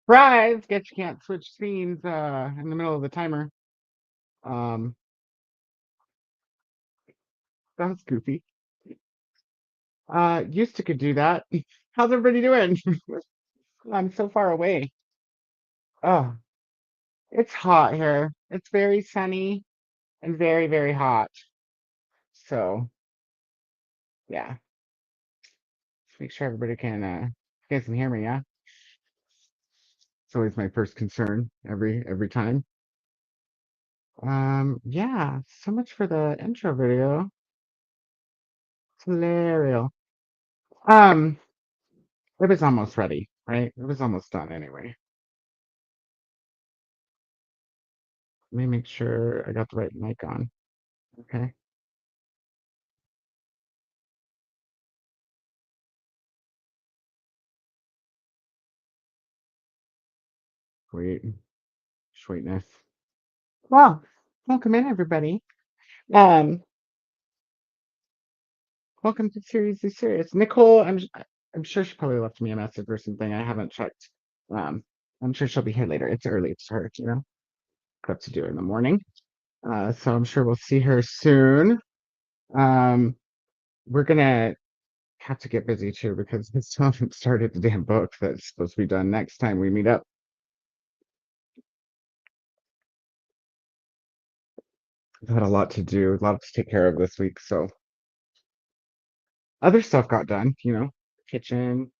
Surprise! Guess you can't switch scenes in the middle of the timer. Um, that was goofy. Used to could do that. How's everybody doing? I'm so far away. Oh, it's hot here. It's very sunny and very, very hot. So yeah, just make sure everybody can you guys can hear me, yeah? It's always my first concern every time. Yeah, so much for the intro video. It's hilarious. Um, it was almost ready, right? It was almost done anyway. Let me make sure I got the right mic on. Okay. Sweet. Sweetness. Well, welcome in everybody. Um, welcome to Seriously Serious. Nicole, I'm sure she probably left me a message or something. I haven't checked. Um, I'm sure she'll be here later. It's early. It's her, got to do in the morning. So I'm sure we'll see her soon. Um, we're gonna have to get busy too because I still haven't started the damn book that's supposed to be done next time we meet up. I've had a lot to do, a lot to take care of this week, so other stuff got done, kitchen,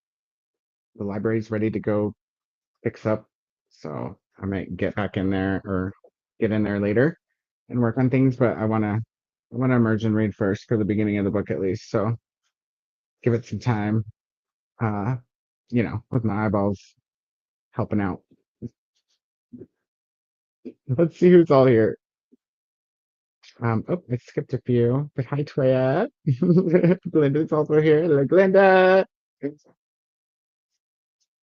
the library's ready to go fix up. So I might get back in there or get in there later and work on things, but I wanna immerse and read first for the beginning of the book at least. So give it some time. Uh, with my eyeballs helping out. Let's see who's all here. Oh, I skipped a few, but hi, Toya. Glenda's also here. Hello, Glenda.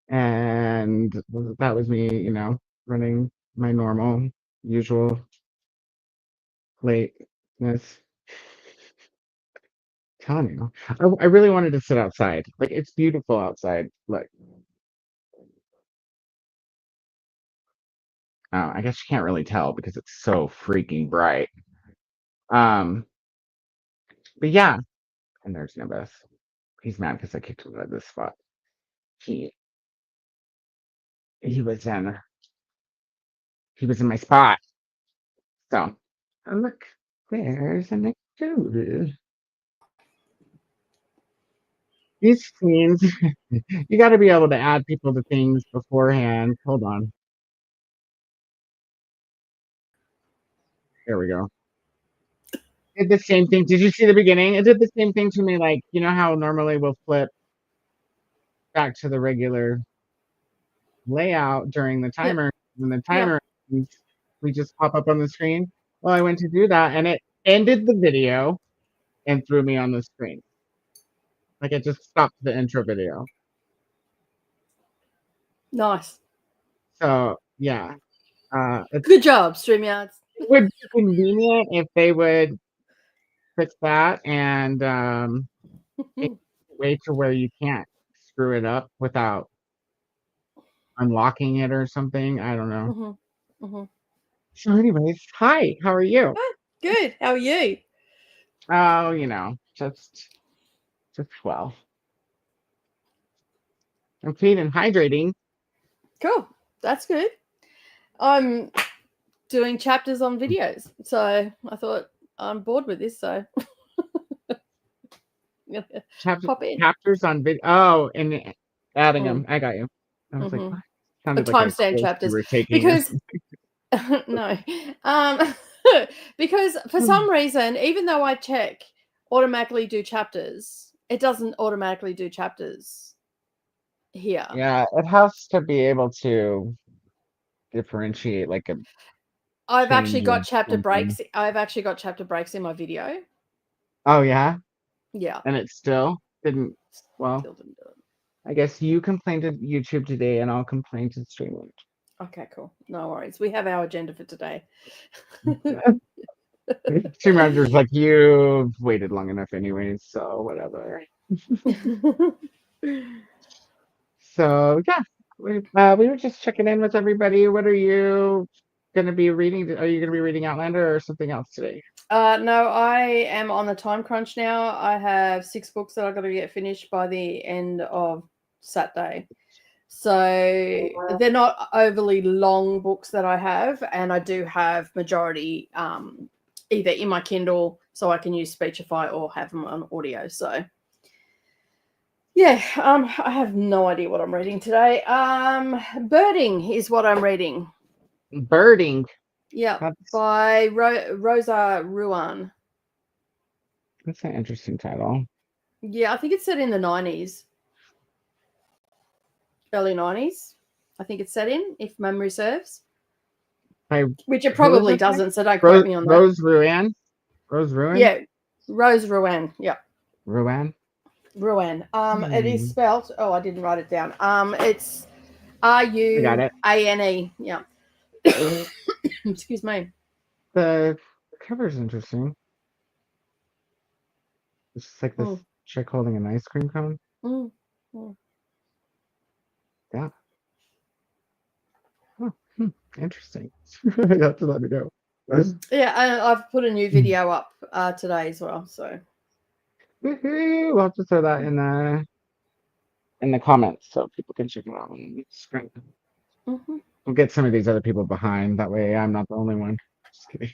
And that was me, running my normal, usual lateness. Telling you, I really wanted to sit outside. Like, it's beautiful outside. Look, oh, I guess you can't really tell because it's so freaking bright. Um, but yeah, and there's Nimbus. He's mad because I kicked him out of this spot. He he was in he was in my spot. So, oh, look, there's an activity. These scenes, you got to be able to add people to things beforehand. Hold on. There we go. Did the same thing. Did you see the beginning? It did the same thing to me. Like, you know how normally we'll flip back to the regular layout during the Yep. timer. When the Yep. timer ends, we just pop up on the screen. Well, I went to do that and it ended the video and threw me on the screen. Like it just stopped the intro video. Nice. So yeah, Good job, StreamYards. it would be convenient if they would fix that and make a way to where you can't screw it up without unlocking it or something. I don't know. So, anyways, hi, how are you? Good. How are you? Oh, just well. I'm clean and hydrating. Cool. That's good. I'm doing chapters on videos, so I thought I'm bored with this, so pop in. Chapters on video. Oh, and adding Mm, them. I got you. I was like, mm-hmm. what? A Sounded like a timestamp course you chapters were taking or because something. no, um, because for some reason, even though I check automatically do chapters, it doesn't automatically do chapters here. Yeah, it has to be able to differentiate like a I've actually change of got chapter something. breaks. I've actually got chapter breaks in my video. Oh yeah, Yeah. and it still didn't. Well, Still didn't do it. I guess you complained to YouTube today, and I'll complain to streaming. Okay, cool. No worries. We have our agenda for today. Stream manager's like, you've waited long enough anyways, so whatever. So yeah. we were just checking in with everybody. What are you going to be reading? Are you going to be reading Outlander or something else today? No, I am on the time crunch now. I have 6 books that I've got to get finished by the end of Saturday. So they're not overly long books that I have, and I do have majority either in my Kindle so I can use Speechify or have them on audio. So yeah, I have no idea what I'm reading today. Birding is what I'm reading. Birding. Yeah, by Rosa Ruan. That's an interesting title. Yeah, I think it's set in the 90s. Early 90s, I think it's set in, if memory serves. Which it probably doesn't, so don't quote me on that. Rose Ruan? Rose Ruan? Yeah, Rose Ruan. Yeah. Ruan? Ruan. It is spelled, I didn't write it down. It's Ruane. Yeah. Excuse me. The cover's interesting. It's just like this chick holding an ice cream cone. Yeah. Oh, interesting. You have to let me know. Yeah, I've put a new video up today as well. So we'll have to throw that in the comments so people can check it out on the screen. We'll get some of these other people behind. That way I'm not the only one. Just kidding.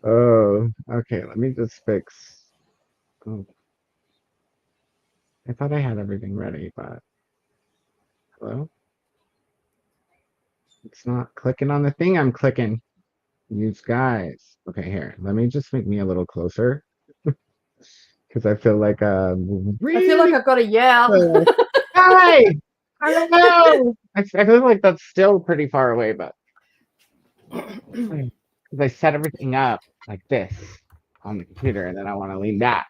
Oh, okay. Let me just fix. Oh. I thought I had everything ready, but hello? It's not clicking on the thing I'm clicking. You guys. Okay, here. Let me just make me a little closer. Because I feel like really I feel like I've got a yell. Hi! I don't know. I feel like that's still pretty far away, but because I set everything up like this on the computer, and then I want to lean back.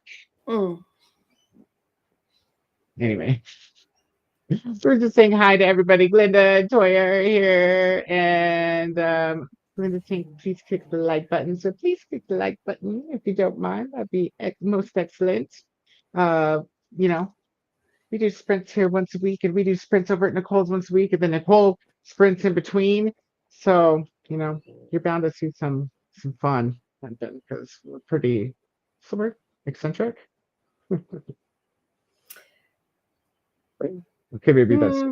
Anyway, we're just saying hi to everybody. Glenda and Toya are here, and Glenda saying please click the like button. So please click the like button if you don't mind. That'd be most excellent. You know, we do sprints here once a week, and we do sprints over at Nicole's once a week, and then Nicole sprints in between. So, you're bound to see some fun because we're pretty eccentric. Okay, maybe that's.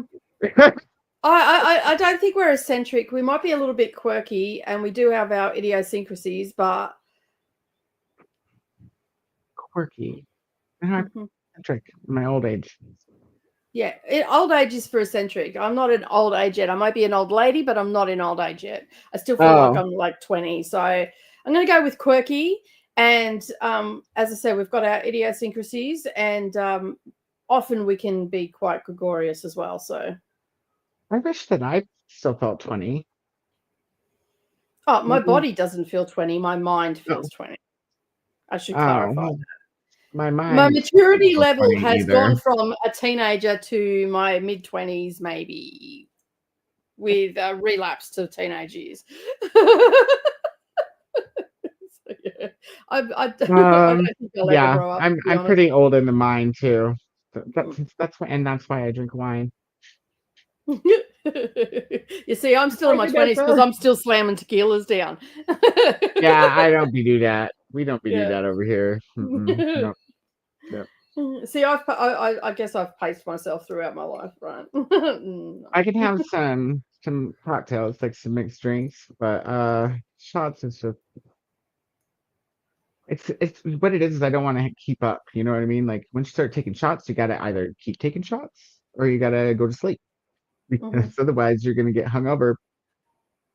I don't think we're eccentric. We might be a little bit quirky, and we do have our idiosyncrasies, but quirky. I'm eccentric in my old age. Yeah, old age is for eccentric. I'm not in old age yet. I might be an old lady, but I'm not in old age yet. I still feel like I'm like 20. So I'm going to go with quirky. And as I said, we've got our idiosyncrasies, and often we can be quite gregarious as well. So I wish that I still felt 20. Oh, my body doesn't feel 20. My mind feels 20. I should clarify that. My maturity level has gone from a teenager to my mid-20s, maybe, with a relapse to teenage years. So, yeah. I don't think I'll ever grow up. I'm pretty old in the mind too. That's why I drink wine. You see, I'm still in my 20s because I'm still slamming tequilas down. Yeah, I don't do that. We don't do that over here. Nope. Yep. See, I guess I've paced myself throughout my life, right? I can have some cocktails, like some mixed drinks, but shots is just it's what it is I don't want to keep up. You know what I mean? Like once you start taking shots, you gotta either keep taking shots or you gotta go to sleep. Because otherwise you're gonna get hungover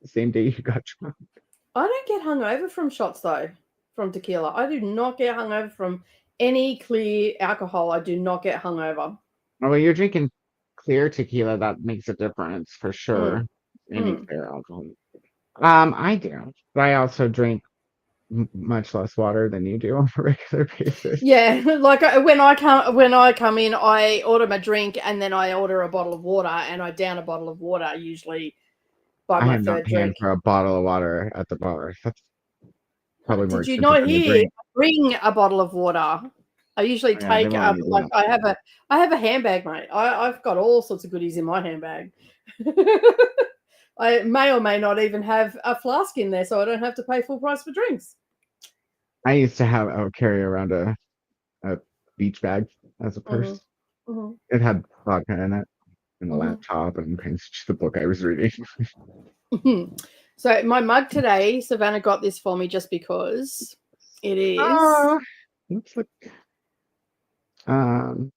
the same day you got drunk. I don't get hungover from shots though, from tequila. I do not get hungover from any clear alcohol. I do not get hungover. Oh, well, you're drinking clear tequila. That makes a difference for sure. Any clear alcohol. I do, but I also drink much less water than you do on a regular basis. Yeah, like when I come in, I order my drink and then I order a bottle of water and I down a bottle of water usually by my third drink. For a bottle of water at the bar. That's probably more. Did you not hear? Bring a bottle of water I usually Oh, yeah, they take won't let you do like that. I have a handbag, mate. I've got all sorts of goodies in my handbag. I may or may not even have a flask in there, so I don't have to pay full price for drinks. I used to carry around a beach bag as a Mm-hmm. purse. Mm-hmm. It had vodka in it and a Mm-hmm. laptop and the book I was reading. So my mug today, Savannah got this for me just because it is Oh, looks like um,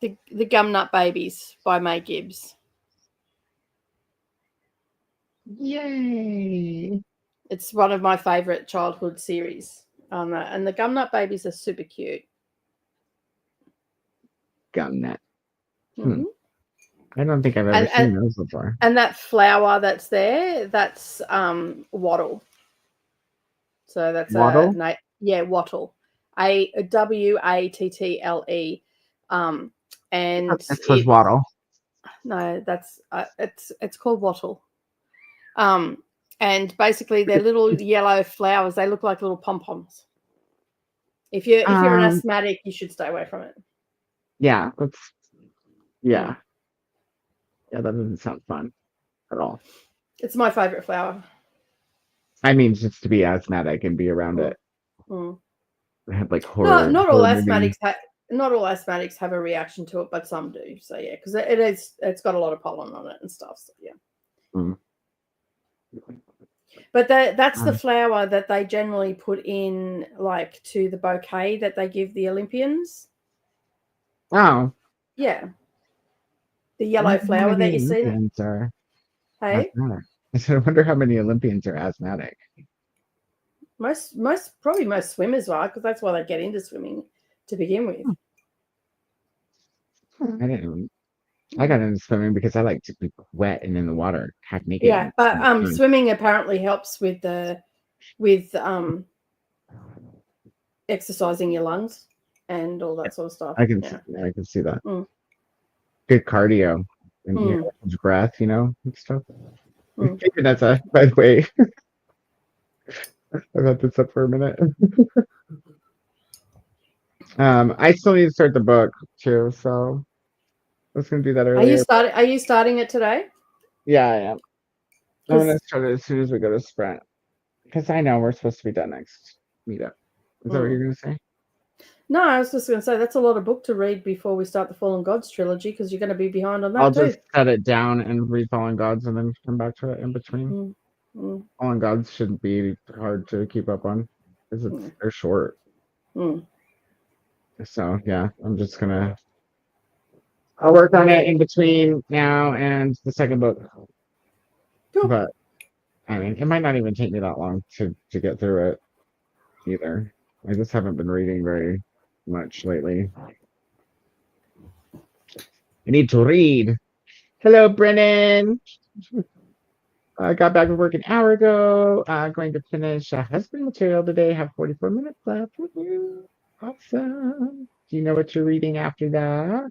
the Gum Nut Babies by May Gibbs. yay, It's one of my favorite childhood series. And the Gum Nut Babies are super cute. gun net. Mm-hmm. I don't think I've ever And, seen and those before. and that flower that's there, that's wattle. So that's Waddle? wattle, Wattle. And It says waddle. no, that's it's called wattle. And basically they're little yellow flowers. They look like little pom poms. If you're an Um, asthmatic, you should stay away from it. yeah, yeah, Mm. yeah. That doesn't sound fun at all. It's my favorite flower. I mean, just to be asthmatic and be around Mm. it. Mm. I had like No, horror movie. not all asthmatics have a reaction to it, but some do. So yeah, because it's got a lot of pollen on it and stuff. So yeah. Mm. But that's the Um, flower that they generally put in, like, to the bouquet that they give the Olympians. oh, Yeah, the I yellow wonder how flower that many you see. Olympians are Hey, asthmatic. I said, I wonder how many Olympians are asthmatic. probably most swimmers are, because that's why they get into swimming to begin with. I didn't. I got into swimming because I like to be wet and in the water, half naked. Yeah, but swimming apparently helps with exercising your lungs and all that sort of stuff. I can Yeah. I can see that. Mm. Good cardio and Mm. breath, and stuff. Mm. That's by the way. I got this up for a minute. I still need to start the book too, so I was gonna do that earlier. Are you starting it today? Yeah, I am. I'm gonna start it as soon as we go to Sprint. Because I know we're supposed to be done next meetup. Is that what you're gonna say? No, I was just going to say that's a lot of book to read before we start the Fallen Gods trilogy, because you're going to be behind on I'll that too. just set it down and read Fallen Gods and then come back to it in between. Fallen Gods shouldn't be hard to keep up on because they're short. So yeah, I'll work on it in between now and the second book. Cool. But I mean, it might not even take me that long to get through it either. I just haven't been reading very much lately. I need to read. Hello, Brennan. I got back from work an hour ago. Going to finish husband material today. Have 44 minutes left. Woo-hoo. Awesome. Do you know what you're reading after that?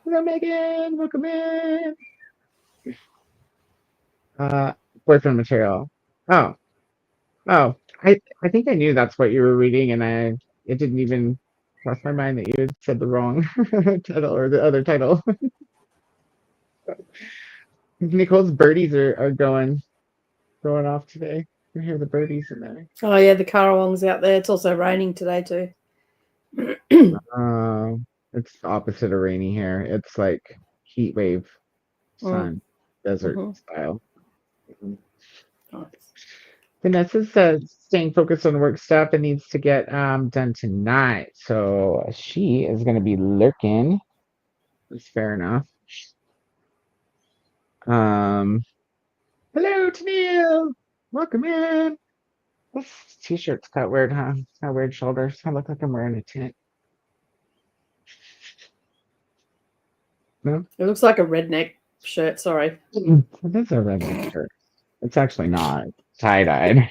Hello, Megan. Welcome in. Uh, boyfriend material. Oh, I think I knew that's what you were reading, and it didn't even cross my mind that you had said the wrong title or the other title. Nicole's birdies are going off today. You hear the birdies in there. Oh yeah, the Karawong's out there. It's also raining today too. It's the opposite of rainy here. It's like heat wave, sun, desert style. Nice. Vanessa's staying focused on work stuff and needs to get done tonight. So she is going to be lurking. That's fair enough. Hello, Tennille. Welcome in. This t-shirt's got weird, huh? It's got weird shoulders. I look like I'm wearing a tent. No? It looks like a redneck shirt. Sorry. It is a redneck shirt. It's actually not tie-dyed.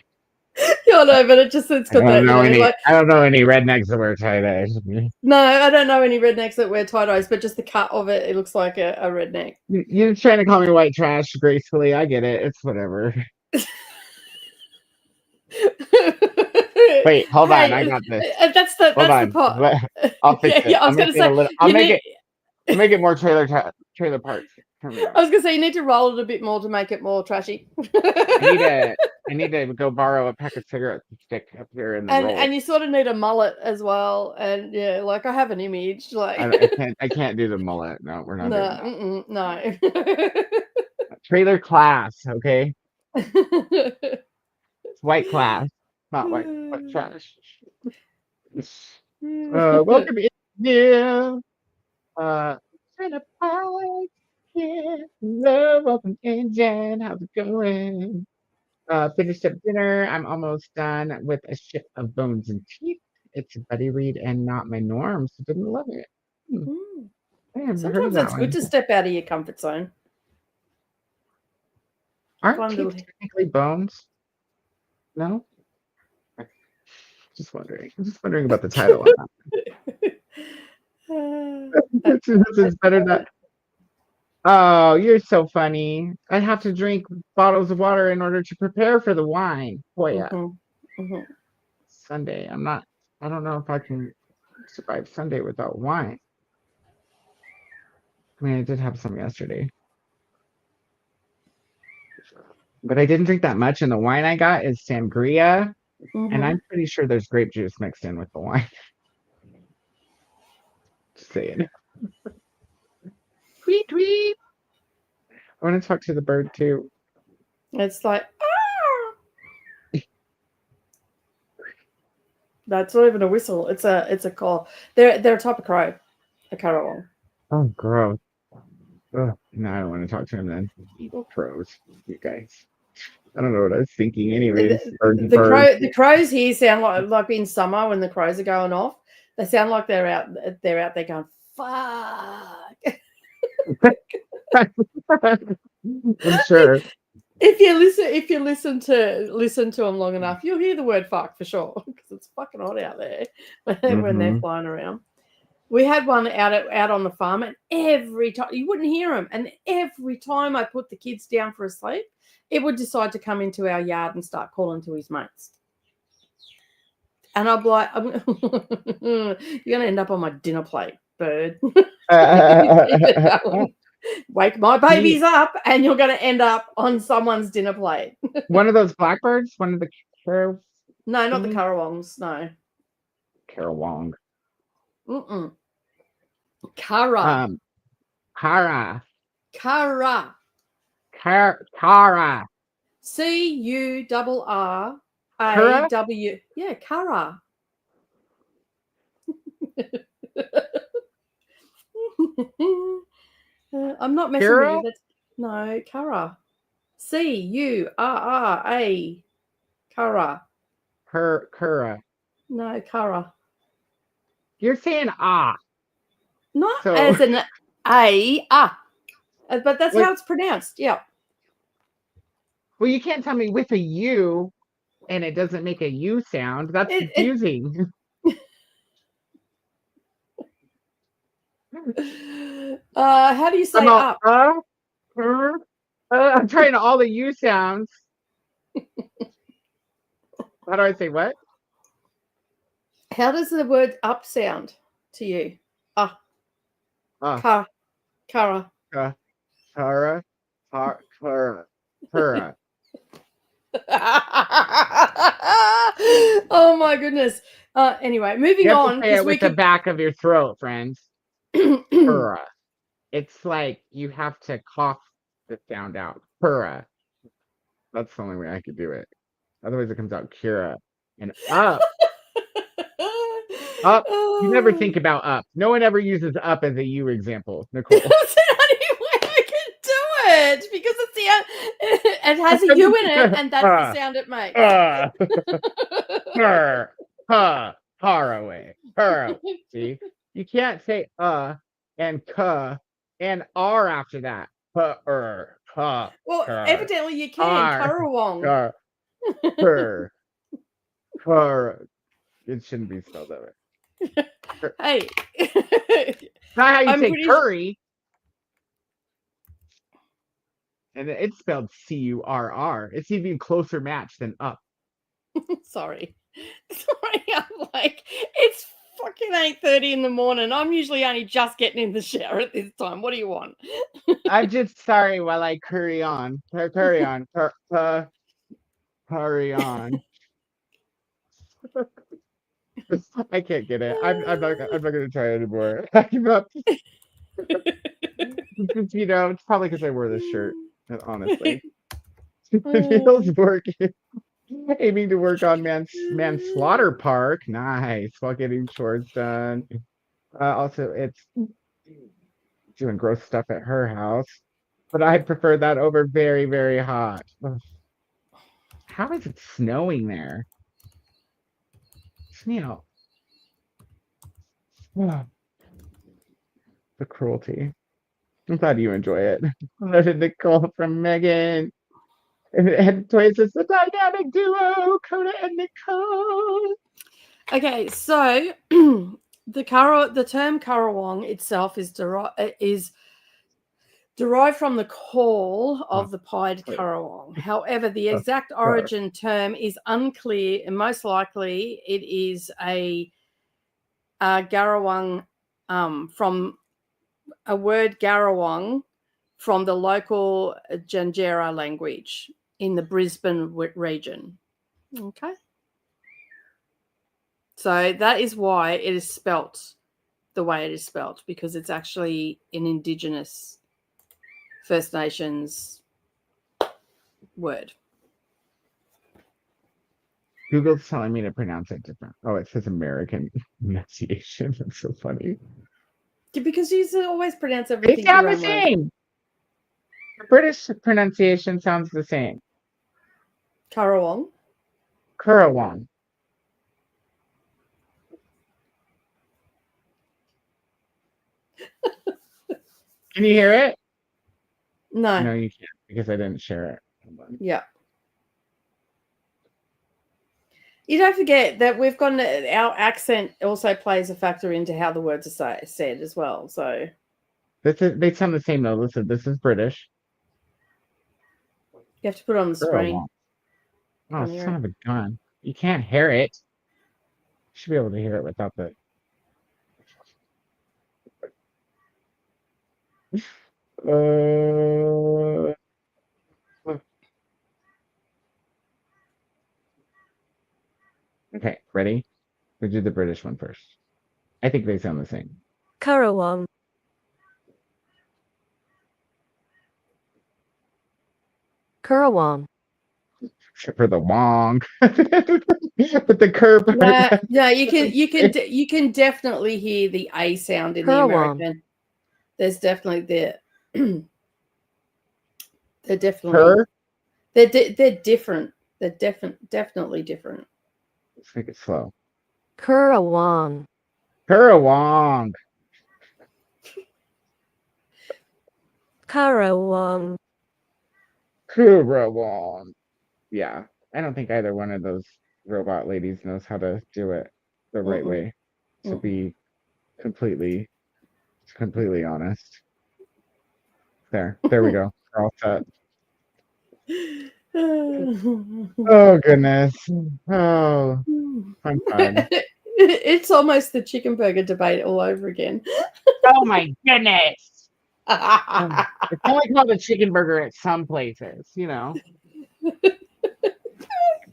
Yeah, no, but it's got that. I don't know any rednecks that wear tie-dye. No, I don't know any rednecks that wear tie-dyes, but just the cut of it, it looks like a redneck. You're trying to call me white trash gracefully. I get it. It's whatever. Wait, hold on. I Hey, got this. that's Hold the on. part. I'll fix Yeah, it. I I'll was make gonna it a say little. you need. I'll make it more trailer parks. Turn me I on. was gonna say you need to roll it a bit more to make it more trashy. I need to go borrow a pack of cigarettes to stick up here in the roll. And you sort of need a mullet as well. And yeah, like I have an image. Like I can't do the mullet. No, we're not doing that. no. Trailer class, okay? It's white class, not white trash. Welcome in here. Trailer park. Yeah. Hello, welcome in, Jen. How's it going? Finished up dinner. I'm almost done with A Ship of Bones and Teeth. It's a buddy read and not my norm, so didn't love it. I haven't heard of Sometimes that it's good one. to step out of your comfort zone. Aren't Find a teeth little. technically bones? No? Just wondering. I'm just wondering about the title on that. This is better than. Oh, you're so funny. I have to drink bottles of water in order to prepare for the wine. Boy, Sunday. I don't know if I can survive Sunday without wine. I mean, I did have some yesterday, but I didn't drink that much. And the wine I got is sangria, and I'm pretty sure there's grape juice mixed in with the wine. Just saying. Tweet, tweet. I want to talk to the bird too. It's like, that's not even a whistle. It's a call. They're a type of crow, a currawong. Oh, gross. Ugh. No, I don't want to talk to him then. Evil crows, you guys. I don't know what I was thinking. Anyways, The crows here sound like in summer when the crows are going off. They sound like they're out there going, fuck. I'm sure. If you listen to them long enough, you'll hear the word fuck for sure, because it's fucking hot out there when they're flying around. We had one out on the farm, and every time you wouldn't hear him, and every time I put the kids down for a sleep, it would decide to come into our yard and start calling to his mates. And I'm like, you're gonna end up on my dinner plate, bird. Wake my babies up, and you're gonna end up on someone's dinner plate. One of those blackbirds, one of the No, not the currawongs. No, Carawong. Cara. Cara. Cara. Cara. CURRAW. Yeah, Cara. I'm not messing with you. No, Cara. CURRA. Cara. Cura. No, Cara. You're saying ah. Not as an A. But that's how it's pronounced. Yeah. Well, you can't tell me with a U and it doesn't make a U sound. That's confusing. How do you say up? I'm trying all the U sounds. How do I say what? How does the word up sound to you? Cara. Oh my goodness. Anyway, moving you have on. to say it with the back of your throat, friends. Pura. It's like you have to cough the sound out. Pura. That's the only way I could do it. Otherwise, it comes out Kira. And up. Up. You never think about up. No one ever uses up as a U example, Nicole. That's the only way I can do it, because it's it has a U in it, and that's the sound it makes. Far away. See, you can't say and k and r after that. Well, evidently you can. Currawong. It shouldn't be spelled that way. Hey, not how you say curry. And it's spelled CURR. It's even closer match than up. Sorry. morning. I'm like, it's fucking 8:30 in the morning. I'm usually only just getting in the shower at this time. What do you want? I'm just sorry while I curry on. Curry on. Curry on. I can't get it. I'm not gonna try anymore. I give up. It's probably because I wore this shirt, honestly. Feels working. Aiming to work on Manslaughter Park. Nice. While getting chores done. Also, it's doing gross stuff at her house. But I prefer that over very, very hot. Ugh. How is it snowing there? Snow. Ugh. The cruelty. I'm glad you enjoy it. Letter Nicole from Megan. And Toys is the dynamic duo, Koda and Nicole. Okay, so the term Karawong itself is derived from the call of the pied Karawong. However, the exact origin term is unclear, and most likely it is a Garawang from a word Garawang from the local Janjera language in the Brisbane region. Okay. So that is why it is spelt the way it is spelt, because it's actually an Indigenous First Nations word. Google's telling me to pronounce it different. Oh, it says American pronunciation. That's so funny. Because you always pronounce everything. They sound the same. The British pronunciation sounds the same. Karawong. Currawong. Can you hear it? No. No, you can't, because I didn't share it. Yeah. You don't forget that we've got our accent also plays a factor into how the words are said as well. So they sound the same though. Listen, this is British. You have to put it on the screen. Oh, son of a gun. You can't hear it. You should be able to hear it without the... Okay, ready? We'll do the British one first. I think they sound the same. Karawong. Karawong. Except for the wong. With the curve. Yeah, you can definitely hear the A sound in the American. There's definitely they're definitely they're different. They're definitely different. Let's make it slow. Karawong. Karawong. Karawong. Karawong. Yeah, I don't think either one of those robot ladies knows how to do it the right way. To be completely honest. There we go. We're all set. Oh goodness. Oh, I'm fine. It's almost the chicken burger debate all over again. Oh my goodness. It's only called a chicken burger at some places, you know.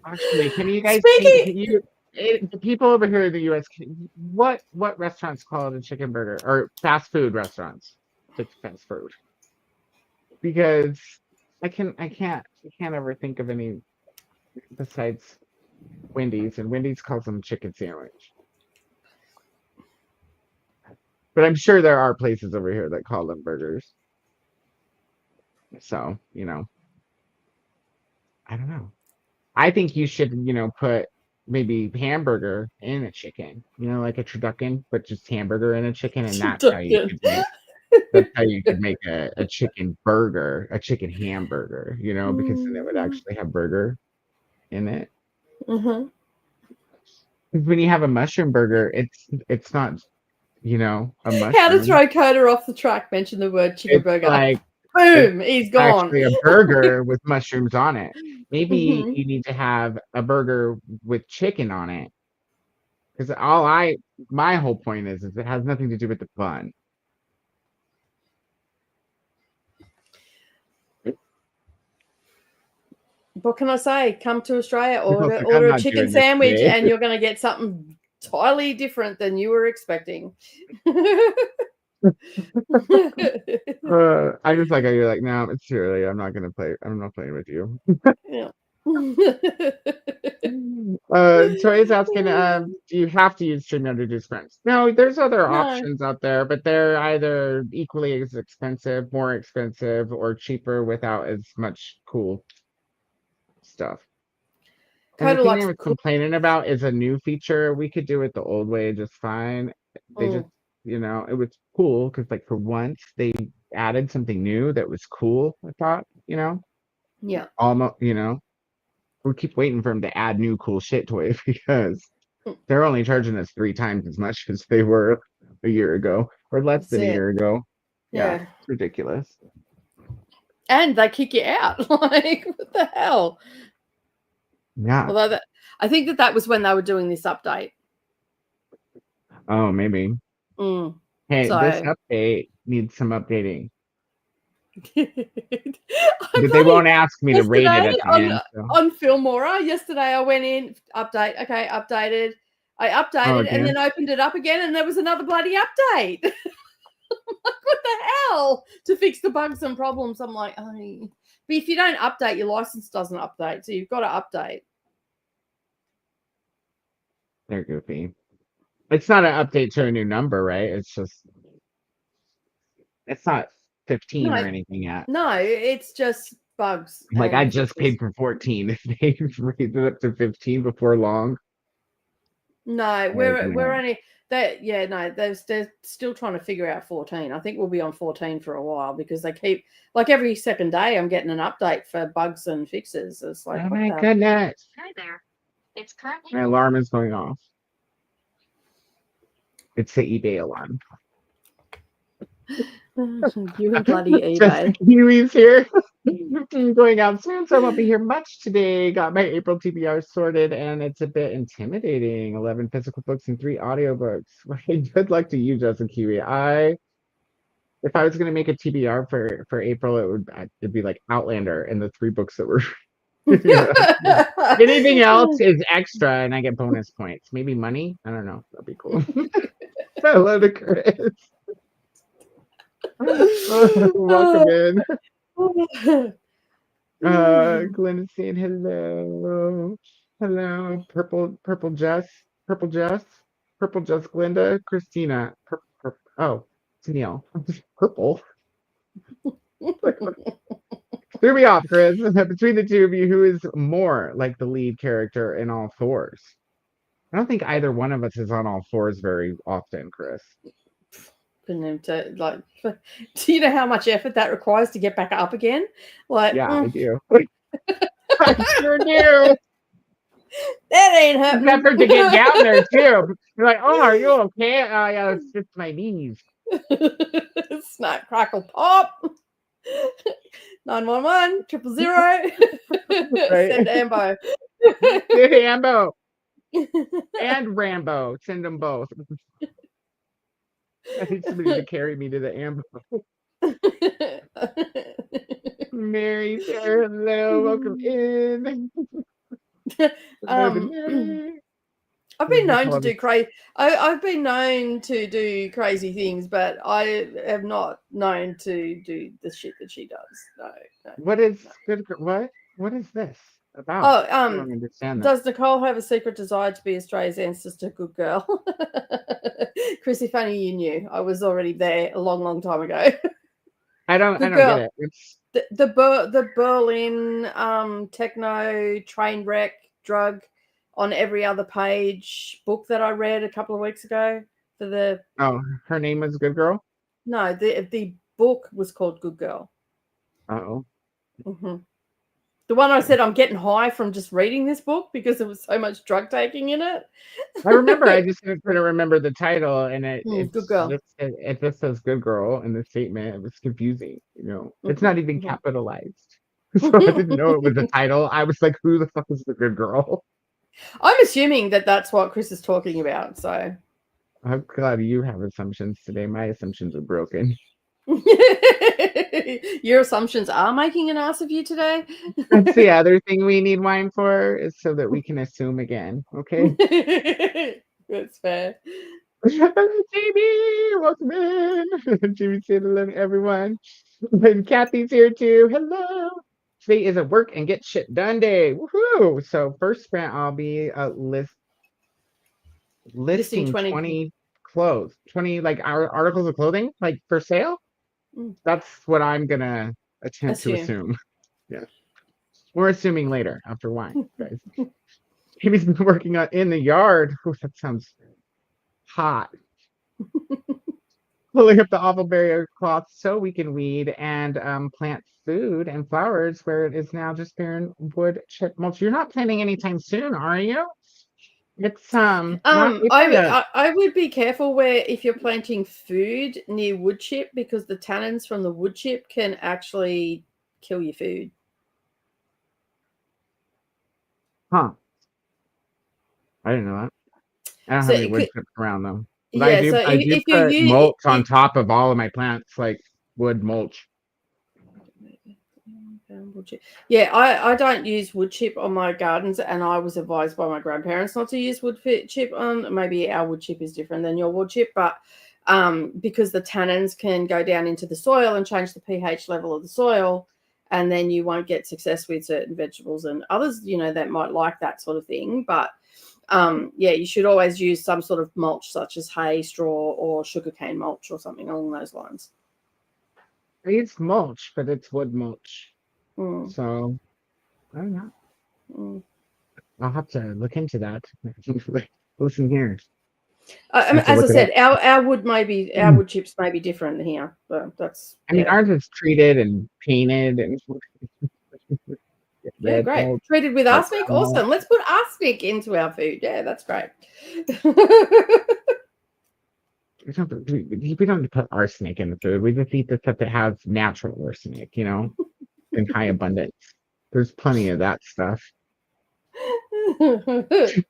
Actually, can you guys the people over here in the US, what restaurants call it a chicken burger, or fast food restaurants? It's fast food. Because I can't ever think of any besides Wendy's, and Wendy's calls them chicken sandwich. But I'm sure there are places over here that call them burgers. So, you know, I don't know. I think you should, put maybe hamburger in a chicken, like a turducken, but just hamburger in a chicken, and that's how you could make a chicken burger, a chicken hamburger, because then it would actually have burger in it. Mm-hmm. When you have a mushroom burger, it's not, a mushroom. How to throw Koda off the track, mention the word chicken burger. Like, boom, he's gone. Actually, a burger with mushrooms on it. Maybe you need to have a burger with chicken on it, Because my whole point is it has nothing to do with the fun. What can I say? Come to Australia, I was order like, I'm a not chicken doing this sandwich, today. and you're going to get something entirely different than you were expecting. I just like how you're like, no, it's too early. I'm not gonna play. I'm not playing with you. Yeah. Troy is asking, do you have to use StreamYard to do sprints? No, there's other No. options out there, but they're either equally as expensive, more expensive, or cheaper without as much cool stuff. And the Koda thing I likes was cool. complaining about is a new feature. We could do it the old way just fine. They just, it was cool because, like, for once they added something new that was cool. I thought, Yeah. almost, we keep waiting for them to add new cool shit to it because they're only charging us 3 times as much as they were a year ago or less That's than a it. year ago. Yeah, Yeah. it's ridiculous. And they kick you out. Like, what the hell? Yeah. Although I think that was when they were doing this update. Oh, maybe. Mm. Hey, So this update needs some updating. I But they won't ask me to rate it yesterday at the end. So. on Filmora, yesterday I went in, update, okay, updated. I updated and then opened it up again, and there was another bloody update. Like, what the hell? To fix the bugs and problems. I'm like, oh. But if you don't update, your license doesn't update, so you've got to update. They're goofy. It's not an update to a new number, right? It's not 15 or anything yet. No, it's just bugs. Like, I just paid for 14. If they raised it up to 15 before long. No, we're only that. Yeah, no, they're still trying to figure out 14. I think we'll be on 14 for a while because they keep, like, every second day I'm getting an update for bugs and fixes. It's like, oh my goodness. Hi there. It's currently my alarm is going off. It's the eBay alarm. You and bloody eBay. Kiwi's here. I'm going out soon, so I won't be here much today. Got my April TBR sorted, and it's a bit intimidating. 11 physical books and 3 audiobooks. Good luck to you, Justin Kiwi. If I was going to make a TBR for April, it'd be like Outlander and the 3 books that were. Anything else is extra, and I get bonus points. Maybe money. I don't know. That'd be cool. Hello to Chris. Welcome in. Glenn is saying hello. Hello. Purple Jess. Glenda. Christina. Oh, it's Neil. Purple. Threw me off, Chris. Between the two of you, who is more like the lead character in all 4s? I don't think either one of us is on all 4s very often, Chris. Like, do you know how much effort that requires to get back up again? Like, yeah, I do. I sure do. That ain't happening. Effort to get down there too. You're like, oh, are you okay? Oh, yeah, it's just my knees. Snap, crackle, pop. 911 000. Right. Send Ambo. Send Ambo. And Rambo. Send them both. I need somebody to carry me to the Ambo. Mary, Sarah, hello, welcome in. I've been known to do crazy. I've been known to do crazy things, but I am not known to do the shit that she does. No. What is good? What is this about? Oh, I don't understand that. Does Nicole have a secret desire to be Australia's ancestor good girl? Chris, if only you knew. I was already there a long, long time ago. I don't get it. It's the Berlin techno train wreck drug on every other page book that I read a couple of weeks ago for the. Oh, her name was Good Girl? No, the book was called Good Girl. Oh. Mm-hmm. The one I said I'm getting high from just reading this book because there was so much drug taking in it. I remember. I just couldn't remember the title, and Good Girl. It just says Good Girl in the statement. It was confusing. It's not even capitalized, so I didn't know it was a title. I was like, "Who the fuck is the Good Girl?" I'm assuming that that's what Chris is talking about. So I'm glad you have assumptions today. My assumptions are broken. your assumptions are making an ass of you today. That's the other thing we need wine for, is so that we can assume again. Okay. That's fair. Jamie, welcome in. Jamie said hello to everyone. And Kathy's here too. Hello. Today is a work and get shit done day. Woohoo! So first sprint, I'll be listing 20 clothes, 20 like our articles of clothing, like for sale. That's what I'm gonna attempt to assume. Yeah. We're assuming later after wine, guys. Jamie's been working on in the yard. Ooh, that sounds hot. Pulling up the awful barrier cloth so we can weed and plant food and flowers where it is now just barren wood chip mulch. You're not planting anytime soon, are you? It's not April yet. I would be careful where if you're planting food near wood chip, because the tannins from the wood chip can actually kill your food. Huh. I didn't know that. I don't So have any wood chips around though. But yeah, so I do if you're put mulch on top of all of my plants, like wood mulch. Yeah, I don't use wood chip on my gardens, and I was advised by my grandparents not to use wood chip on. Maybe our wood chip is different than your wood chip, but because the tannins can go down into the soil and change the pH level of the soil, and then you won't get success with certain vegetables and others, that might like that sort of thing. But yeah, you should always use some sort of mulch, such as hay, straw, or sugarcane mulch, or something along those lines. I use mulch, but it's wood mulch. Mm. So I don't know. Mm. I'll have to look into that. Listen here. As I said, our wood chips may be different here, but that's. I mean, ours is treated and painted and. Yeah, great. Mulch, Treated with arsenic. Awesome. Let's put arsenic into our food. Yeah, that's great. We don't put arsenic in the food. We just eat the stuff that has natural arsenic, in high abundance. There's plenty of that stuff.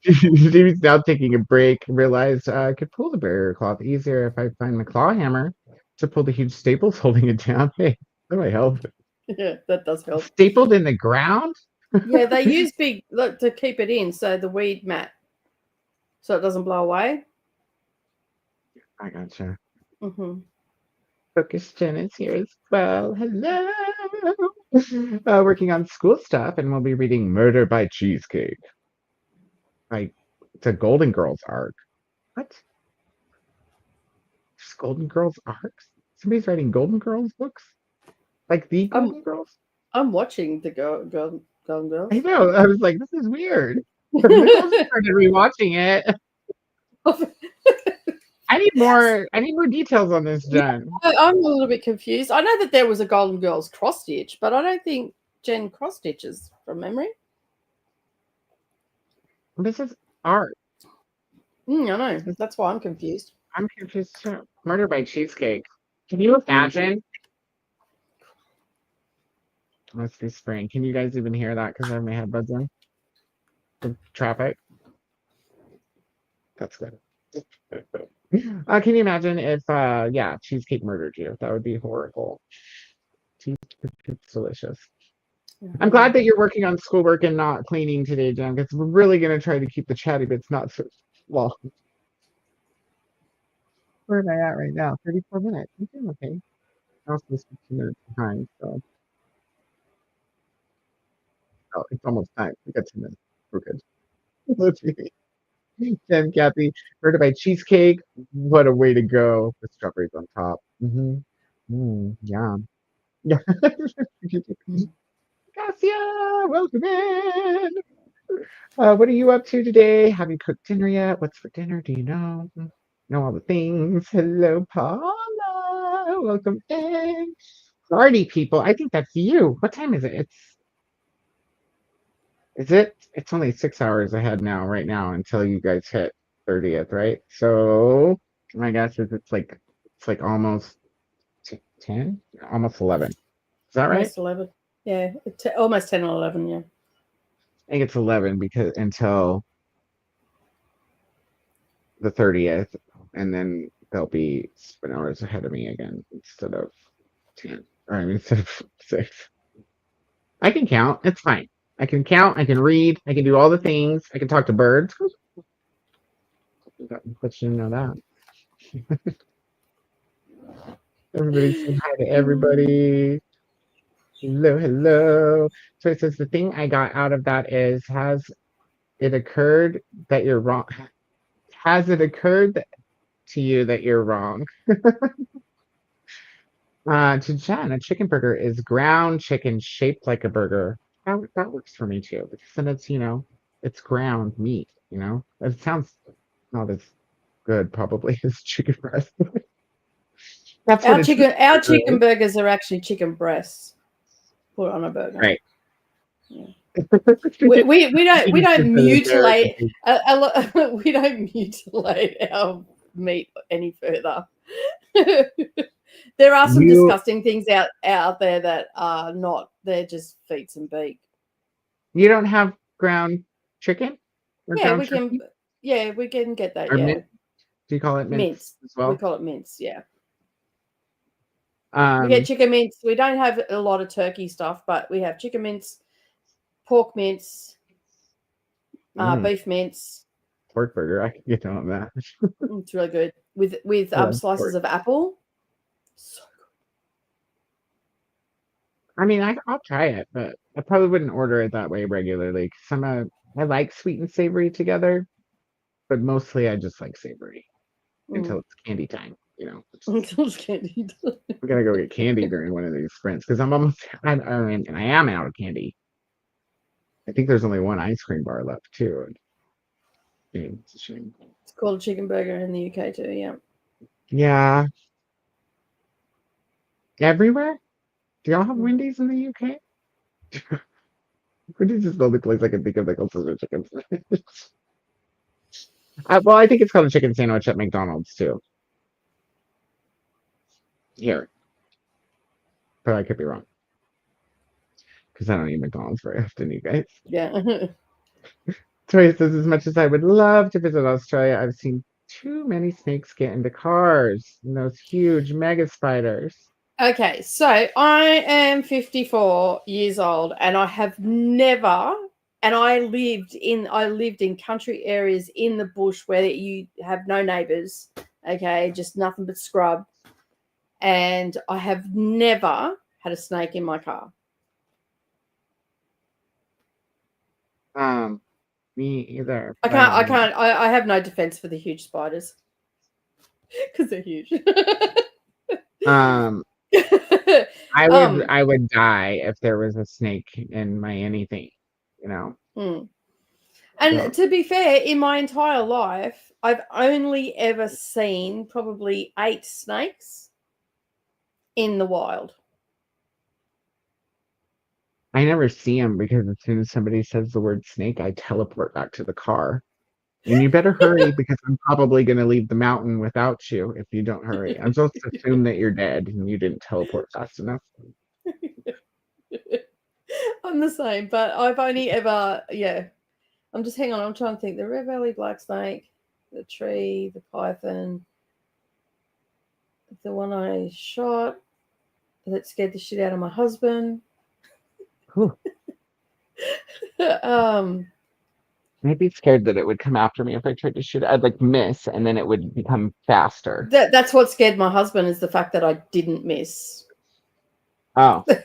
Steve's now taking a break. Realized I could pull the barrier cloth easier if I find the claw hammer to pull the huge staples holding it down. Hey, that might help. Yeah, that does help. Stapled in the ground? Yeah, they use big to keep it in, so the weed mat, so it doesn't blow away. I gotcha. Mm-hmm. Focus Jen is here as well. Hello. Working on school stuff, and we'll be reading Murder by Cheesecake. It's a Golden Girls arc. What? There's Golden Girls arcs? Somebody's writing Golden Girls books? Like the Golden Girls? I'm watching the Golden Girls. I know. I was like, this is weird. I started rewatching it. I need more details on this, Jen. I'm a little bit confused. I know that there was a Golden Girls cross stitch, but I don't think Jen cross stitches from memory. This is art. I know. That's why I'm confused. I'm confused too. Murder by Cheesecake. Can you imagine? Let's be spring. Can you guys even hear that? Because I have my headbuds in. The traffic. That's good. Can you imagine if Cheesecake murdered you? That would be horrible. It's delicious. I'm glad that you're working on schoolwork and not cleaning today, Jen, because we're really gonna try to keep the chatty bits not so long. Where am I at right now? 34 minutes. I'm doing okay. I was supposed to be 2 minutes behind, so it's almost time. We got 2 minutes. We're good. Let's see. Jen, Kathy, heard about cheesecake. What a way to go. The strawberries on top. Yeah. Yeah. Cassia, welcome in. What are you up to today? Have you cooked dinner yet? What's for dinner? Do you know? Know all the things. Hello, Paula. Welcome in. Party people. I think that's you. What time is it? It's only 6 hours ahead now, right now, until you guys hit 30th, right? So my guess is it's like almost 10, almost 11. Is that right? Almost 11. Yeah, almost 10 or 11. Yeah. I think it's 11 because until the 30th, and then they'll be 7 hours ahead of me again instead of 10, or I mean, instead of 6. I can count. It's fine. I can count. I can read. I can do all the things. I can talk to birds. But you know that. Everybody say hi to everybody. Hello, hello. So it says the thing I got out of that is, has it occurred that you're wrong? Has it occurred to you that you're wrong? To Jen, a chicken burger is ground chicken shaped like a burger. That works for me too, because then it's, it's ground meat, It sounds not as good probably as chicken breast. That's what Our a chicken burger chicken is. burgers are actually chicken breasts put on a burger. Right. Yeah. You We can don't consider mutilate there. we don't mutilate our meat any further. There are some You disgusting things out there that are not. They're just feet and beak. you don't have ground chicken or Yeah, ground we can. turkey Yeah, we can get that. or Yeah, mince? Do you call it mince mince. as We well? call it mince. Yeah, we get Um, chicken mince. We don't have a lot of turkey stuff, but we have chicken mince, pork mince, mm, beef mince. pork burger. I can get on that. It's really good with I love slices pork. of apple. So I mean, I'll try it, but I probably wouldn't order it that way regularly because I like sweet and savory together, but mostly I just like savory good. until it's candy time. Those candy. I'm gonna go get candy during one of these sprints because I'm almost. I mean, and I am out of candy. I think there's only one ice cream bar left too. It's a shame. It's called a chicken burger in the UK too. Yeah. Yeah, everywhere. Do y'all have Wendy's in the UK? Wendy's is the only place I can think of that calls it a chicken sandwich. Well, I think it's called a chicken sandwich at McDonald's too. Here, but I could be wrong because I don't eat McDonald's very often, you guys. Yeah. Tori says, as much as I would love to visit Australia, I've seen too many snakes get into cars and those huge mega spiders. Okay, so I am 54 years old and I have never and I lived in country areas in the bush where you have no neighbors, okay, just nothing but scrub. And I have never had a snake in my car. Me either. I have no defense for the huge spiders because they're huge. Um, Um, I would die if there was a snake in my anything, you know. And So, to be fair, in my entire life, I've only ever seen probably 8 snakes in the wild. I never see them because as soon as somebody says the word snake, I teleport back to the car. And you better hurry because I'm probably going to leave the mountain without you if you don't hurry. I'm supposed to assume that you're dead and you didn't teleport fast enough. I'm the same, but I've only ever, I'm just hang on. I'm trying to think. The red belly black snake, the tree, the python, the one I shot that scared the shit out of my husband. Maybe scared that it would come after me if I tried to shoot it. I'd like miss and then it would become faster. That's what scared my husband is the fact that I didn't miss. Oh. So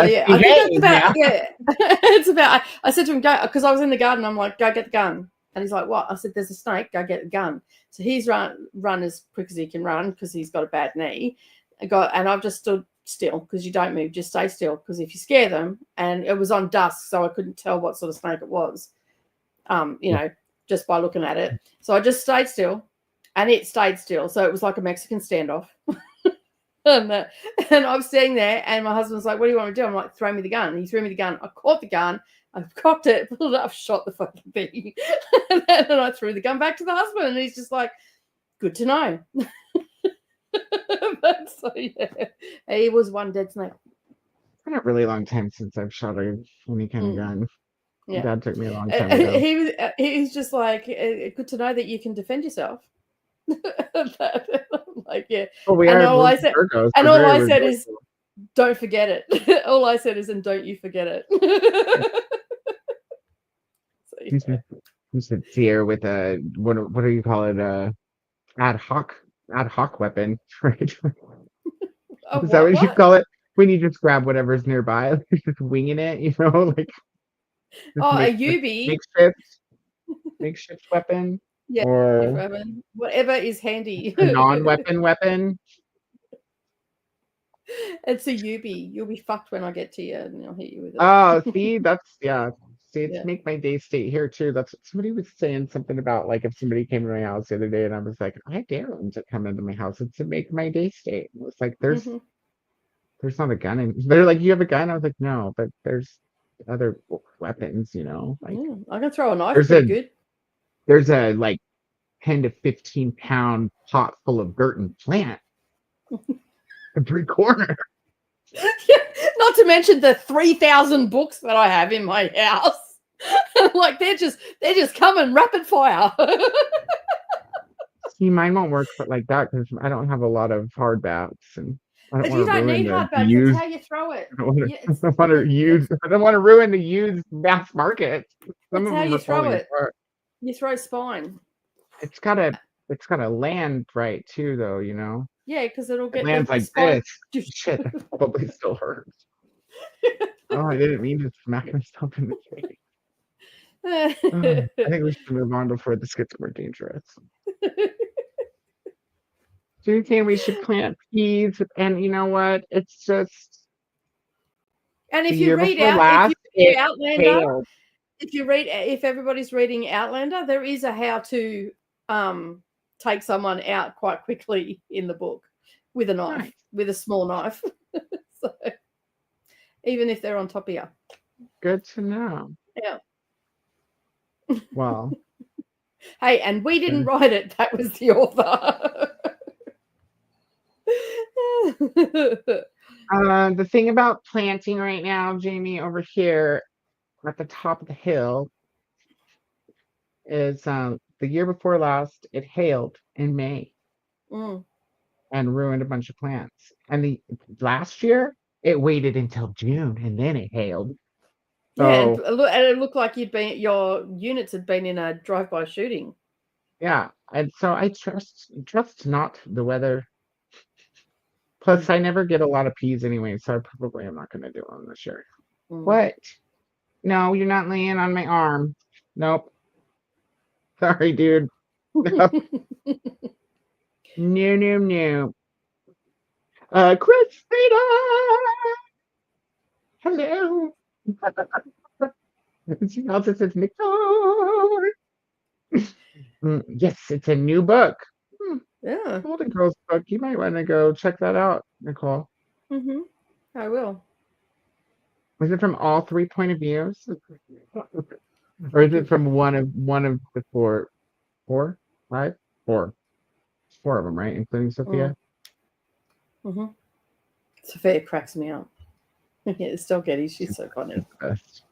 yeah, I think that's about it's about I said to him, go, because I was in the garden, I'm like, go get the gun. And he's like, what? I said, there's a snake, go get the gun. So he's run as quick as he can run because he's got a bad knee. And I've just stood still because you don't move, just stay still. Because if you scare them, and it was on dusk, so I couldn't tell what sort of snake it was, just by looking at it. So I just stayed still and it stayed still. So it was like a Mexican standoff. And I'm standing there and my husband's like, what do you want me to do? I'm like, throw me the gun. And he threw me the gun. I caught the gun. I cocked it, pulled it up, shot the fucking thing. And then I threw the gun back to the husband and he's just like, good to know. But so yeah, he was one dead snake. It's been a really long time since I've shot any kind of gun. Yeah. That took me a long time ago. He's just like, good to know that you can defend yourself. Like, yeah. Oh, we And are all I both said, Virgos. and We're all very I said is, resourceful. don't forget it. All I said is, and don't you forget it. So, yeah. You should fear with a what do you call it? Ad hoc weapon, right? Oh, Is that what you what? call it? When you just grab whatever's nearby, like just winging it, you know, like just Oh, a Yubi. makeshift weapon, Yeah, or whatever is handy. a non-weapon weapon. It's a Yubi. You'll be fucked when I get to you, and I'll hit you with it. Oh, see, that's yeah. See, it's Yeah. make my day state here too. That's what somebody was saying something about like if somebody came to my house the other day and I was like, I dare them to come into my house. It's to make my day state. It was like Mhm. there's not a gun in they're like, you have a gun? I was like, no, but there's other weapons, you know. Like I can throw a knife there's pretty a good. there's a like 10 to 15 pound pot full of dirt and plant every corner. Not to mention the 3,000 books that I have in my house. Like they're just coming rapid fire. See, mine won't work but like that because I don't have a lot of hardbacks and I don't But want you to don't ruin need the hardbacks. It's used. how you throw it. I don't want to. Yeah, I don't want to use. I don't want to ruin the used mass market. Some It's of how them you are throw falling it. apart. You throw spine. It's gotta. It's gotta land right too, though. You know, Yeah, because it'll it get lands the like spine. this. Shit, that probably still hurts. Oh, I didn't mean to smack myself in the face. Oh, I think we should move on before this gets more dangerous. Do you think we should plant peas? And you know what? It's just And the if you year read before out, if you last. read It Outlander, failed. if everybody's reading Outlander, there is a how to take someone out quite quickly in the book with a knife, Nice. with a small knife. So even if they're on top of you. Good to know. Yeah. Well. Hey, and we didn't write it. That was the author. The thing about planting right now, Jamie, over here at the top of the hill is the year before last, it hailed in May Mm. and ruined a bunch of plants. And the last year, it waited until June and then it hailed. Yeah, and So it looked like your units had been in a drive-by shooting. yeah, and so I trust not the weather. Plus, I never get a lot of peas anyway, so I probably am not going to do them this year. Mm. What? No, you're not laying on my arm. Nope. Sorry, dude. No, no. Christina! Hello. She also says Nicole. Yes, it's a new book. Yeah. Golden Girls book. You might want to go check that out, Nicole. Mm-hmm. I will. Was it from all three point of views? Or is it from one of the four, five? Four of them, right? Including Sophia? Mm-hmm. Sophia cracks me up. Yeah, still Getty. She's so funny. Best.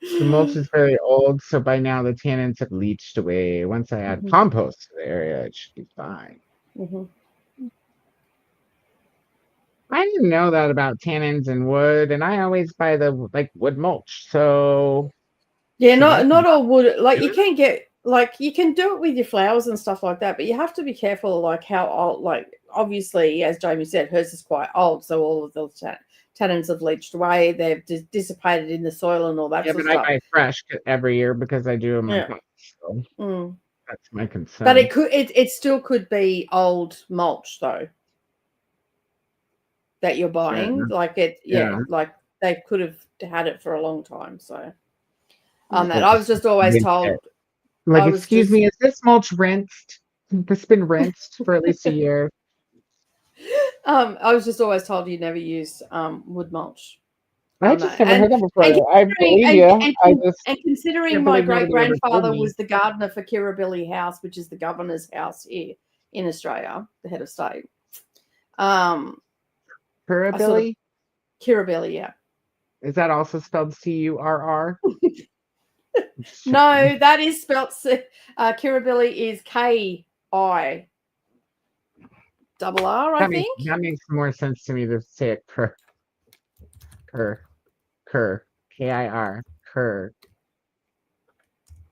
The mulch is very old, so by now the tannins have leached away. Once I add compost to the area, it should be fine. Mm-hmm. I didn't know that about tannins and wood, and I always buy the wood mulch. So Yeah, should I not all wood. Like do you it? can get you can do it with your flowers and stuff like that, but you have to be careful. Like how old. Like obviously, as Jamie said, hers is quite old, so all of those tannins have leached away. They've dissipated in the soil and all that Yeah, sort but of I stuff. buy fresh every year because I do them Yeah. myself. So Mm. that's my concern. But it still could be old mulch though that you're buying. Like like they could have had it for a long time. So that I was just always told. Like, I was excuse me, is this mulch rinsed? It's been rinsed for at least a year. I was just always told you never use wood mulch. I on just that. never heard that before. And I believe you. I just considering can't my believe nobody great ever told grandfather me. was the gardener for Kirribilli House, which is the governor's house here in Australia, the head of state. Kirribilli? Kirribilli, yeah. Is that also spelled Curr? No, that is spelled. Kirribilli is Ki double R, I think. That makes more sense to me to say it cur, Kir, cur.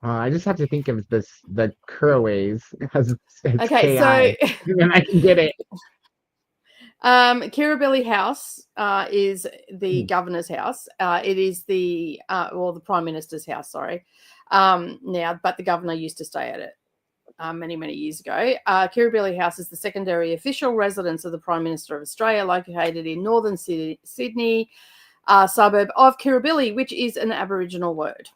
I just have to think of the curaways as it's Okay, Ki, so and I can get it. Kirribilli House is the governor's house. It is the Prime Minister's house. Sorry, now, but the governor used to stay at it many years ago. Kirribilli House is the secondary official residence of the Prime Minister of Australia, located in northern Sydney, suburb of Kirribilli, which is an Aboriginal word.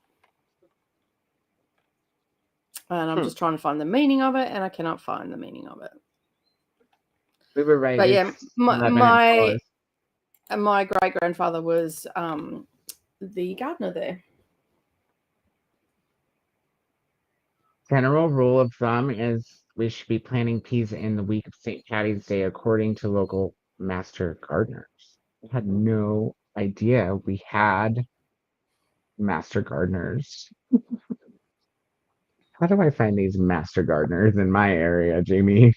And I'm just trying to find the meaning of it, and I cannot find the meaning of it. We were right. But yeah, my great grandfather was the gardener there. General rule of thumb is we should be planting peas in the week of St. Patty's Day, according to local master gardeners. I had no idea we had master gardeners. How do I find these master gardeners in my area, Jamie?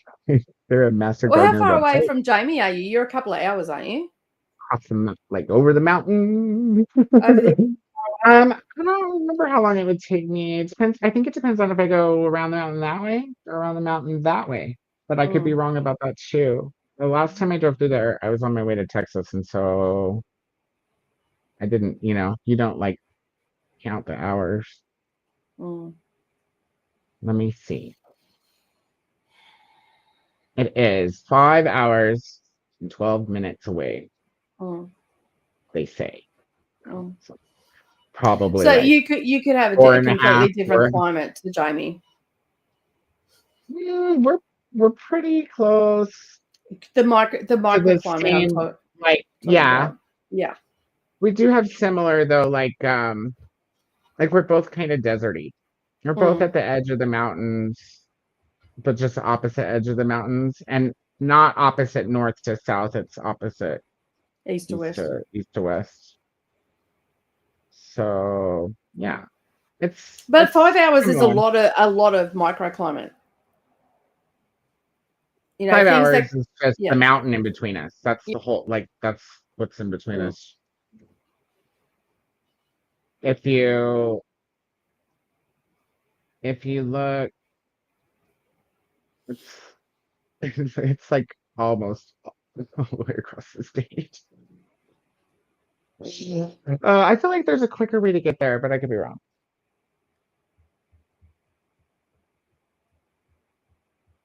They're a master Well, gardener. how far away from Jamie are you? You're a couple of hours, aren't you? Like over the mountain. Over the I don't remember how long it would take me. It depends. I think it depends on if I go around the mountain that way or around the mountain that way. But I could be wrong about that too. The last time I drove through there, I was on my way to Texas, and so I didn't. You don't like count the hours. Let me see. It is 5 hours and 12 minutes away. They say. So probably. So like you could have a 4.5 completely different climate to Jamie. We're pretty close. The microclimate I'm talking. Yeah. Yeah. We do have similar though, like we're both kind of deserty. We're both at the edge of the mountains, but just the opposite edge of the mountains, and not opposite north to south. It's opposite east to west. So yeah, But 5 hours is a lot of microclimate. 5 hours is just the mountain in between us. That's the whole. That's what's in between us. If you look, it's like almost all the way across the state. I feel like there's a quicker way to get there, but I could be wrong.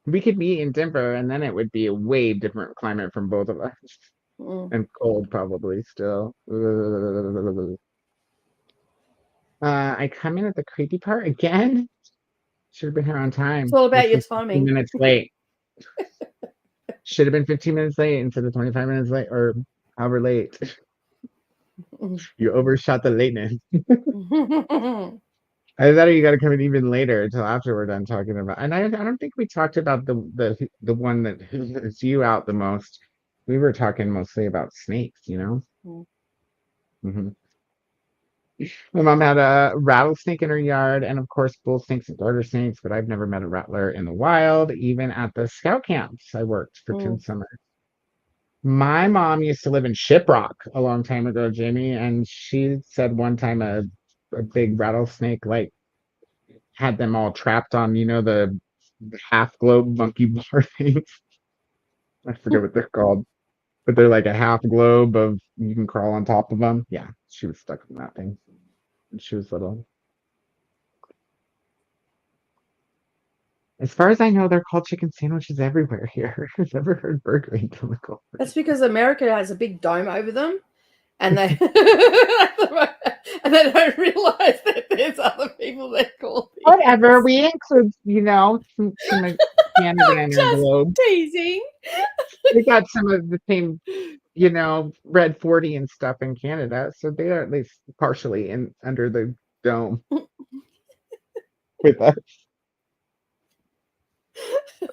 We could be in Denver, and then it would be a way different climate from both of us, and cold probably still. I come in at the creepy part again. Should have been here on time. It's all about your timing. 15 minutes late. Should have been 15 minutes late instead of 25 minutes late, or however late. You overshot the lateness. I thought you got to come in even later until after we're done talking about. And I don't think we talked about the one that is you out the most. We were talking mostly about snakes, My mom had a rattlesnake in her yard, and of course bull snakes and garter snakes, but I've never met a rattler in the wild, even at the scout camps I worked for 10 summers. My mom used to live in Shiprock a long time ago, Jamie, and she said one time a big rattlesnake had them all trapped on, the half globe monkey bar things. I forget what they're called, but they're like a half globe of you can crawl on top of them. Yeah, she was stuck in that thing when she was little. As far as I know, they're called chicken sandwiches everywhere here. I've never heard burger and chemical. That's because America has a big dome over them, and they and they don't realize that there's other people that call these. Whatever. We include, some Canada in our globe. Teasing. We got some of the same, Red 40 and stuff in Canada, so they are at least partially under the dome with us.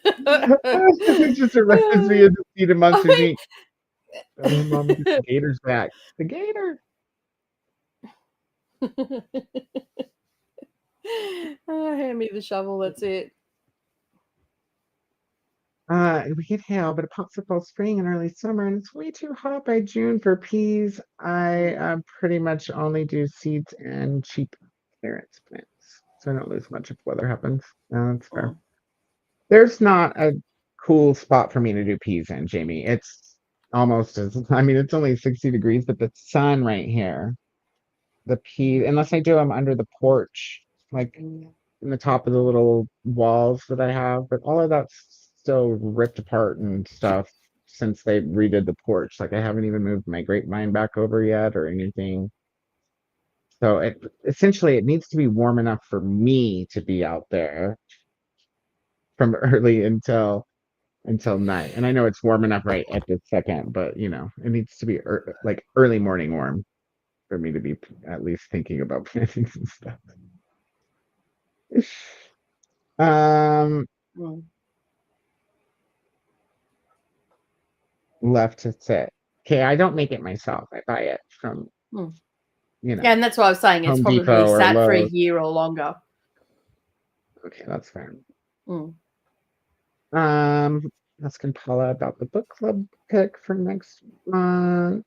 It just reminds me of the Sea Monsters Inc. Mom, get the gators back. The gator. Hand me the shovel. That's it. We get hail, but it pops up all spring and early summer, and it's way too hot by June for peas. I pretty much only do seeds and cheap clearance plants, so I don't lose much if weather happens. That's fair. Mm. There's not a cool spot for me to do peas in, Jamie. It's almost as, I mean, it's only 60 degrees, but the sun right here, the pea, unless I do them under the porch, like in the top of the little walls that I have, but all of that's still ripped apart and stuff since they redid the porch. Like I haven't even moved my grapevine back over yet or anything. So it essentially it needs to be warm enough for me to be out there from early until night. And I know it's warm enough right at this second, but you know, it needs to be like early morning warm for me to be at least thinking about planting some stuff. Um, Mm. left to sit. Okay, I don't make it myself. I buy it from, Mm. you know, Yeah, and that's what I was saying. It's Home probably Depot or sat for a Lowe's. year or longer. Okay, that's fine. Mm. Asking Paula about the book club pick for next month.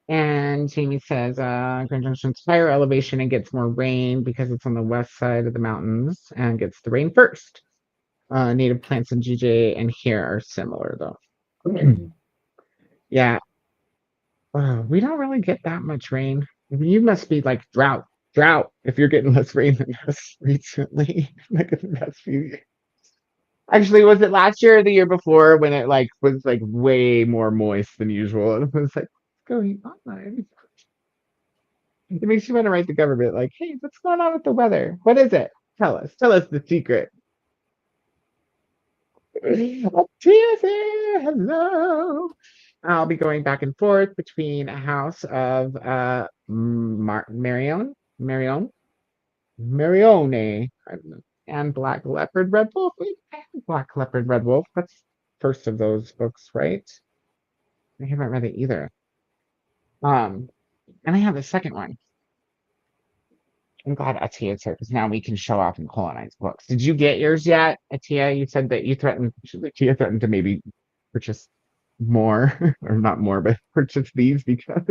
And Jamie says, Grand Junction's higher elevation and gets more rain because it's on the west side of the mountains and gets the rain first. Native plants in GJ and here are similar though. Mm. Yeah, we don't really get that much rain. You must be like drought if you're getting less rain than us recently, like in the past few years. Actually, was it last year or the year before when it like was like way more moist than usual? And it was like, what's going on? It makes you want to write the government like, hey, what's going on with the weather? What is it? Tell us. Tell us the secret. Tia there, hello. I'll be going back and forth between a house of Marione, I don't know, and Black Leopard Red Wolf. Wait, I have Black Leopard Red Wolf. That's first of those books, right? I haven't read it either. Um, and I have the second one. I'm glad Atia's here because now we can show off and colonize books. Did you get yours yet, Atia? You said that you threatened, Atia threatened to maybe purchase more, or not more, but purchase these because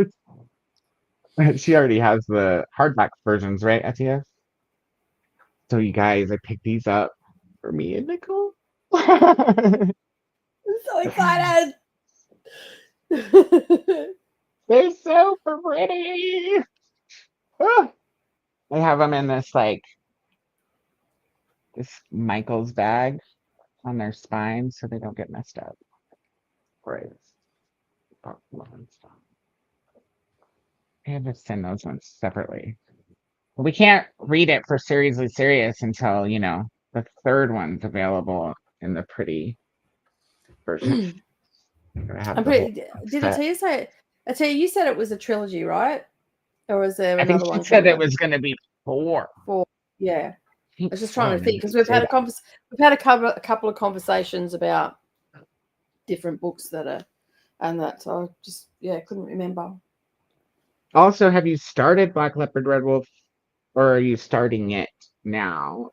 she already has the hardback versions, right, Atia? So you guys, I picked these up for me and Nicole. I'm so excited. They're so pretty. Ah, I have them in this like this Michael's bag on their spine so they don't get messed up. Right. I had to send those ones separately. But we can't read it for Seriously Serious until, you know, the third one's available in the pretty version. I have I'm the whole pretty. Did set. Atia say? Atia, you said it was a trilogy, right? Or is there I think another she one said coming it up? was going to be four. Four. Yeah. I I think was just so. trying to think Maybe because she we've say had that. we've had a couple of conversations about different books that are and that. So I just couldn't remember. Also, have you started Black Leopard Red Wolf or are you starting it now?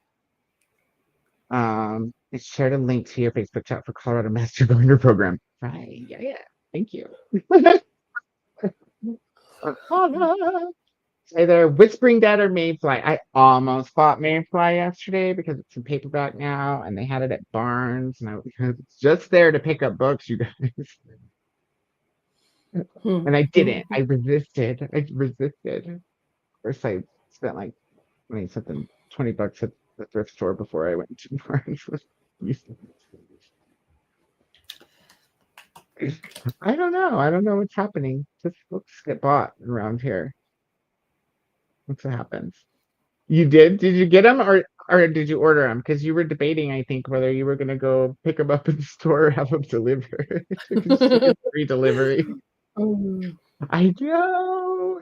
I shared a link to your Facebook chat for Colorado Master Builder Program. Right. Yeah. Thank you. Either Whispering Dead or Mayfly. I almost bought Mayfly yesterday because it's in paperback now, and they had it at Barnes, and I was just there to pick up books, you guys. And I didn't. I resisted. Of course, I spent like something $20 at the thrift store before I went to Barnes. I don't know. I don't know what's happening. Just books get bought around here. That's what happens. You did? Did you get them or did you order them? Because you were debating, I think, whether you were gonna go pick them up in the store or have them delivered. Because you get free delivery. I know.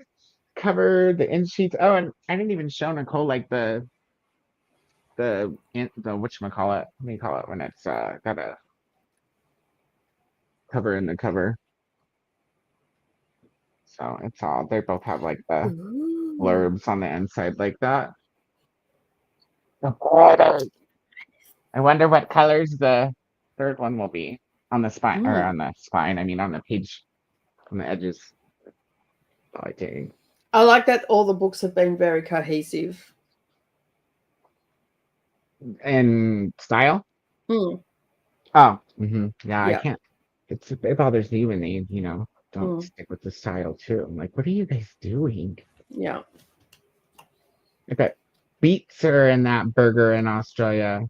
Cover the end sheets. Oh, and I didn't even show Nicole like the whatchamacallit. What do you call it when it's got a cover in the cover? So it's all they both have like the blurbs on the inside like that. I wonder what colors the third one will be on the spine, or on the spine. I mean, on the page, on the edges. Oh, dang. I like that all the books have been very cohesive. In style? Mm. Oh, yeah, Yeah. I can't. It bothers me when they, don't stick with the style too. I'm like, what are you guys doing? Yeah. Okay, beets are in that burger in Australia.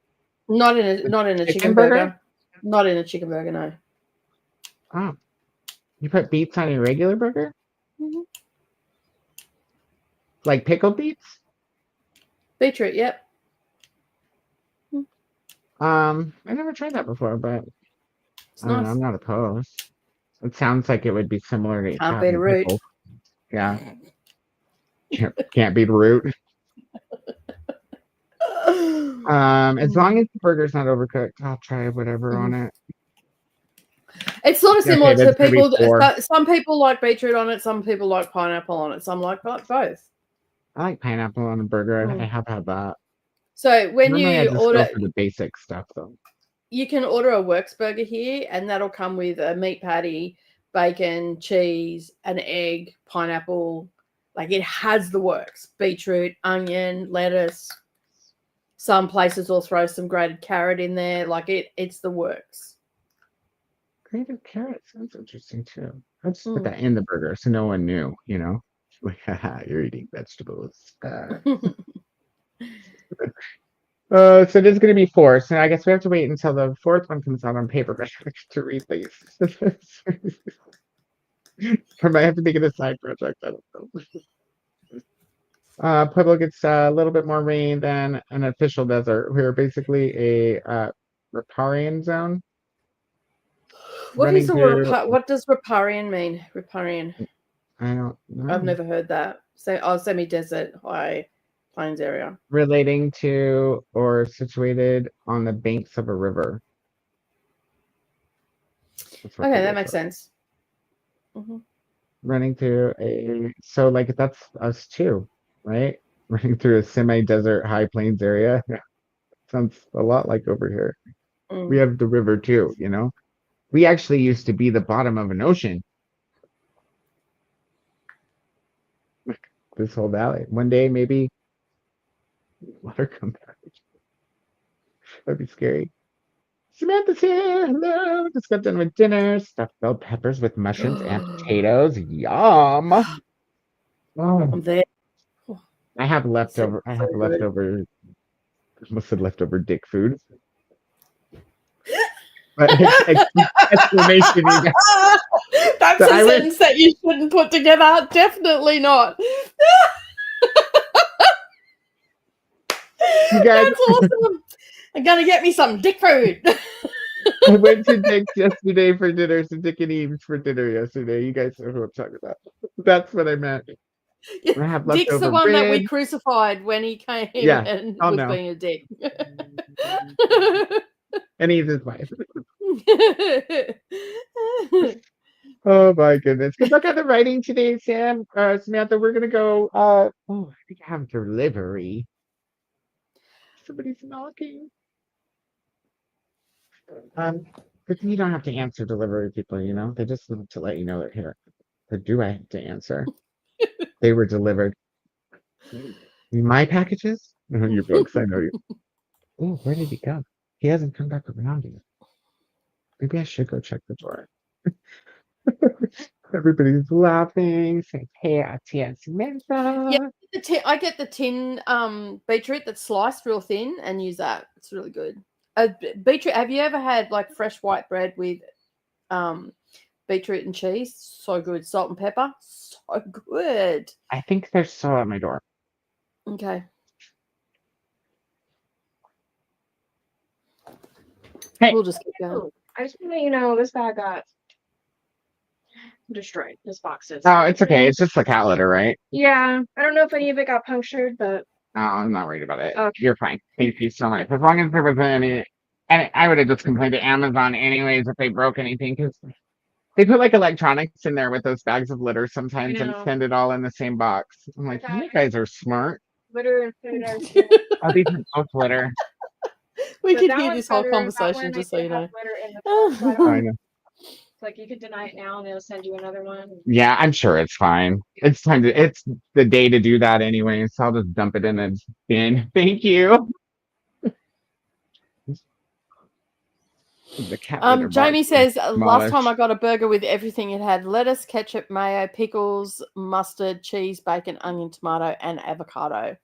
Not in a chicken burger. Not in a chicken burger, no. Oh, you put beets on your regular burger? Mm-hmm. Like pickled beets? Beetroot, yep. I never tried that before, but It's I don't know, nice. I'm not opposed. It sounds like it would be similar to Can't beat a having root. pickles. Yeah. Can't beat a root. As long as the burger's not overcooked, I'll try whatever on it. It's sort of similar to that's gonna be people. 4. Some people like beetroot on it. Some people like pineapple on it. Some like both. I like pineapple on a burger. I have had that. So when Normally I you just order, go for the basic stuff though. you can order a works burger here, and that'll come with a meat patty, bacon, cheese, an egg, pineapple. Like it has the works: beetroot, onion, lettuce. Some places will throw some grated carrot in there. Like it's the works. Grated carrot sounds interesting too. I'll just put that in the burger so no one knew, Like, haha, you're eating vegetables. So it is going to be 4. So I guess we have to wait until the 4th one comes out on paperback to read these. I might have to make it a side project. I don't know. Pueblo gets a little bit more rain than an official desert. We're basically a riparian zone. What does riparian mean? Riparian. I don't know. I've never heard that. Semi-desert, high plains area. Relating to or situated on the banks of a river. Okay, that makes sense. Running through so like that's us too, right? Running through a semi-desert high plains area. Yeah. Sounds a lot like over here. We have the river too, We actually used to be the bottom of an ocean. This whole valley. One day maybe water come back. That'd be scary. Samantha's here. Hello. Just got done with dinner. Stuffed bell peppers with mushrooms and potatoes. Yum. Oh. I'm there. I have leftover. Almost said leftover dick food. But explanation. You guys. That's a sentence that you shouldn't put together. Definitely not. You guys, that's awesome. I'm gonna get me some dick food. I went to Dick's yesterday for dinner, so Dick and Eve's for dinner yesterday. You guys know who I'm talking about. That's what I meant. I have Dick's the one bread. that we crucified when he came and was being a dick. And Eve's his wife. Oh my goodness. Good luck on the writing today, Sam. Samantha, we're gonna go I think I have delivery. Somebody's knocking. But you don't have to answer delivery people, They just want to let you know they're here. Or do I have to answer? They were delivered. My packages? Your books, I know you. Oh, where did he go? He hasn't come back around yet. Maybe I should go check the door. Everybody's laughing, saying, "Hey, Auntie Samantha." Yeah, I get the tin beetroot that's sliced real thin and use that. It's really good. Beetroot. Have you ever had like fresh white bread with beetroot and cheese? So good. Salt and pepper. So good. I think they're still at my door. Okay. Hey. We'll just keep going. I just want to let you know this bag got destroyed. This box is. Oh, it's okay. It's just the cat litter, right? Yeah. I don't know if any of it got punctured, but. No, I'm not worried about it. Okay. You're fine. Thank you so much. As long as there wasn't any, and I would have just complained to Amazon anyways if they broke anything, because They put like electronics in there with those bags of litter sometimes and know. send it all in the same box. I'm like, thought- you guys are smart. Litter and food are good. Oh, these are both litter. We But could that hear one's this whole better. That conversation, one just I so you did have know. litter in the box, so I Oh, don't I know. know. It's like you could deny it now and they'll send you another one. Yeah, I'm sure it's fine. It's time to, it's the day to do that anyway, so I'll just dump it in a bin. Thank you. The cat litter box Jamie is says, last time smallish. I got a burger with everything, it had lettuce, ketchup, mayo, pickles, mustard, cheese, bacon, onion, tomato, and avocado.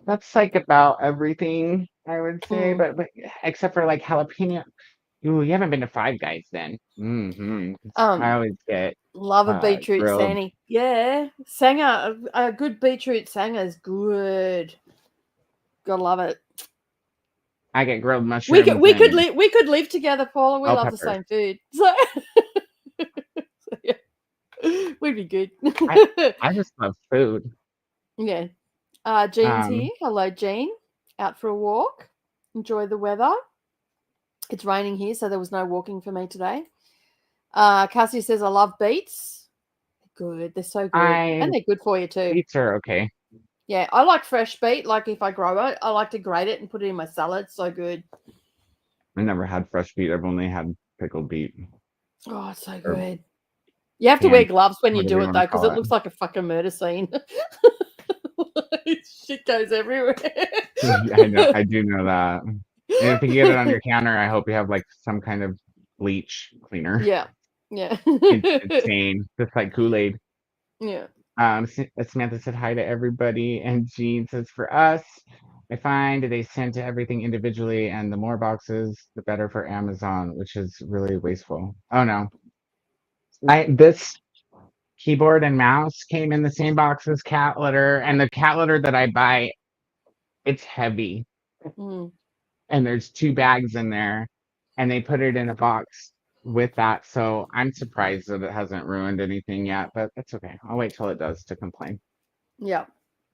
That's like about everything, I would say, Mm. but except for like jalapeno. Ooh, you haven't been to Five Guys then. I always get Love a beetroot grilled. sandy. Yeah. Sanger, a good beetroot sanger is good. Gotta love it. I get grilled We mushrooms could we could and live we could live together, Paula. We bell love the peppers. same food. So, so yeah. We'd be good. I just love food. Yeah. Jean's here. Hello, Jean. Out for a walk. Enjoy the weather. It's raining here, so there was no walking for me today. Cassie says, I love beets. Good. They're so good. And they're good for you too. Beets are okay. Yeah. I like fresh beet. Like if I grow it, I like to grate it and put it in my salad. So good. I never had fresh beet. I've only had pickled beet. Oh, it's so Or good. You have to wear gloves when you whatever do you it want though, to because call it it. looks like a fucking murder scene. Shit goes everywhere. I know. I do know that. And if you get it on your counter, I hope you have like some kind of bleach cleaner. Yeah. Yeah. It's insane. Just like Kool-Aid. Yeah. Samantha said hi to everybody, and Jean says for us, I find they send to everything individually, and the more boxes, the better for Amazon, which is really wasteful. Oh no, this keyboard and mouse came in the same box as cat litter, and the cat litter that I buy, it's heavy, Mm. and there's 2 bags in there, and they put it in a box with that. So I'm surprised that it hasn't ruined anything yet, but that's okay. I'll wait till it does to complain. Yeah.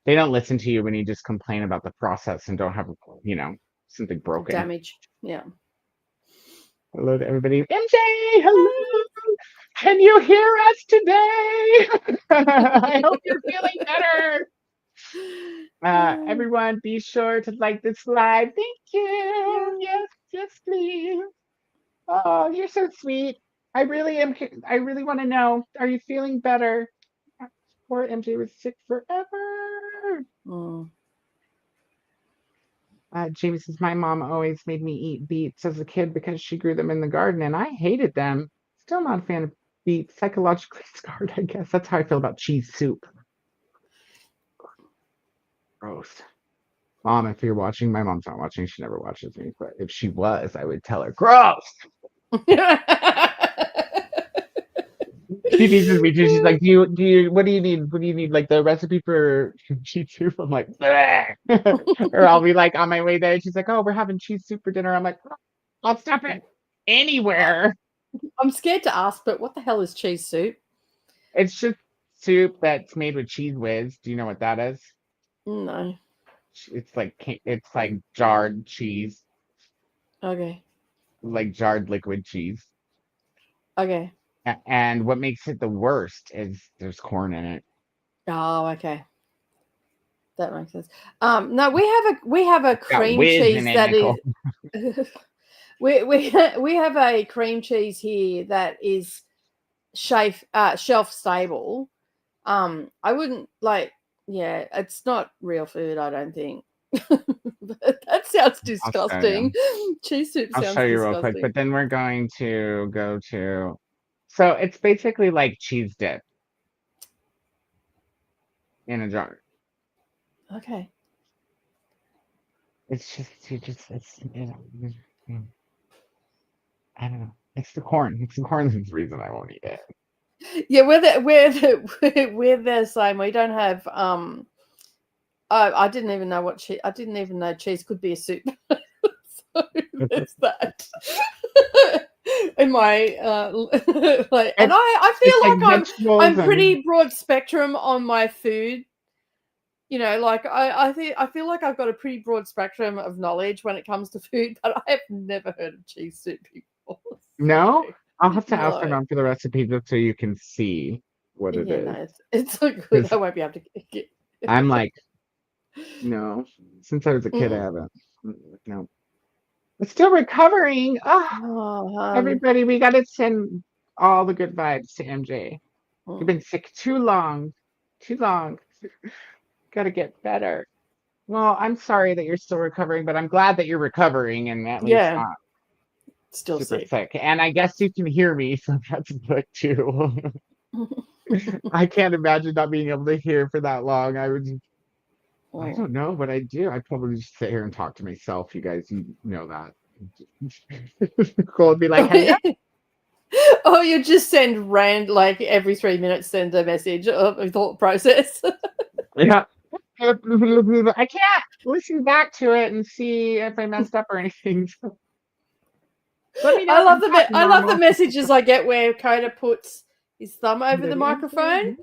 They don't listen to you when you just complain about the process and don't have, something broken. Damage. Yeah. Hello to everybody. MJ, hello. Can you hear us today? I hope you're feeling better. Everyone, be sure to like this live. Thank you. Yes, yes, please. Oh, you're so sweet. I really am. I really want to know. Are you feeling better? Poor MJ was sick forever. Mm. Jamie says, my mom always made me eat beets as a kid because she grew them in the garden and I hated them. Still not a fan of beets. Psychologically scarred, I guess. That's how I feel about cheese soup. Gross. Mom, if you're watching, my mom's not watching. She never watches me. But if she was, I would tell her, gross. She teases me too. She's like, what do you need? What do you need? Like the recipe for cheese soup? I'm like, or I'll be like on my way there. She's like, oh, we're having cheese soup for dinner. I'm like, I'll stop it anywhere. I'm scared to ask, but what the hell is cheese soup? It's just soup that's made with cheese whiz. Do you know what that is? No. It's like jarred cheese, Okay. like jarred liquid cheese. Okay. And what makes it the worst is there's corn in it. Oh, okay. That makes sense. No, we have a cream whiz cheese in it, that Nicole. is we have a cream cheese here that is shelf stable. I wouldn't it's not real food, I don't think. But that sounds disgusting. Cheese soup I'll sounds show you disgusting. real quick, but then we're going to go to. So it's basically like cheese dip in a jar. Okay. It's just I don't know. It's the corn. It's the corn that's the reason I won't eat it. Yeah, we're the same. We don't have I didn't even know I didn't even know cheese could be a soup. So there's that. In my and I feel like I'm pretty broad spectrum on my food. You know, like I feel like I've got a pretty broad spectrum of knowledge when it comes to food, but I have never heard of cheese soup before. No? I'll have to ask my No. mom for the recipe just so you can see what it Yeah, is. no, it's so good. 'Cause I won't be able to get. I'm like, no, since I was a kid, I Mm. haven't. No, it's still recovering. Ah, Oh, everybody, we got to send all the good vibes to MJ. You've mm. been sick too long, too long. Got to get better. Well, I'm sorry that you're still recovering, but I'm glad that you're recovering and at least Yeah, not still super sick. sick. And I guess you can hear me, so that's good too. I can't imagine not being able to hear for that long. I Mm. don't know what I'd do. I'd probably just sit here and talk to myself. You guys, you know that. Nicole would be like, hello. Oh, you just send like every 3 minutes, send a message of a thought process. Yeah. I can't listen back to it and see if I messed up or anything. So let me know I if love I'm the talking I love the normal. messages I get where Koda puts his thumb over the microphone,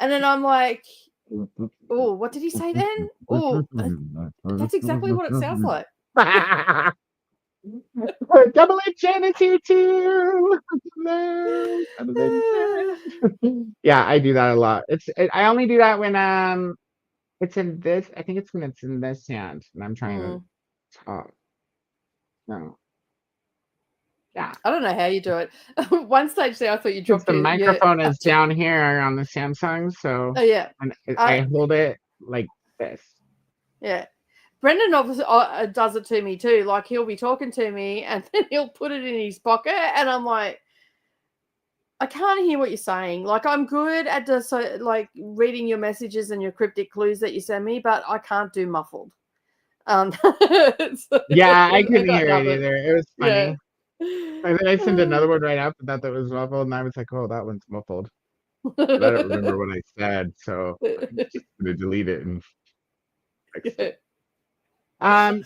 and then I'm like, "Oh, what did he say then? Oh, that's exactly what it sounds like." Double insanity too. Double insanity. Yeah, I do that a lot. I only do that when it's in this. I think it's when it's in this hand and I'm trying to Mm. talk. No. Yeah. I don't know how you do it. One stage there, I thought you Because dropped the your microphone is down here on the Samsung, so Oh yeah, and I I hold it like this. yeah. Brendan obviously does it to me too. Like he'll be talking to me and then he'll put it in his pocket, and I'm like, I can't hear what you're saying. Like I'm good at like reading your messages and your cryptic clues that you send me, but I can't do muffled. So, Yeah, I I couldn't got hear it nothing. either. It was Yeah. funny. And then I sent another one right after that that was muffled, and I was like, "Oh, that one's muffled." But I don't remember what I said, so I'm just gonna delete it and fix it.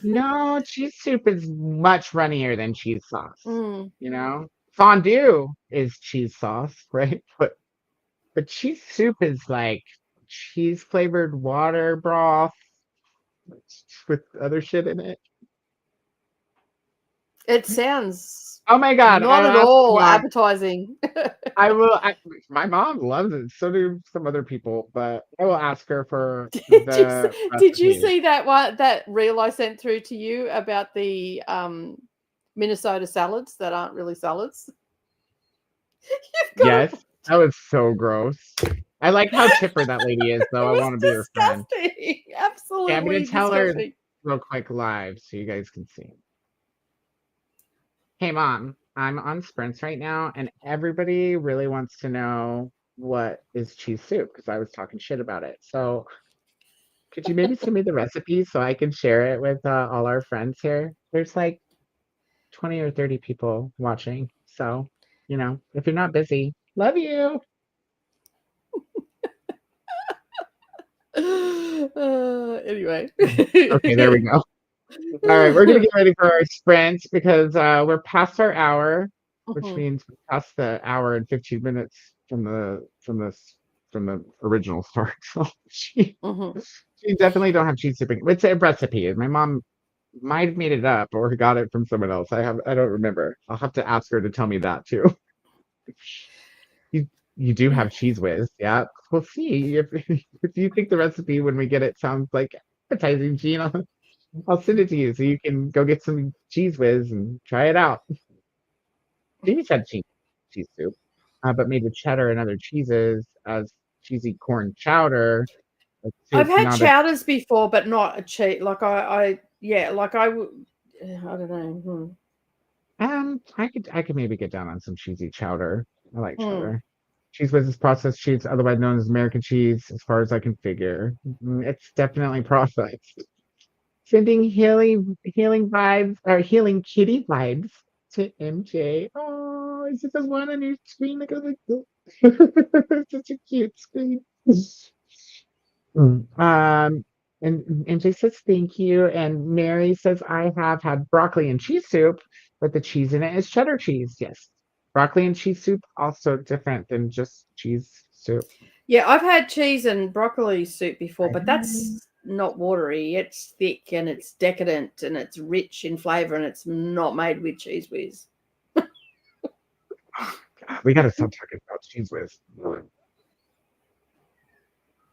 No, cheese soup is much runnier than cheese sauce. Mm. You know, fondue is cheese sauce, right? But cheese soup is like cheese flavored water broth with other shit in it. It sounds Oh my God, not I'll at ask all my mom. appetizing. I will. My mom loves it. So do some other people, but I will ask her for the Did you recipe. see that reel I sent through to you about the Minnesota salads that aren't really salads? You've got Yes, that was so gross. I like how chipper that lady is, it though. I was want to be her friend. disgusting. Okay, I'm gonna Absolutely tell her disgusting. real quick live so you guys can see. Hey, mom, I'm on sprints right now, and everybody really wants to know what is cheese soup because I was talking shit about it. So, could you maybe send me the recipe so I can share it with all our friends here? There's like 20 or 30 people watching. So, if you're not busy, love you. Anyway. Okay, there we go. All right, we're gonna get ready for our sprint because we're past our hour, which Mhm, means we're past the hour and 15 minutes from the original start. So mhm. she definitely don't have cheese sipping. It's a recipe. My mom might have made it up or got it from someone else. I don't remember. I'll have to ask her to tell me that too. You do have cheese whiz, yeah. We'll see if you think the recipe when we get it sounds like appetizing, Gene. I'll send it to you so you can go get some cheese whiz and try it out. Jamie's had cheese soup, but made with cheddar and other cheeses as cheesy corn chowder. A I've soup, had not a. chowders before, but not a cheat. Like I yeah, like I would. I don't know. I could maybe get down on some cheesy chowder. I like Hmm. cheddar. Cheese whiz is processed cheese, otherwise known as American cheese, as far as I can figure. It's definitely processed. Sending healing vibes or healing kitty vibes to MJ. Oh, is it the one on your screen that goes like this? Such a cute screen. And MJ says thank you, and Mary says I have had broccoli and cheese soup, but the cheese in it is cheddar cheese. Yes, broccoli and cheese soup also different than just cheese soup. Yeah, I've had cheese and broccoli soup before, I but know. that's not watery. It's thick and it's decadent and it's rich in flavor and it's not made with cheese whiz. We gotta stop talking about cheese whiz.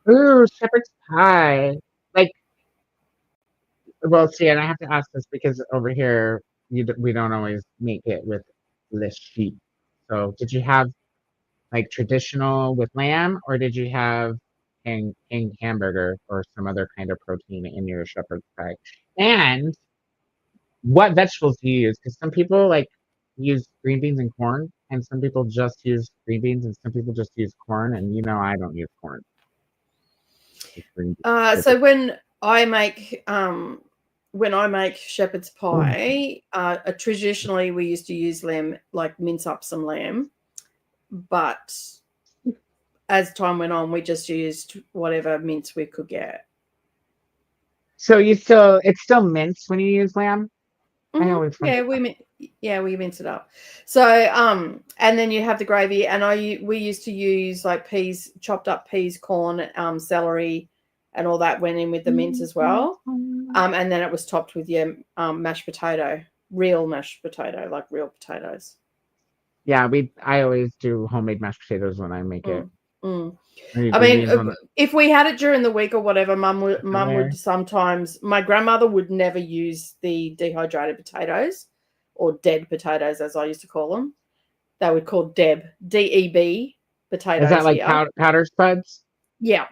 Ooh, shepherd's pie. Like, well, see, and I have to ask this because over here we don't always make it with this sheep. So, did you have like traditional with lamb, or did you have king hamburger or some other kind of protein in your shepherd's pie? And what vegetables do you use? Because some people like use green beans and corn, and some people just use green beans, and some people just use corn. And you know, I don't use corn. It's green beans. So when I make shepherd's pie, traditionally we used to use lamb, like mince up some lamb, but as time went on, we just used whatever mince we could get. So it's still minced when you use lamb. I always we mince it up. So and then you have the gravy, and we used to use like peas, chopped up peas, corn, celery, and all that went in with the mince as well. And then it was topped with your mashed potato, real mashed potato, like real potatoes. Yeah, I always do homemade mashed potatoes when I make it. I mean, if we had it during the week or whatever, mum would sometimes. My grandmother would never use the dehydrated potatoes, or dead potatoes, as I used to call them. They would call DEB potatoes. Is that like powder spuds? Yeah,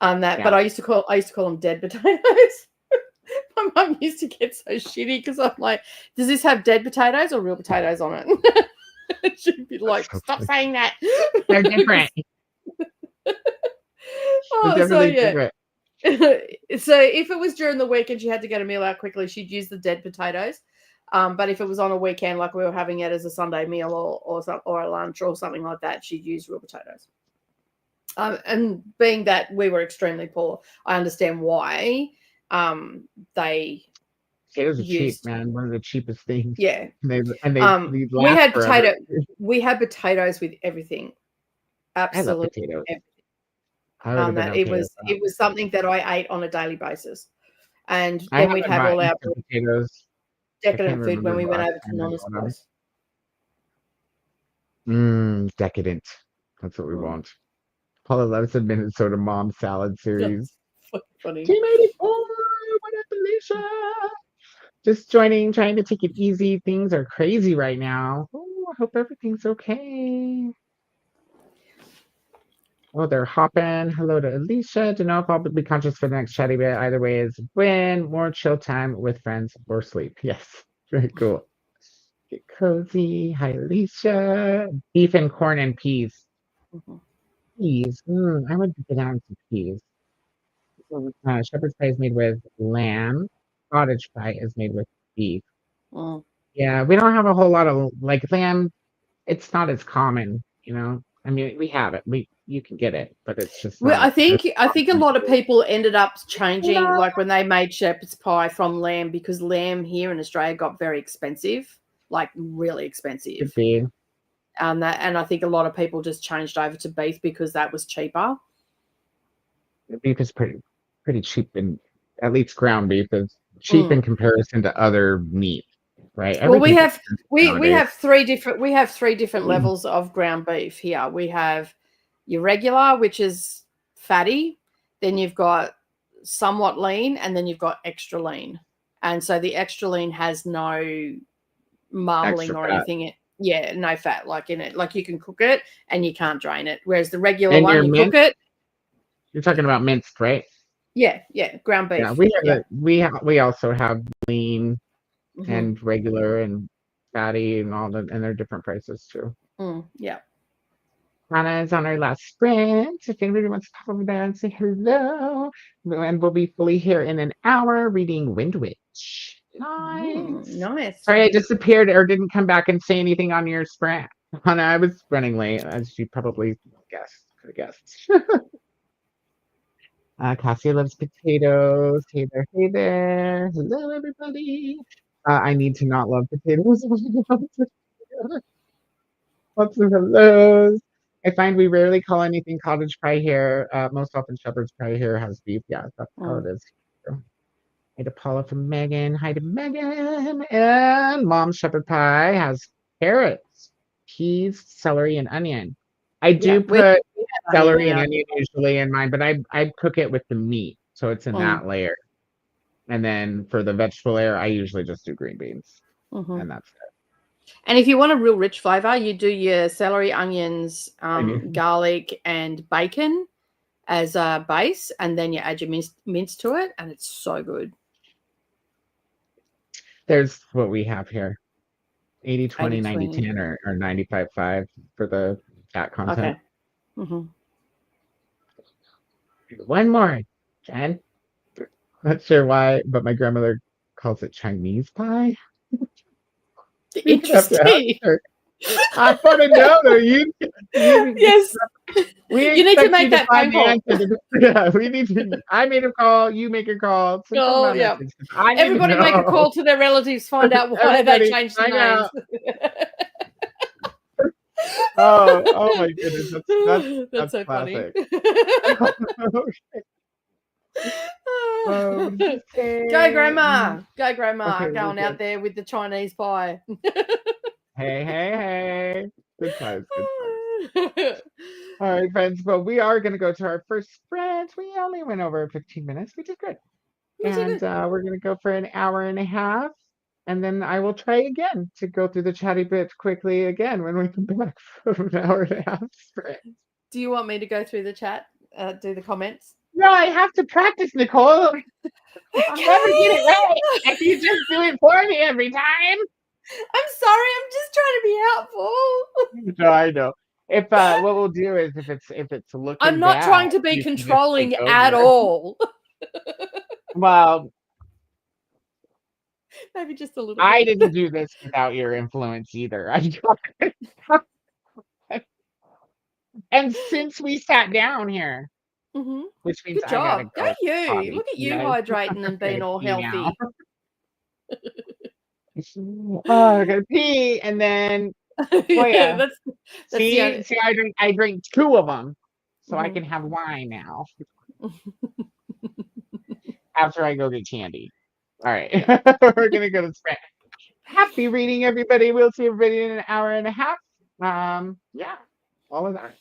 Yeah. But I used to call them dead potatoes. My mum used to get so shitty because I'm like, does this have dead potatoes or real potatoes on it? She'd be like, stop saying that. They're different. So yeah. So if it was during the week and she had to get a meal out quickly, she'd use the dead potatoes. But if it was on a weekend, like we were having it as a Sunday meal or a lunch or something like that, she'd use real potatoes. And being that we were extremely poor, I understand why they potatoes are cheap, man. One of the cheapest things. Yeah. We had potatoes with everything. Absolutely. I love potatoes. Everything. It was something that I ate on a daily basis. And I then we'd have all our potatoes. Decadent food when we went over to Nonna's place. Decadent. That's what we want. Paula loves the Minnesota Mom Salad series. That's funny. Team 84! What up, Alicia? Just joining, trying to take it easy. Things are crazy right now. Oh, I hope everything's okay. Oh, they're hopping. Hello to Alicia. Don't know if I'll be conscious for the next chatty bit. Either way is win. More chill time with friends or sleep. Yes. Very cool. Get cozy. Hi, Alicia. Beef and corn and peas. Peas. I would get down some peas. So, shepherd's pie is made with lamb. Cottage pie is made with beef. Yeah, we don't have a whole lot of like lamb. It's not as common, you know. I mean, we have it. You can get it, but it's just. Well, I think a lot of people ended up changing, like when they made shepherd's pie from lamb, because lamb here in Australia got very expensive, like really expensive. And I think a lot of people just changed over to beef because that was cheaper. Beef is pretty cheap, and at least ground beef is cheap in comparison to other meat, right? Well, we have three different levels of ground beef here. We have your regular, which is fatty, then you've got somewhat lean, and then you've got extra lean. And so the extra lean has no marbling or anything. Yeah, no fat like in it. Like you can cook it and you can't drain it. Whereas the regular one, you cook it. You're talking about minced, right? Yeah, ground beef. Yeah, we also have lean and regular and fatty and all that, and they're different prices too. Yeah. Hannah is on her last sprint. If anybody wants to pop over there and say hello, and we'll be fully here in an hour reading Wind Witch. Nice. Sorry, I disappeared or didn't come back and say anything on your sprint. Hannah, I was running late, as you probably could have guessed. Cassia loves potatoes. Hey there. Hello, everybody. I need to not love potatoes. Lots of hellos. I find we rarely call anything cottage pie here. Most often shepherd's pie here has beef. Yeah, that's how it is. Hi to Paula from Megan. Hi to Megan. And Mom's shepherd pie has carrots. peas, celery, and onion. I Yeah, do we put had celery and onion onion usually in mine, but I cook it with the meat, so it's in in that layer. And then for the vegetable layer, I usually just do green beans, Mhm. and that's it. And if you want a real rich flavor, you do your celery, onions, Onion. garlic, and bacon as a base, and then you add your mince to it, and it's so good. There's what we have here. 80-20, 80-20. 90-10, or 95-5 for the chat content. Okay. hmm One more, Jen. Not sure why, but my grandmother calls it Chinese pie. We could have to ask Interesting. her. I want to know though. Yes. We You need to expect make you to that find phone the call. answer to this. Yeah, we need to. I made a call. You make a call. Send them Oh, a yeah. message. I need Everybody to make a know. call to their relatives, find out why they Everybody, changed the find names. out. Oh my goodness, That's that's so funny. classic. What did you say? Go, Grandma. Go, Grandma. Okay, we're Going out good. there with the Chinese pie. Hey, hey, hey. Good times, good times. All right, friends. Well, we are going to go to our first spread. We only went over 15 minutes, which is good. That's so And good. we're going to go for an hour and a half. And then I will try again to go through the chatty bits quickly again when we come back from an hour and a half spread. Do you want me to go through the chat, do the comments? No, I have to practice, Nicole. I'll never get it right if you just do it for me every time. I'm sorry. I'm just trying to be helpful. No, I know. If what we'll do is if it's looking I'm not trying bad, to be you can just controlling take at over. all. Well, Maybe just a little I bit. didn't do this without your influence either. And since we sat down here, hmm which means Good I gotta job. Go go you. potty. Look at you Yes, hydrating I'm and being gonna all pee now. healthy. Oh, I gotta pee, and then oh Yeah, yeah. that's the only. See, I drink two of them, so I Mhm. can have wine now after I go get candy. All right, we're gonna go to spread. Happy reading, everybody. We'll see everybody in an hour and a half. Yeah, all of that.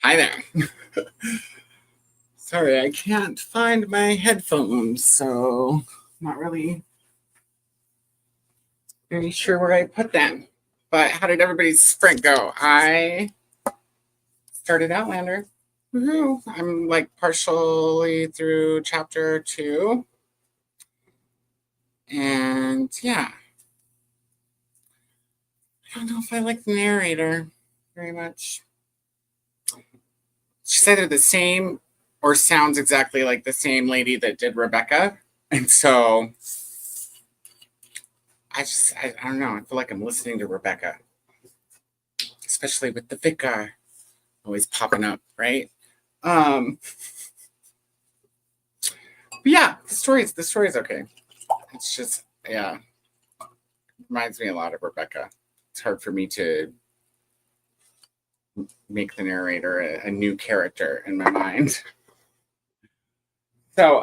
Hi there. Sorry, I can't find my headphones, so I'm not really very sure where I put them. But how did everybody's sprint go? I started Outlander. Woohoo! I'm like partially through chapter 2. And yeah, I don't know if I like the narrator very much. She's either the same or sounds exactly like the same lady that did Rebecca. And so I don't know. I feel like I'm listening to Rebecca, especially with the vicar always popping up, right? But yeah, the story's okay. It's just, yeah, reminds me a lot of Rebecca. It's hard for me to make the narrator a new character in my mind. So,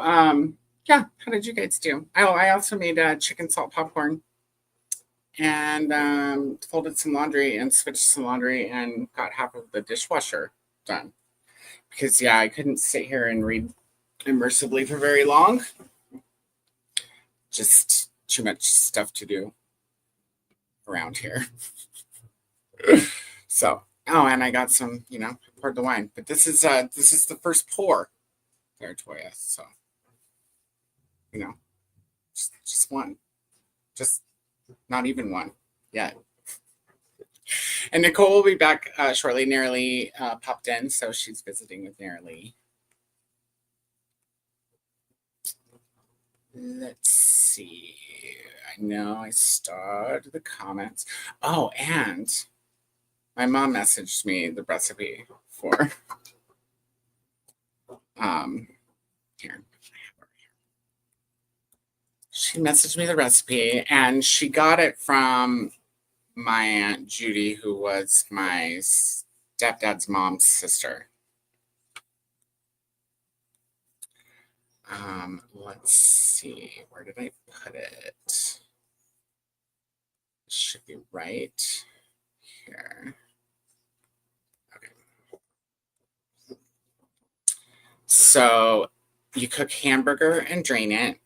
yeah, how did you guys do? Oh, I also made chicken salt popcorn and folded some laundry and switched some laundry and got half of the dishwasher done. Because, yeah, I couldn't sit here and read immersively for very long. Just too much stuff to do around here. So, oh, and I got some, poured the wine. But this is the first pour there, Toya. So, just one. Just not even one yet. And Nicole will be back shortly. Narely popped in, so she's visiting with Narely. Let's see. I know I starred the comments. Oh, and my mom messaged me the recipe for here. She messaged me the recipe, and she got it from my Aunt Judy, who was my stepdad's mom's sister. Let's see. Where did I put it? It should be right here. Okay. So you cook hamburger and drain it.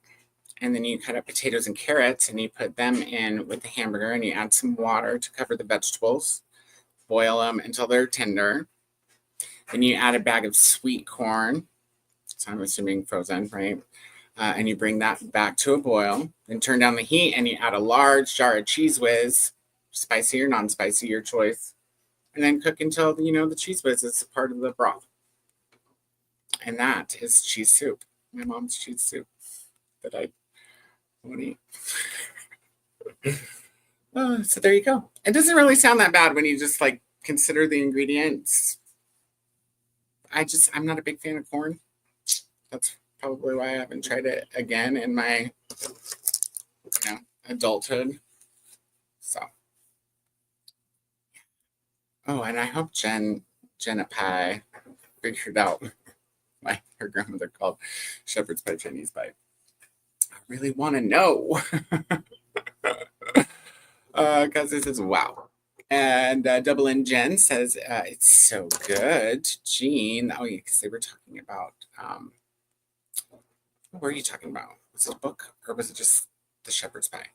And then you cut up potatoes and carrots and you put them in with the hamburger and you add some water to cover the vegetables. Boil them until they're tender. Then you add a bag of sweet corn. So I'm assuming frozen, right? And you bring that back to a boil. Then turn down the heat and you add a large jar of Cheese Whiz, spicy or non-spicy, your choice. And then cook until, the Cheese Whiz is part of the broth. And that is cheese soup. My mom's cheese soup that I want to eat. So there you go. It doesn't really sound that bad when you just consider the ingredients. I'm not a big fan of corn. That's probably why I haven't tried it again in my adulthood. So and I hope Jenna Pie figured out what her grandmother called shepherd's pie Chinese pie. I really want to know. Because this is wow. And Double N Jen says it's so good. Jean, oh yeah, because they were talking about what were you talking about? Was it a book or was it just the shepherd's pie?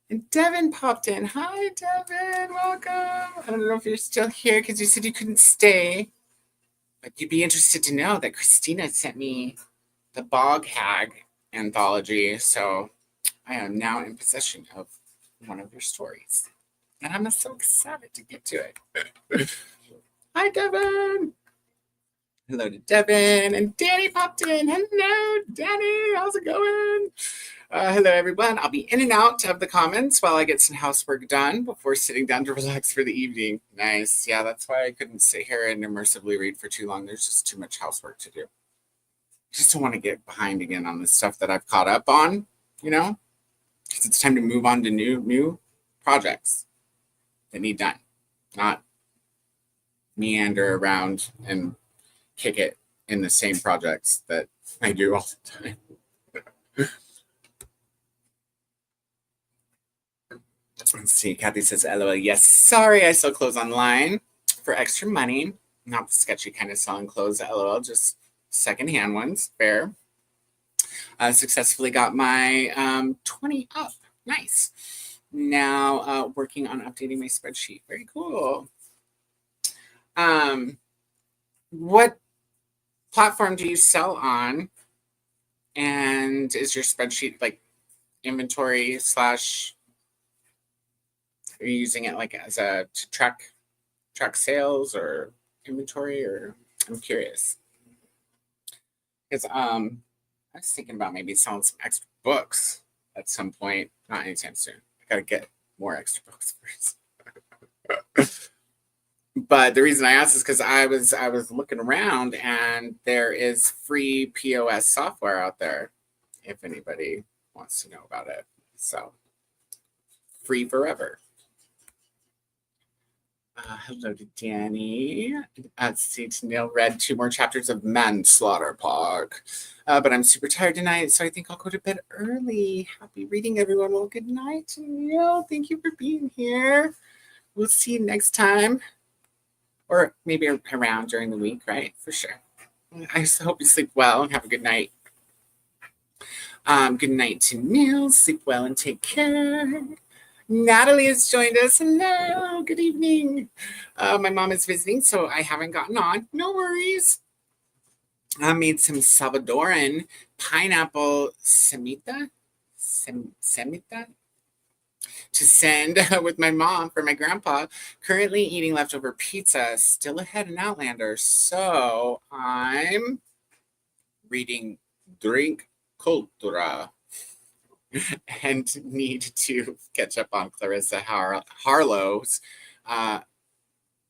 And Devin popped in. Hi, Devin. Welcome. I don't know if you're still here because you said you couldn't stay, but you'd be interested to know that Christina sent me the Bog Hag anthology. So I am now in possession of one of your stories. And I'm so excited to get to it. Hi, Devin. Hello to Devin. And Danny popped in. Hello, Danny. How's it going? Hello, everyone. I'll be in and out of the comments while I get some housework done before sitting down to relax for the evening. Nice. Yeah, that's why I couldn't sit here and immersively read for too long. There's just too much housework to do. I just don't want to get behind again on the stuff that I've caught up on, because it's time to move on to new projects that need done, not meander around and kick it in the same projects that I do all the time. Let's see. Kathy says, LOL. Yes, sorry, I still close online for extra money. Not the sketchy kind of selling clothes, LOL, just secondhand ones. Fair. Successfully got my 20 up. Nice. Now working on updating my spreadsheet. Very cool. What platform do you sell on? And is your spreadsheet like inventory slash, are you using it like as a to track sales or inventory, or I'm curious. Because I was thinking about maybe selling some extra books at some point, not anytime soon. I gotta get more extra books first. But the reason I asked is because I was looking around and there is free POS software out there if anybody wants to know about it. So free forever. Hello to Danny. Let's see, Neil read 2 more chapters of Manslaughter Park. But I'm super tired tonight, so I think I'll go to bed early. Happy reading, everyone. Well, good night, Neil. Thank you for being here. We'll see you next time. Or maybe around during the week, right? For sure. I hope you sleep well and have a good night. Good night to Neil. Sleep well and take care. Natalie has joined us. Hello, good evening. My mom is visiting, so I haven't gotten on. No worries. I made some Salvadoran pineapple semita to send with my mom for my grandpa. Currently eating leftover pizza, still ahead in Outlander. So I'm reading Drink Cultura and need to catch up on Clarissa Harlow's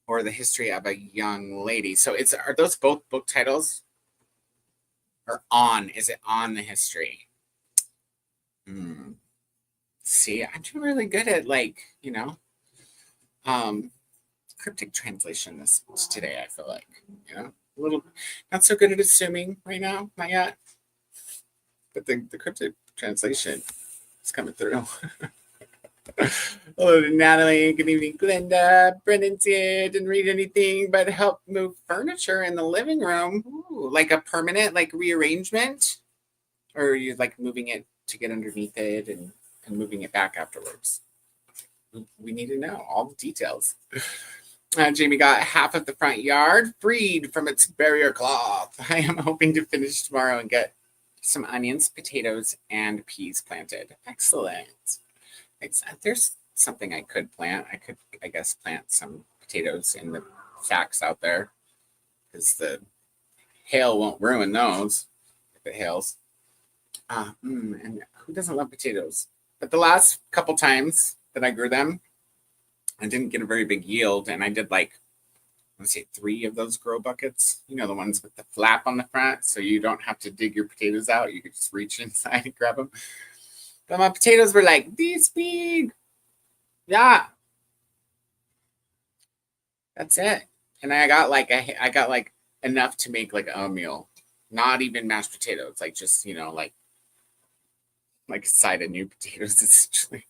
or The History of a Young Lady. So are those both book titles? Or on? Is it on the history? See, I'm doing really good at cryptic translation today, I feel like. A little not so good at assuming right now, not yet. But the cryptic translation is coming through. Hello to Natalie. Good evening, Glenda. Brendan didn't read anything but help move furniture in the living room. Ooh, like a permanent rearrangement? Or are you moving it to get underneath it and moving it back afterwards? We need to know all the details. Jamie got half of the front yard freed from its barrier cloth. I am hoping to finish tomorrow and get some onions, potatoes, and peas planted. Excellent. There's something I could plant. I could, I guess, plant some potatoes in the sacks out there because the hail won't ruin those if it hails. And who doesn't love potatoes? But the last couple times that I grew them, I didn't get a very big yield, and I did 3 of those grow buckets. The ones with the flap on the front, so you don't have to dig your potatoes out. You could just reach inside and grab them. But my potatoes were this big. Yeah. That's it. And I got enough to make a meal. Not even mashed potatoes, just a side of new potatoes, essentially.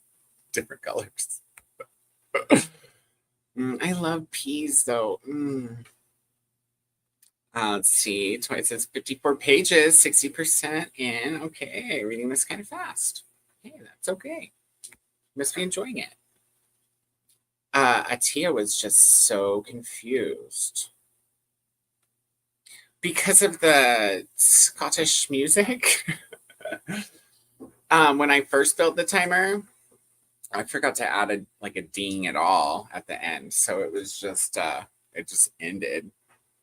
Different colors. I love peas though. Let's see. It says 54 pages, 60% in. Okay, reading this kind of fast. Hey, that's okay. Must be enjoying it. Atia was just so confused because of the Scottish music. When I first built the timer, I forgot to add a ding at all at the end, so it was just it just ended.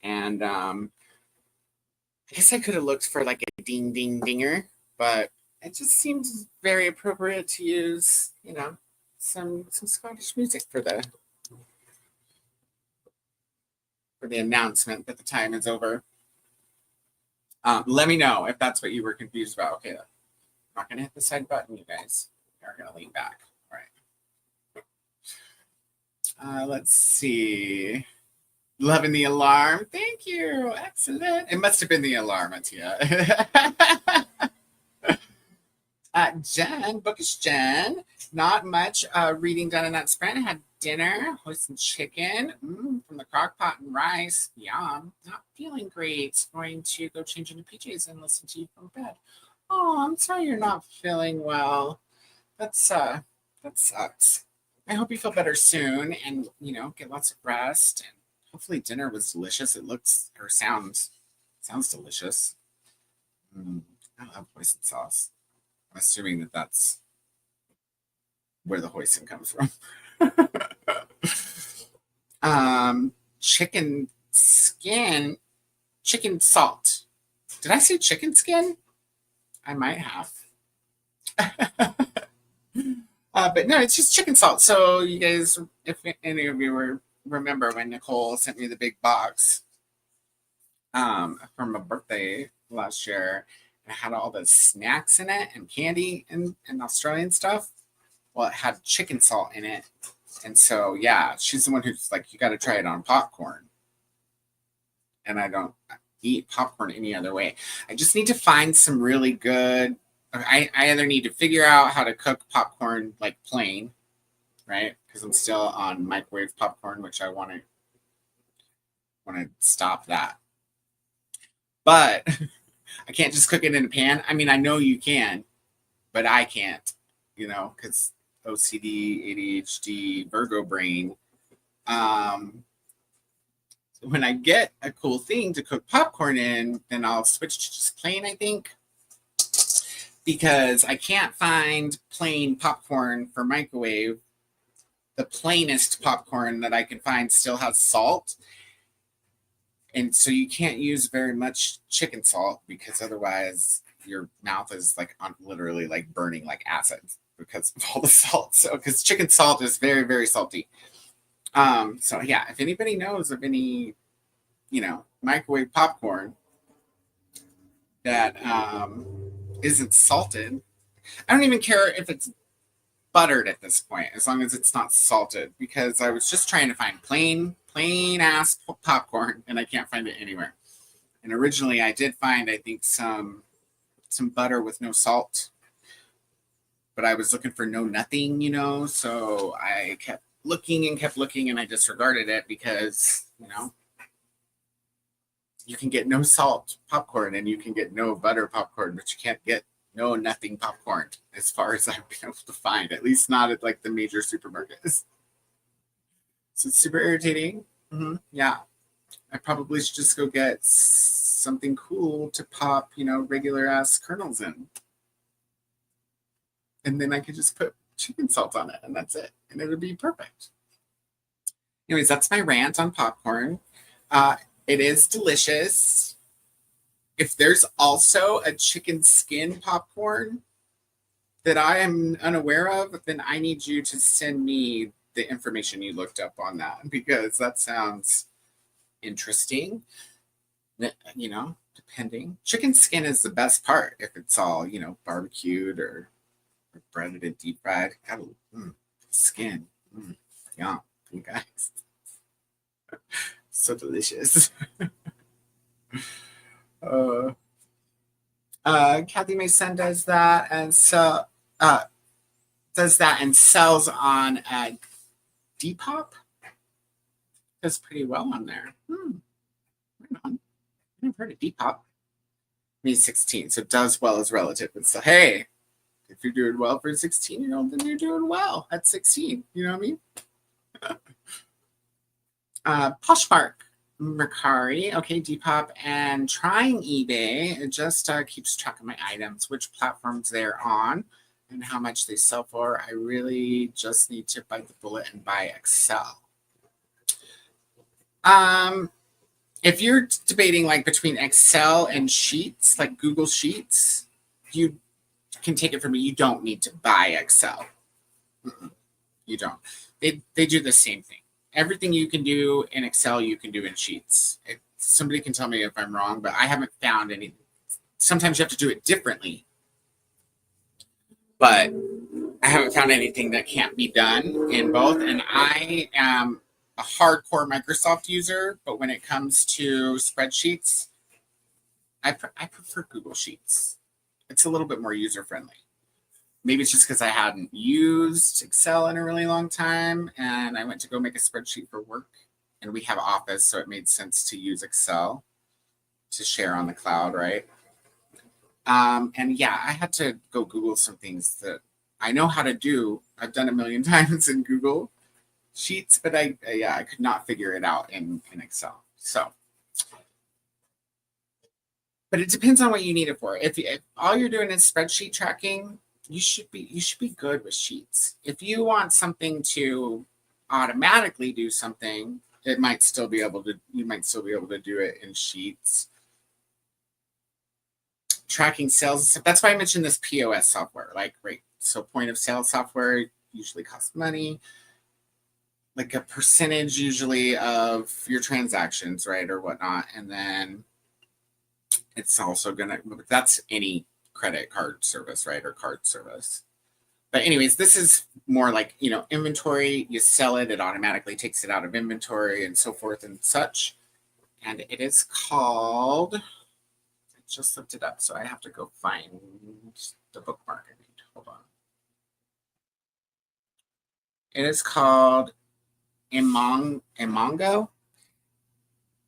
And I guess I could have looked for a ding ding dinger, but it just seems very appropriate to use, some Scottish music for the announcement that the time is over. Let me know if that's what you were confused about. Okay, I'm not gonna hit the side button, you guys. You're gonna lean back. All right. Let's see. Loving the alarm. Thank you. Excellent. It must have been the alarm, Atia. Jen, bookish Jen. Not much reading done in that sprint. I had dinner with some chicken from the crock pot and rice. Yum. Not feeling great. Going to go change into PJs and listen to you from bed. Oh, I'm sorry you're not feeling well. That sucks. I hope you feel better soon and, get lots of rest. And hopefully dinner was delicious. It looks or sounds delicious. I love hoisin sauce. I'm assuming that that's where the hoisin comes from. Chicken skin, chicken salt. Did I say chicken skin? I might have. But no, it's just chicken salt. So you guys, if any of you remember when Nicole sent me the big box from a birthday last year, it had all the snacks in it and candy and Australian stuff. Well, it had chicken salt in it. And so, yeah, she's the one who's like, you got to try it on popcorn. And I don't eat popcorn any other way. I just need to find some really good. I either need to figure out how to cook popcorn like plain, right? Because I'm still on microwave popcorn, which I want to stop that. But I can't just cook it in a pan. I mean, I know you can, but I can't, because OCD, ADHD, Virgo brain. When I get a cool thing to cook popcorn in, then I'll switch to just plain, I think. Because I can't find plain popcorn for microwave. The plainest popcorn that I can find still has salt. And so you can't use very much chicken salt because otherwise your mouth is like literally like burning like acid because of all the salt. So because chicken salt is very, very salty. So yeah, if anybody knows of any, microwave popcorn that isn't salted, I don't even care if it's buttered at this point, as long as it's not salted, because I was just trying to find plain ass popcorn and I can't find it anywhere. And originally I did find, I think, some butter with no salt, but I was looking for no nothing, so I kept looking and I disregarded it because, you can get no salt popcorn and you can get no butter popcorn, but you can't get no nothing popcorn as far as I've been able to find, at least not at like the major supermarkets. So it's super irritating. Yeah. I probably should just go get something cool to pop, regular ass kernels in. And then I could just put chicken salt on it and that's it. And it would be perfect. Anyways, that's my rant on popcorn. It is delicious. If there's also a chicken skin popcorn that I am unaware of, then I need you to send me the information you looked up on that, because that sounds interesting. Depending. Chicken skin is the best part if it's all, barbecued or breaded and deep fried. Skin. Yum, you guys. So delicious. Kathy Mason does that and sells on Depop. Does pretty well on there. Right on. I've heard of Depop. Me 16, so does well as relative. And so hey, if you're doing well for a 16-year-old, then you're doing well at 16. You know what I mean? Poshmark, Mercari, okay, Depop, and trying eBay. It just keeps track of my items, which platforms they're on, and how much they sell for. I really just need to bite the bullet and buy Excel. If you're debating like between Excel and Sheets, like Google Sheets, you can take it from me. You don't need to buy Excel. You don't. They do the same thing. Everything you can do in Excel, you can do in Sheets. Somebody can tell me if I'm wrong, but I haven't found any. Sometimes you have to do it differently. But I haven't found anything that can't be done in both. And I am a hardcore Microsoft user, but when it comes to spreadsheets, I prefer Google Sheets. It's a little bit more user-friendly. maybe it's just because I hadn't used Excel in a really long time, and I went to go make a spreadsheet for work, and we have Office, so it made sense to use Excel to share on the cloud, right? And yeah, I had to go Google some things that I know how to do. I've done a million times in Google Sheets, but I could not figure it out in Excel. So, but it depends on what you need it for. If all you're doing is spreadsheet tracking, you should be good with Sheets. If you want something to automatically do something, you might still be able to do it in Sheets. Tracking sales and stuff. That's why I mentioned this POS software. Like, right, so point of sale software usually costs money, like a percentage usually of your transactions, right, or whatnot. And then it's also that's any credit card service, right, or card service. But anyways, this is more like, inventory. You sell it, it automatically takes it out of inventory and so forth and such. And it is called, I just looked it up, so I have to go find the bookmark I need. Hold on. It is called Imongo.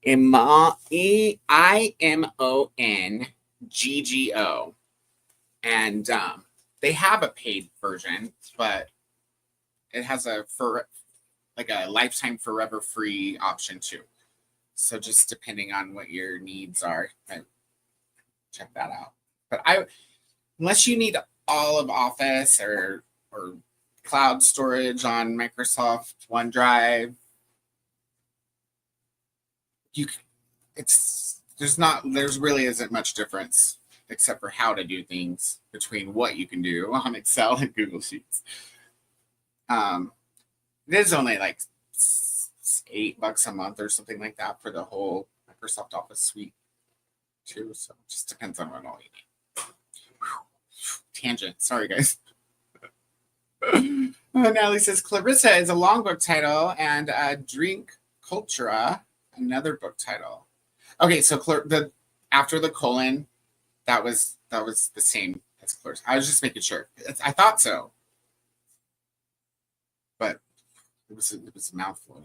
IMONGGO. And they have a paid version, but it has a lifetime forever free option too. So just depending on what your needs are, check that out. But unless you need all of Office or cloud storage on Microsoft OneDrive, there's really isn't much difference except for how to do things between what you can do on Excel and Google Sheets. It is only like $8 a month or something like that for the whole Microsoft Office suite too. So it just depends on what all you need. Tangent. Sorry, guys. Natalie says Clarissa is a long book title, and Drink Cultura another book title. Okay, so after the colon, that was the same as Clarissa. I was just making sure. I thought so, but it was a mouthful,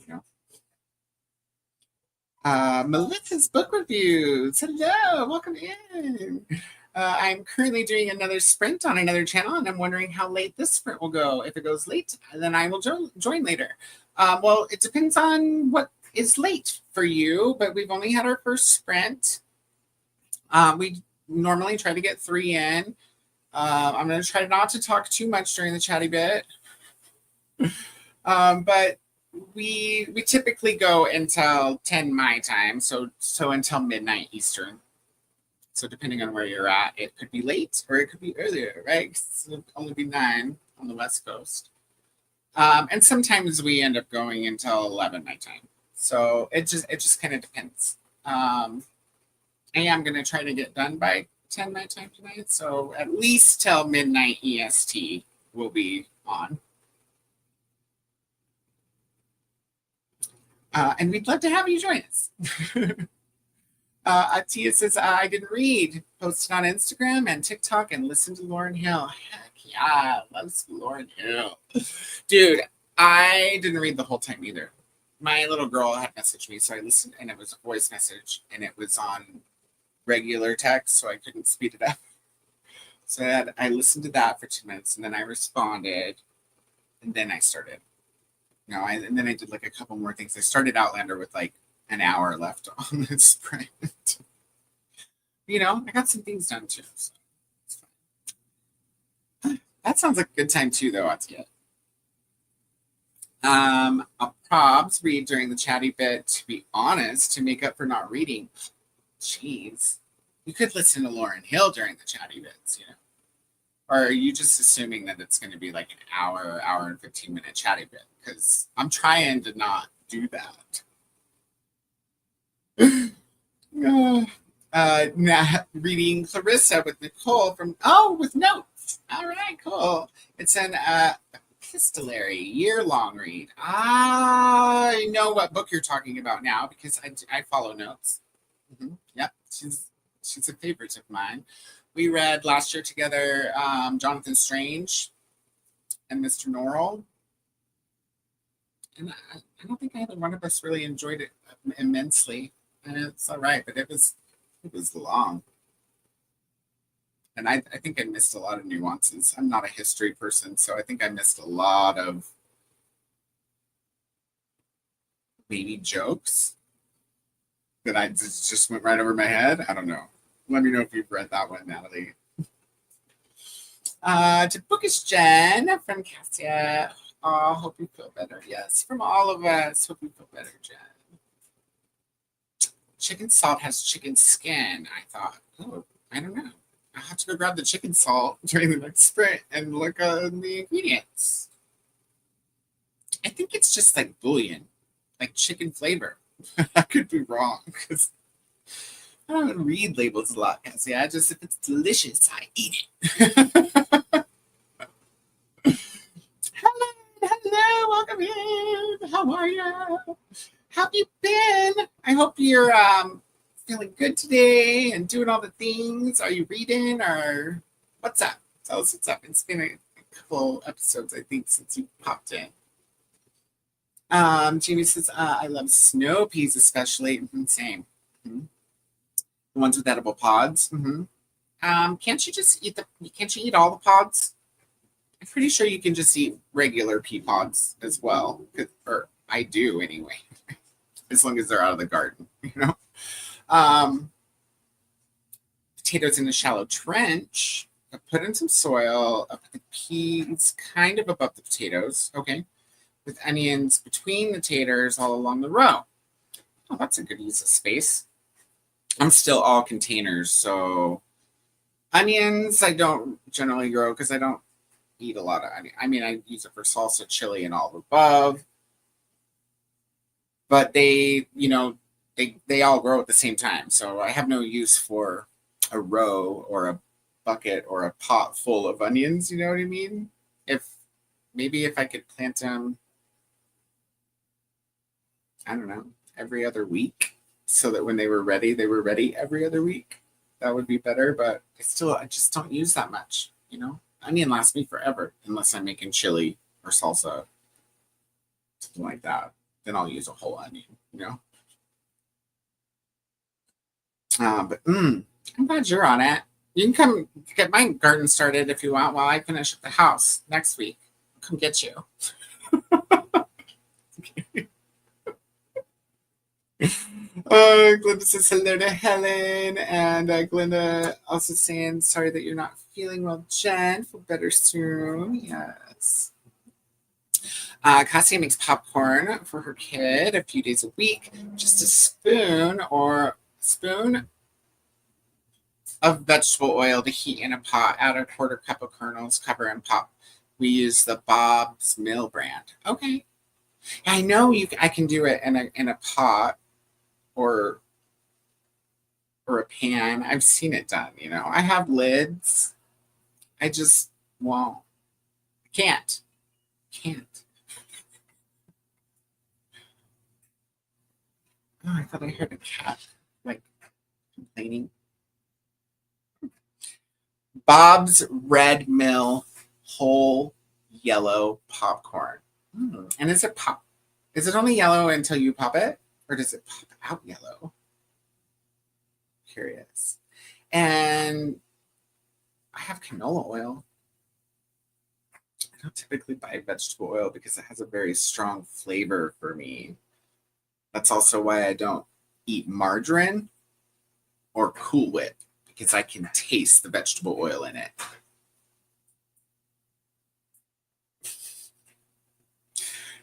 Melissa's book reviews. Hello, welcome in. I'm currently doing another sprint on another channel, and I'm wondering how late this sprint will go. If it goes late, then I will join later. Well, it depends on what is late for you, but we've only had our first sprint. We normally try to get 3 in. I'm going to try not to talk too much during the chatty bit. But we typically go until 10 my time, so until midnight Eastern. So depending on where you're at, it could be late or it could be earlier, right? It'll only be 9 on the West Coast. And sometimes we end up going until 11 my time. So it just kind of depends. I am going to try to get done by 10 my time tonight. So at least till midnight EST will be on. And we'd love to have you join us. Atia says, I didn't read. Posted on Instagram and TikTok and listened to Lauryn Hill. Heck yeah, loves Lauryn Hill. Dude, I didn't read the whole time either. My little girl had messaged me, so I listened, and it was a voice message, and it was on regular text, so I couldn't speed it up. So I listened to that for 2 minutes, and then I responded, and then I started. And then I did like a couple more things. I started Outlander with like an hour left on the sprint. I got some things done too. So it's fine. That sounds like a good time too, though, Atia. I'll probs read during the chatty bit, to be honest, to make up for not reading. Jeez. You could listen to Lauryn Hill during the chatty bits, Or are you just assuming that it's going to be like an hour and 15-minute chatty bit? Because I'm trying to not do that. Reading Clarissa with Nicole with notes. All right, cool. It's an epistolary year-long read. I know what book you're talking about now because I follow notes. Yep, she's a favorite of mine. We read last year together Jonathan Strange and Mr. Norrell. And I don't think either one of us really enjoyed it immensely. And it's all right, but it was long. And I think I missed a lot of nuances. I'm not a history person, so I think I missed a lot of maybe jokes that I just went right over my head. I don't know. Let me know if you've read that one, Natalie. To Bookish Jen from Cassia. Oh, hope you feel better. Yes, from all of us. Hope you feel better, Jen. Chicken salt has chicken skin. I thought, oh, I don't know. I'll have to go grab the chicken salt during the next sprint and look at the ingredients. I think it's just like bouillon, like chicken flavor. I could be wrong because I don't read labels a lot, Cassie. Just if it's delicious, I eat it. Hello, welcome in. How are you? How have you been? I hope you're feeling good today and doing all the things. Are you reading or what's up? Tell us what's up. It's been a couple episodes, I think, since you popped in. Jamie says, I love snow peas especially. Same. The ones with edible pods. Can't you just eat can't you eat all the pods? I'm pretty sure you can just eat regular pea pods as well. Or I do anyway. As long as they're out of the garden, you know. Potatoes in a shallow trench. I put in some soil. I put the peas kind of above the potatoes. Okay. With onions between the taters all along the row. Oh, that's a good use of space. I'm still all containers, so onions I don't generally grow because I don't eat a lot of onion. I mean, I use it for salsa, chili, and all the above. But they, you know, they all grow at the same time. So I have no use for a row or a bucket or a pot full of onions. You know what I mean? Maybe if I could plant them, I don't know, every other week, so that when they were ready every other week. That would be better. But I just don't use that much. You know, onion lasts me forever unless I'm making chili or salsa, something like that. Then I'll use a whole onion, you know. But I'm glad you're on it. You can come get my garden started if you want while I finish up the house next week. I'll come get you. Glenda says hello to Helen, and Glenda also saying sorry that you're not feeling well, Jen. Feel better soon. Yes. Cassia makes popcorn for her kid a few days a week. Just a spoon of vegetable oil to heat in a pot. Add a quarter cup of kernels, cover and pop. We use the Bob's Mill brand. Okay. I know I can do it in a pot or a pan. I've seen it done, you know. I have lids. I just won't. Can't. Oh, I thought I heard a cat like complaining. Bob's Red Mill whole yellow popcorn. And is it only yellow until you pop it? Or does it pop out yellow? Curious. And I have canola oil. I don't typically buy vegetable oil because it has a very strong flavor for me. That's also why I don't eat margarine or Cool Whip, because I can taste the vegetable oil in it.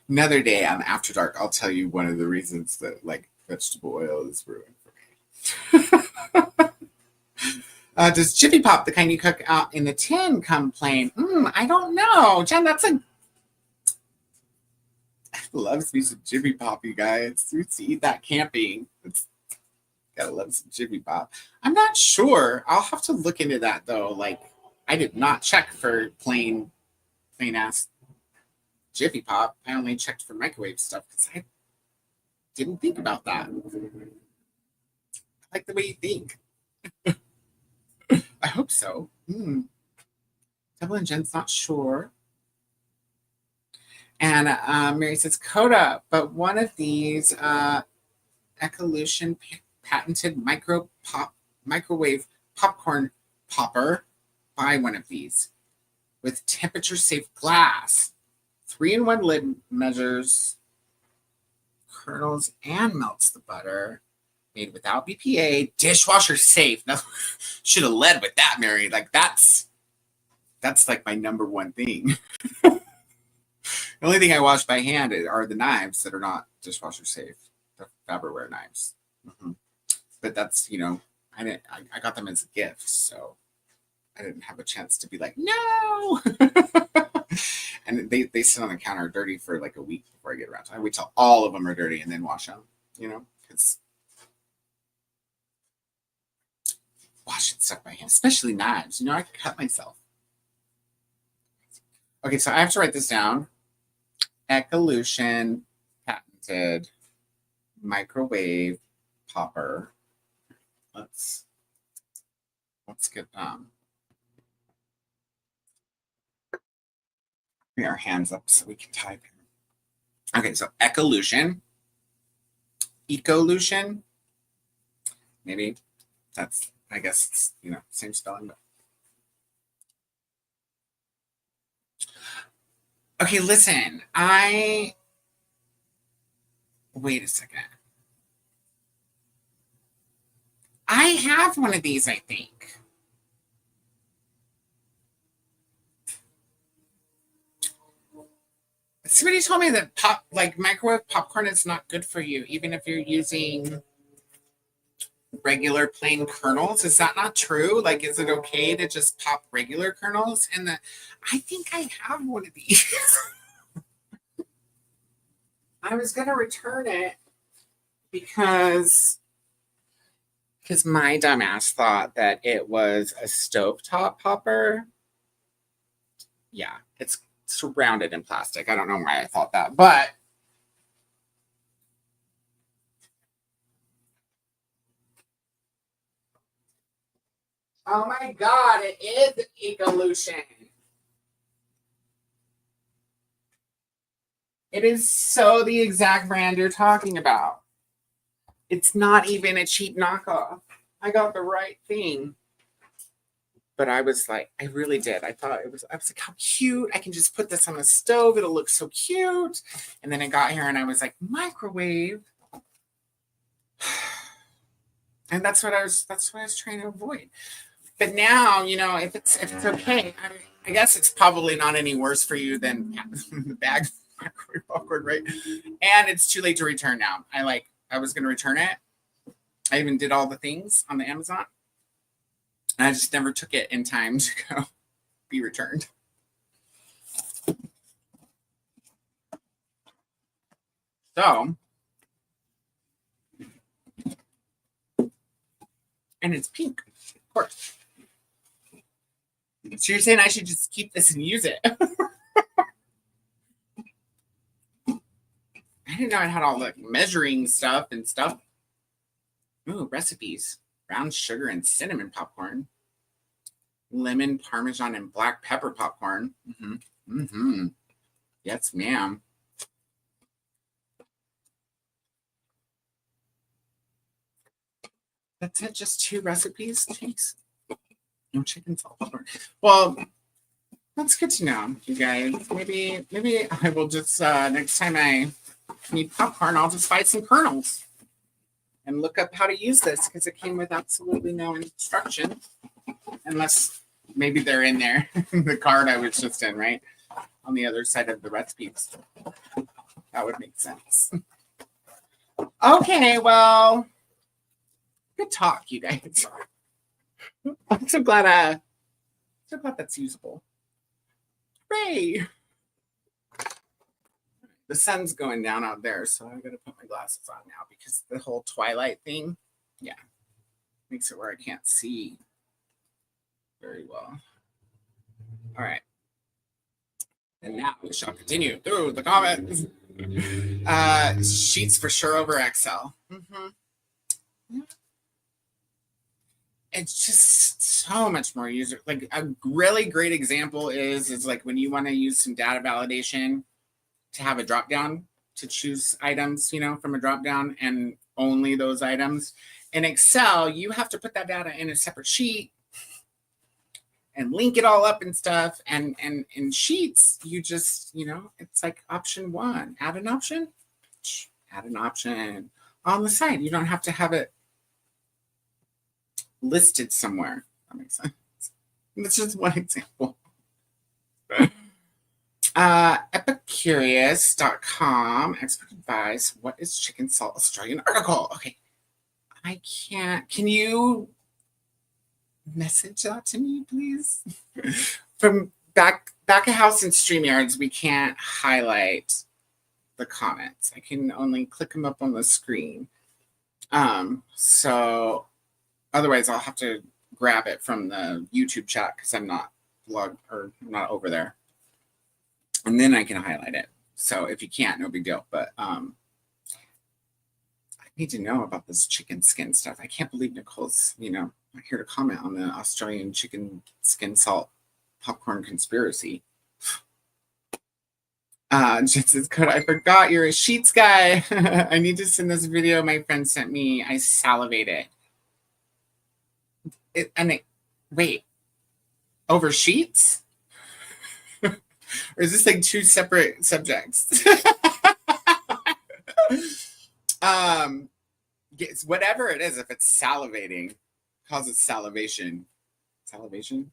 Another day on After Dark, I'll tell you one of the reasons that like vegetable oil is ruined for me. Does Jiffy Pop, the kind you cook out in the tin, come plain? I don't know. Jen, loves me some Jiffy Pop, you guys. We used to eat that camping. Gotta love some Jiffy Pop. I'm not sure. I'll have to look into that though. Like, I did not check for plain ass Jiffy Pop. I only checked for microwave stuff because I didn't think about that. I like the way you think. I hope so. Double and Jen's not sure. And Mary says, Koda, but one of these Ecolution patented microwave popcorn popper. Buy one of these with temperature-safe glass. 3-in-1 lid measures kernels and melts the butter. Made without BPA, dishwasher safe. Now, should have led with that, Mary. Like that's like my number one thing. The only thing I wash by hand are the knives that are not dishwasher safe, the Faberware knives. But that's, I got them as a gift, so I didn't have a chance to be like, no. And they sit on the counter dirty for like a week before I get around to it. I wait till all of them are dirty and then wash them, because washing stuff by hand, especially knives. I can cut myself. Okay, so I have to write this down. Ecolution patented microwave popper. Let's get bring our hands up so we can type. Okay, so Ecolution, Ecolution. Maybe that's, I guess it's same spelling, but okay, listen, wait a second. I have one of these, I think. Somebody told me that microwave popcorn is not good for you, even if you're using regular plain kernels. Is that not true? Like, is it okay to just pop regular kernels? And I think I have one of these. I was gonna return it because my dumbass thought that it was a stovetop popper. Yeah, it's surrounded in plastic. I don't know why I thought that, but oh my God, it is Ecolution. It is so the exact brand you're talking about. It's not even a cheap knockoff. I got the right thing. But I was like, I really did. I was like, how cute. I can just put this on the stove. It'll look so cute. And then I got here and I was like, microwave. And that's what I was trying to avoid. But now, if it's okay, I guess it's probably not any worse for you than the bag microwave popcorn, right? And it's too late to return now. I was going to return it. I even did all the things on the Amazon. And I just never took it in time to go be returned. So, and it's pink, of course. So you're saying I should just keep this and use it? I didn't know it had all the measuring stuff and stuff. Ooh, recipes. Brown sugar and cinnamon popcorn. Lemon, Parmesan, and black pepper popcorn. Yes, ma'am. That's it? Just 2 recipes? Jeez. No chicken salt popcorn. Well, that's good to know, you guys. Maybe I will just, next time I need popcorn, I'll just buy some kernels and look up how to use this, because it came with absolutely no instructions, unless maybe they're in there. The card I was just in, right? On the other side of the recipes. That would make sense. Okay, well, good talk, you guys. I'm so glad that's usable. Hooray! The sun's going down out there, so I'm going to put my glasses on now, because the whole twilight thing, yeah, makes it where I can't see very well. All right. And now we shall continue through the comments. Sheets for sure over Excel. it's just so much more user. Like a really great example is like when you want to use some data validation to have a drop down to choose items, you know, from a drop down and only those items. In Excel, you have to put that data in a separate sheet and link it all up and stuff. And in Sheets, you just, you know, it's like option 1, add an option on the side. You don't have to have it listed somewhere. That makes sense. That's just one example. Epicurious.com, expert advice. What is chicken salt Australian article? Okay. I can't. Can you message that to me, please? From back of house in StreamYards, we can't highlight the comments. I can only click them up on the screen. So otherwise I'll have to grab it from the YouTube chat because I'm not logged or not over there. And then I can highlight it. So if you can't, no big deal. But I need to know about this chicken skin stuff. I can't believe Nicole's, you know, here to comment on the Australian chicken skin salt popcorn conspiracy. Just says, Koda, I forgot you're a Sheets guy. I need to send this video my friend sent me. I salivated. Wait, over Sheets? Or is this like 2 separate subjects? Whatever it is, if it's salivating, causes salivation. Salivation?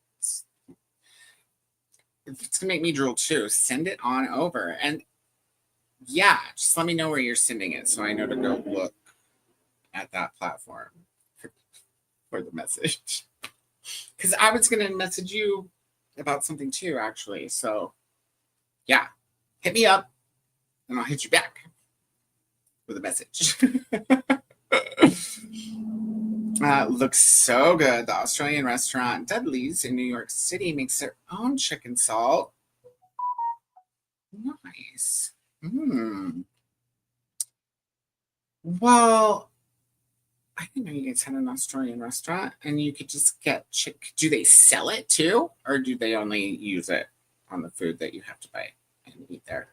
If it's gonna make me drool too, send it on over. And yeah, just let me know where you're sending it so I know to go look at that platform for the message. Because I was gonna message you about something too, actually. So yeah, hit me up and I'll hit you back with a message. Looks so good. The Australian restaurant Dudley's in New York City makes their own chicken salt. Nice. Well, I didn't know you guys had an Australian restaurant and you could just get Do they sell it too? Or do they only use it on the food that you have to buy and eat there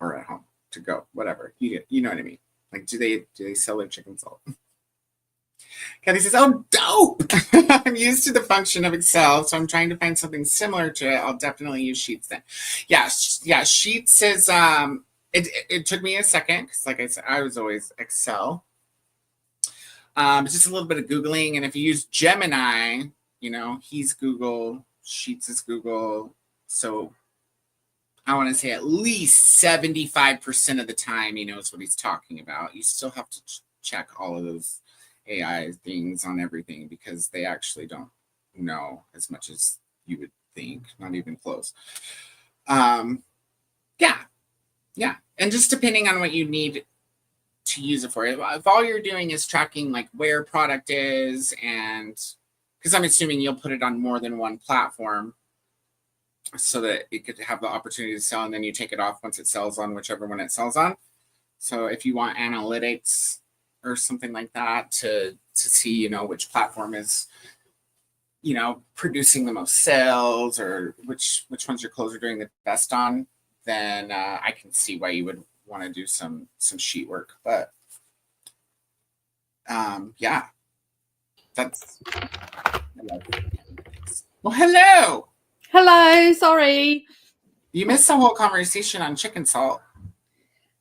or at home to go, whatever? You know what I mean? Like, do they sell their chicken salt? Kathy says, oh, dope. I'm used to the function of Excel, so I'm trying to find something similar to it. I'll definitely use Sheets then. Yeah, Sheets is, it took me a second, because like I said, I was always Excel. It's just a little bit of Googling, and if you use Gemini, you know, he's Google, Sheets is Google, so I want to say at least 75% of the time he knows what he's talking about. You still have to check all of those AI things on everything because they actually don't know as much as you would think, not even close. Yeah. And just depending on what you need to use it for. If all you're doing is tracking like where product is, and because I'm assuming you'll put it on more than one platform so that it could have the opportunity to sell, and then you take it off once it sells on whichever one it sells on. So if you want analytics or something like that to see, you know, which platform is, you know, producing the most sales, or which ones your clothes are doing the best on, then I can see why you would want to do some sheet work. But yeah, that's. Well, Hello, sorry. You missed the whole conversation on chicken salt.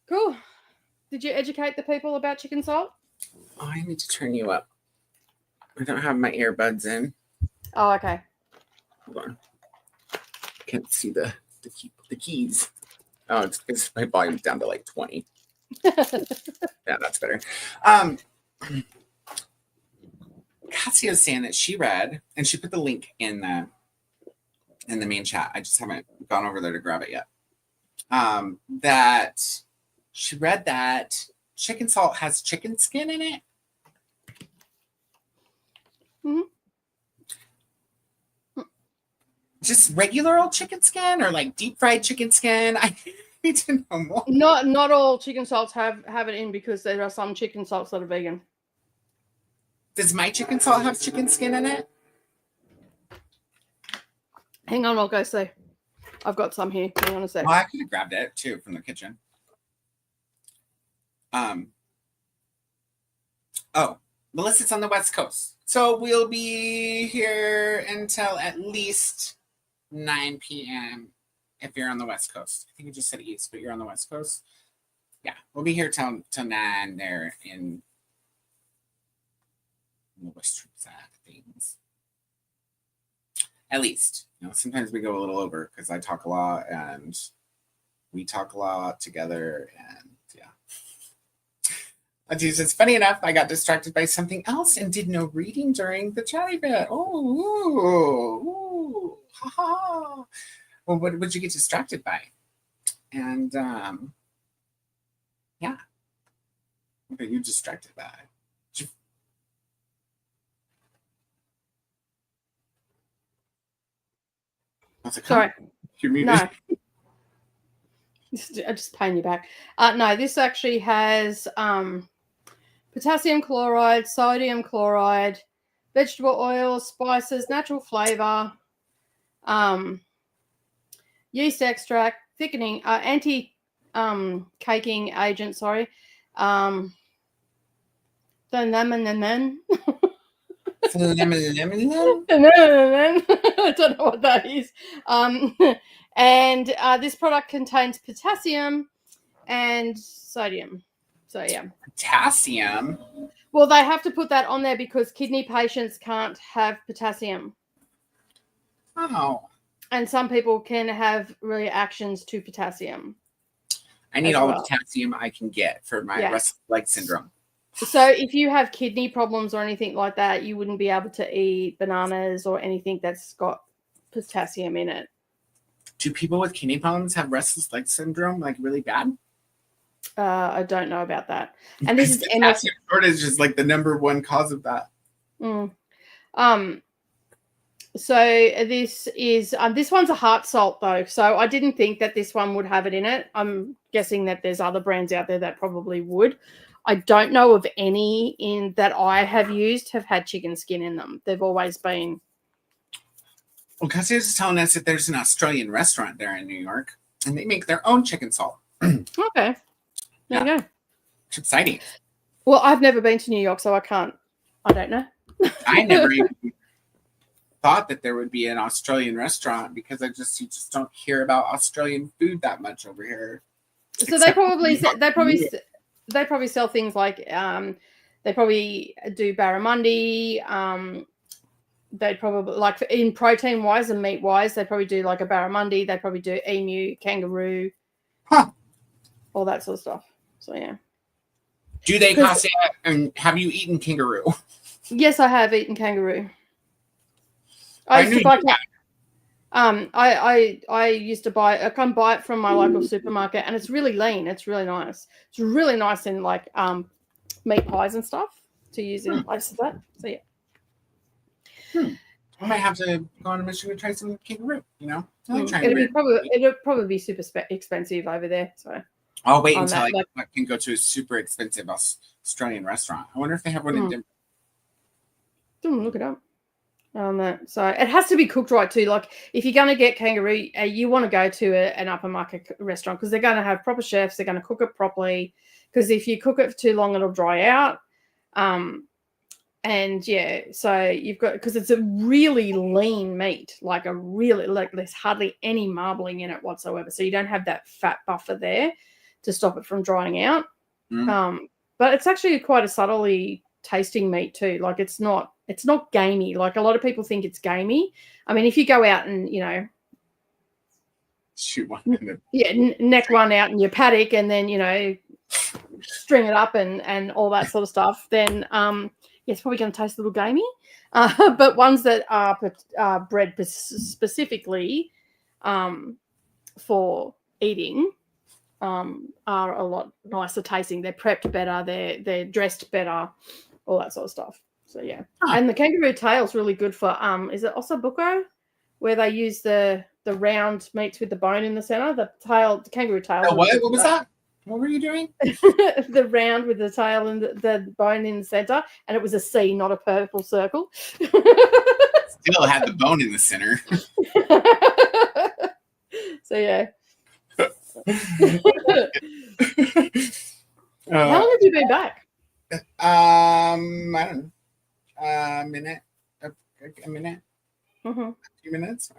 Cool. Did you educate the people about chicken salt? Oh, I need to turn you up. I don't have my earbuds in. Oh, okay. Hold on. Can't see the keys. Oh, it's my volume's down to like 20. Yeah, that's better. Cassie's saying that she read, and she put the link in the main chat. I just haven't gone over there to grab it yet. That she read that chicken salt has chicken skin in it. Mm-hmm. Just regular old chicken skin, or like deep fried chicken skin? I need to know more. Not all chicken salts have it in, because there are some chicken salts that are vegan. Does my chicken salt have chicken skin in it? Hang on, I'll go see. I've got some here. Hang on a sec. Well, I could have grabbed it too from the kitchen. Oh, Melissa's on the West Coast. So we'll be here until at least 9 p.m. if you're on the West Coast. I think you just said East, but you're on the West Coast. Yeah, we'll be here till 9 there in the Western side of things. At least. Sometimes we go a little over because I talk a lot and we talk a lot together, and yeah. It's funny enough, I got distracted by something else and did no reading during the chatty bit. Oh, ha ha. Well, what would you get distracted by? And yeah. What are you distracted by? Sorry. You're muted. No. I just paying you back. No, this actually has potassium chloride, sodium chloride, vegetable oil, spices, natural flavor, yeast extract, thickening, anti-caking agent, sorry. Then I don't know what that is. And this product contains potassium and sodium. So, yeah. Potassium? Well, they have to put that on there because kidney patients can't have potassium. Oh. And some people can have reactions to potassium. I need all the potassium I can get for my restless leg syndrome. So if you have kidney problems or anything like that, you wouldn't be able to eat bananas or anything that's got potassium in it. Do people with kidney problems have restless leg syndrome, like really bad? I don't know about that. And this is potassium shortage is like the number one cause of that. So this is this one's a heart salt though, so I didn't think that this one would have it in it. I'm guessing that there's other brands out there that probably would. I don't know of any in that I have used have had chicken skin in them. They've always been. Well, Cassie was telling us that there's an Australian restaurant there in New York, and they make their own chicken salt. Okay, there you go. It's exciting. Well, I've never been to New York, so I don't know. I never even thought that there would be an Australian restaurant because you just don't hear about Australian food that much over here. So they probably sell things like they probably do barramundi. They'd probably, like, in protein wise and meat wise, they probably do like a barramundi. They probably do emu, kangaroo, all that sort of stuff. So yeah. Do they cost it? And have you eaten kangaroo? Yes, I have eaten kangaroo. I used to buy. I used to buy. I can buy it from my local supermarket, and it's really lean. It's really nice. It's really nice in like meat pies and stuff to use in place of that. So yeah. I might have to go on a mission to try some kangaroo. It'll probably be super expensive over there. So I'll wait until I can go to a super expensive Australian restaurant. I wonder if they have one in Denver. Look it up. So it has to be cooked right too. Like if you're going to get kangaroo, you want to go to an upper market restaurant because they're going to have proper chefs. They're going to cook it properly. Because if you cook it for too long, it'll dry out. And yeah, so you've got, because it's a really lean meat, like there's hardly any marbling in it whatsoever. So you don't have that fat buffer there to stop it from drying out. But it's actually quite a subtly tasting meat too. Like it's not gamey. Like a lot of people think it's gamey. I mean, if you go out and, shoot one. Neck one out in your paddock and then, string it up and all that sort of stuff, then, it's probably going to taste a little gamey, but ones that are bred specifically for eating are a lot nicer tasting. They're prepped better, they're dressed better, all that sort of stuff. So yeah, and the kangaroo tail's really good for is it ossobuco, where they use the round meats with the bone in the center. The kangaroo tail. What was that? What were you doing? The round with the tail and the bone in the center, and it was a C, not a purple circle. Still had the bone in the center. So yeah. How Uh, long have you been back? I don't know. A minute. A minute. Mm-hmm. A few minutes.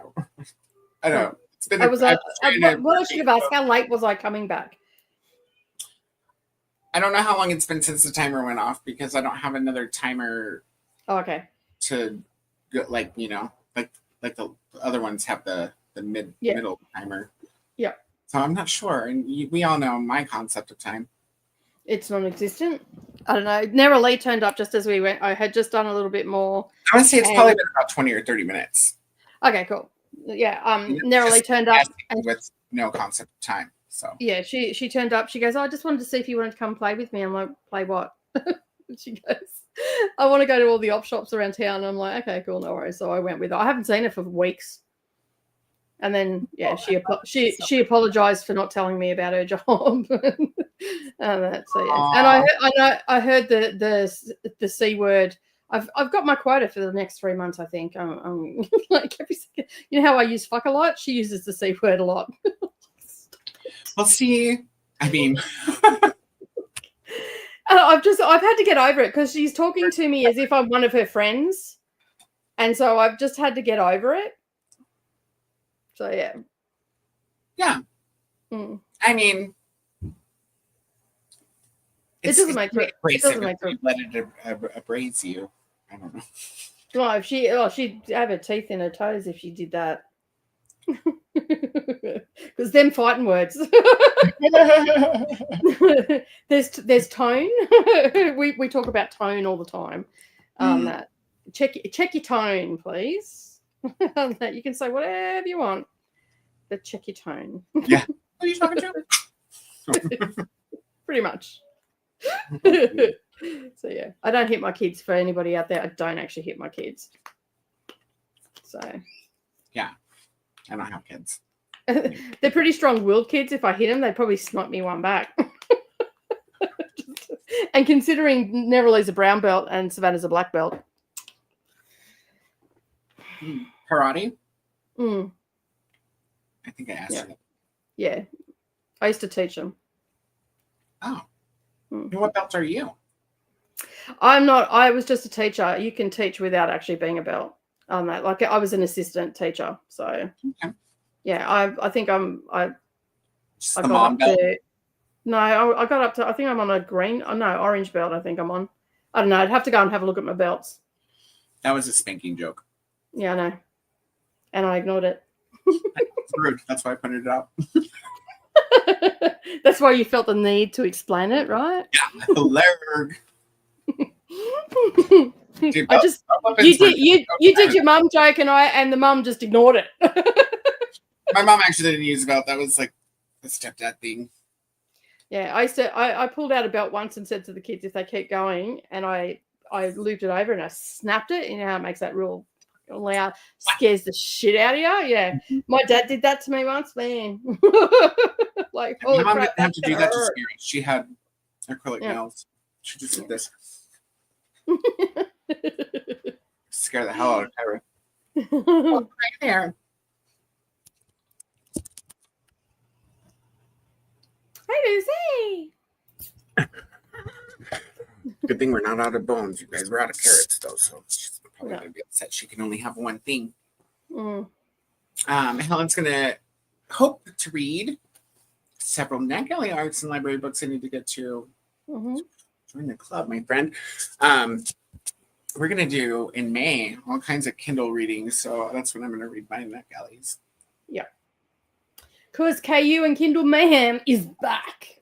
I don't know. It's been. What I I should have asked, how late was I coming back? I don't know how long it's been since the timer went off because I don't have another timer Oh, okay. to go, like the other ones have the middle timer. Yeah. So I'm not sure, and we all know my concept of time. It's non-existent. I don't know. Nera Lee turned up just as we went. I had just done a little bit more. I would say it's probably been about 20 or 30 minutes. Okay, cool. Yeah. Nera Lee turned up with no concept of time. So yeah, she turned up. She goes, oh, I just wanted to see if you wanted to come play with me. I'm like, play what? She goes, I want to go to all the op shops around town. And I'm like, okay, cool, no worries. So I went with her. I haven't seen her for weeks. And then she apologized for not telling me about her job. And I heard the C word. I've got my quota for the next 3 months. I think I'm like every second. You know how I use fuck a lot? She uses the C word a lot. Well, see, I mean, I've had to get over it because she's talking to me as if I'm one of her friends, and so I've just had to get over it. So yeah. I mean, it doesn't make sense. It doesn't make sense. Let it abrase you. I don't know. Well, if she'd have her teeth in her toes if she did that. Because them fighting words. there's tone. we talk about tone all the time. Check your tone, please. You can say whatever you want, but check your tone. Yeah. Who are you talking to? Pretty much. So yeah, I don't hit my kids. For anybody out there, I don't actually hit my kids. So yeah, I don't have kids. They're pretty strong-willed kids. If I hit them, they'd probably snipe me one back. And considering Neverlee's a brown belt and Savannah's a black belt. Karate? Mm. I think I asked you that. Yeah. I used to teach them. Oh. What belt are you? I'm not. I was just a teacher. You can teach without actually being a belt. Like I was an assistant teacher. So, okay. Yeah, I think I got up to. No, I got up to. I think I'm on a green. Oh, no, orange belt. I think I'm on. I don't know. I'd have to go and have a look at my belts. That was a spanking joke. Yeah, I know. And I ignored it. It's rude. That's why I pointed it out. That's why you felt the need to explain it, right? Yeah, hilarious. You did your mum joke and the mum just ignored it. My mom actually didn't use a belt. That was like the stepdad thing. Yeah, I pulled out a belt once and said to the kids if they keep going, and I looped it over and I snapped it. You know how it makes that real loud, scares the shit out of you. Yeah, my dad did that to me once, man. Like, my mom didn't have to do that to scare us. She had acrylic nails. She just did this. Scare the hell out of Tyra. Oh, right there. Hi, Lucy. Good thing we're not out of bones, you guys. We're out of carrots, though, so she's probably going to be upset she can only have one thing. Helen's going to hope to read several NetGalley arts and library books I need to get to. Join the club, my friend. We're going to do, in May, all kinds of Kindle readings, so that's when I'm going to read my NetGalleys. Yeah. Because KU and Kindle Mayhem is back.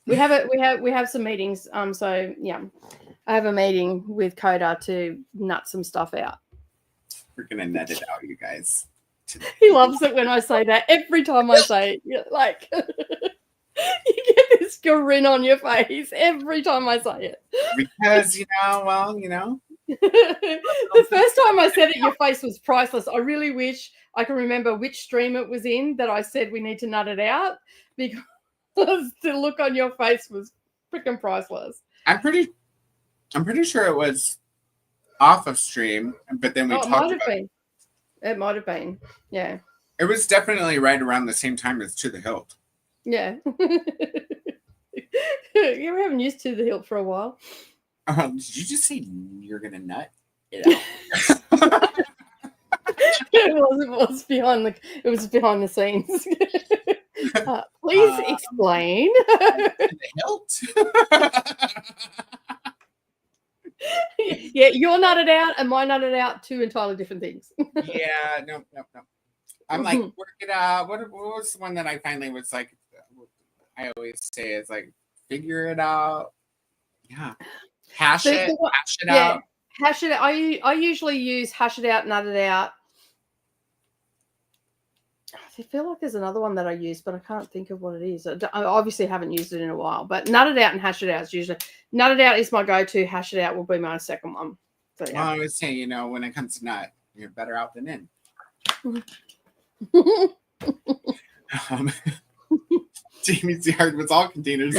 We have some meetings. So yeah, I have a meeting with Koda to nut some stuff out. We're gonna net it out, you guys. Today. He loves it when I say that. Every time I say it, you're like you get this grin on your face every time I say it. Because The first time I said it, your face was priceless. I really wish I can remember which stream it was in that I said we need to nut it out, because the look on your face was freaking priceless. I'm pretty sure it was off of stream, but then we Oh, it talked might have about been. It might have been. Yeah. it. Was definitely right around the same time as To the Hilt. Yeah. You haven't used To the Hilt for a while. Did you just say you're gonna nut it out? It was behind the scenes. Please explain. The Hilt? Yeah, you're nutted out and my nutted out, two entirely different things. Yeah, no. I'm like, work it out. What was the one that I finally was like, I always say it's like, figure it out. Yeah. Hash it out. Hash it out. I usually use hash it out, nut it out. I feel like there's another one that I use, but I can't think of what it is. I obviously haven't used it in a while, but nut it out and hash it out is usually. Nut it out is my go-to. Hash it out will be my second one. So, yeah. Well, I always say, when it comes to nut, you're better out than in. Jamie's yard was all containers.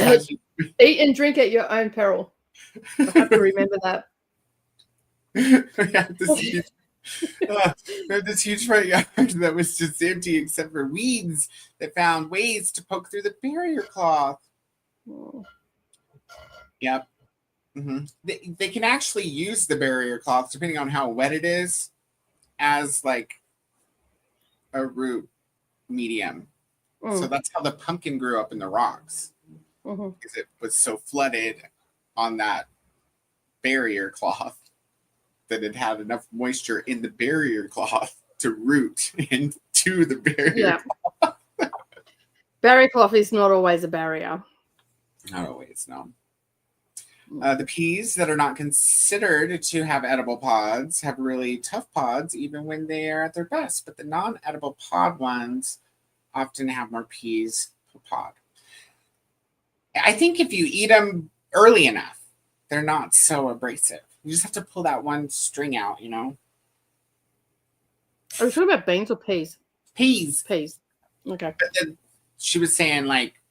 Eat and drink at your own peril. I have to remember that. This huge front yard that was just empty except for weeds that found ways to poke through the barrier cloth. Oh. Yep. Mm-hmm. They can actually use the barrier cloth, depending on how wet it is, as like a root medium. So that's how the pumpkin grew up in the rocks, because it was so flooded on that barrier cloth that it had enough moisture in the barrier cloth to root into the barrier cloth. Barrier cloth is not always a barrier. Not always, no. The peas that are not considered to have edible pods have really tough pods even when they are at their best, but the non-edible pod ones often have more peas per pod. I think if you eat them early enough, they're not so abrasive. You just have to pull that one string out, Are we talking about beans or peas? Peas. Okay. But then she was saying, like,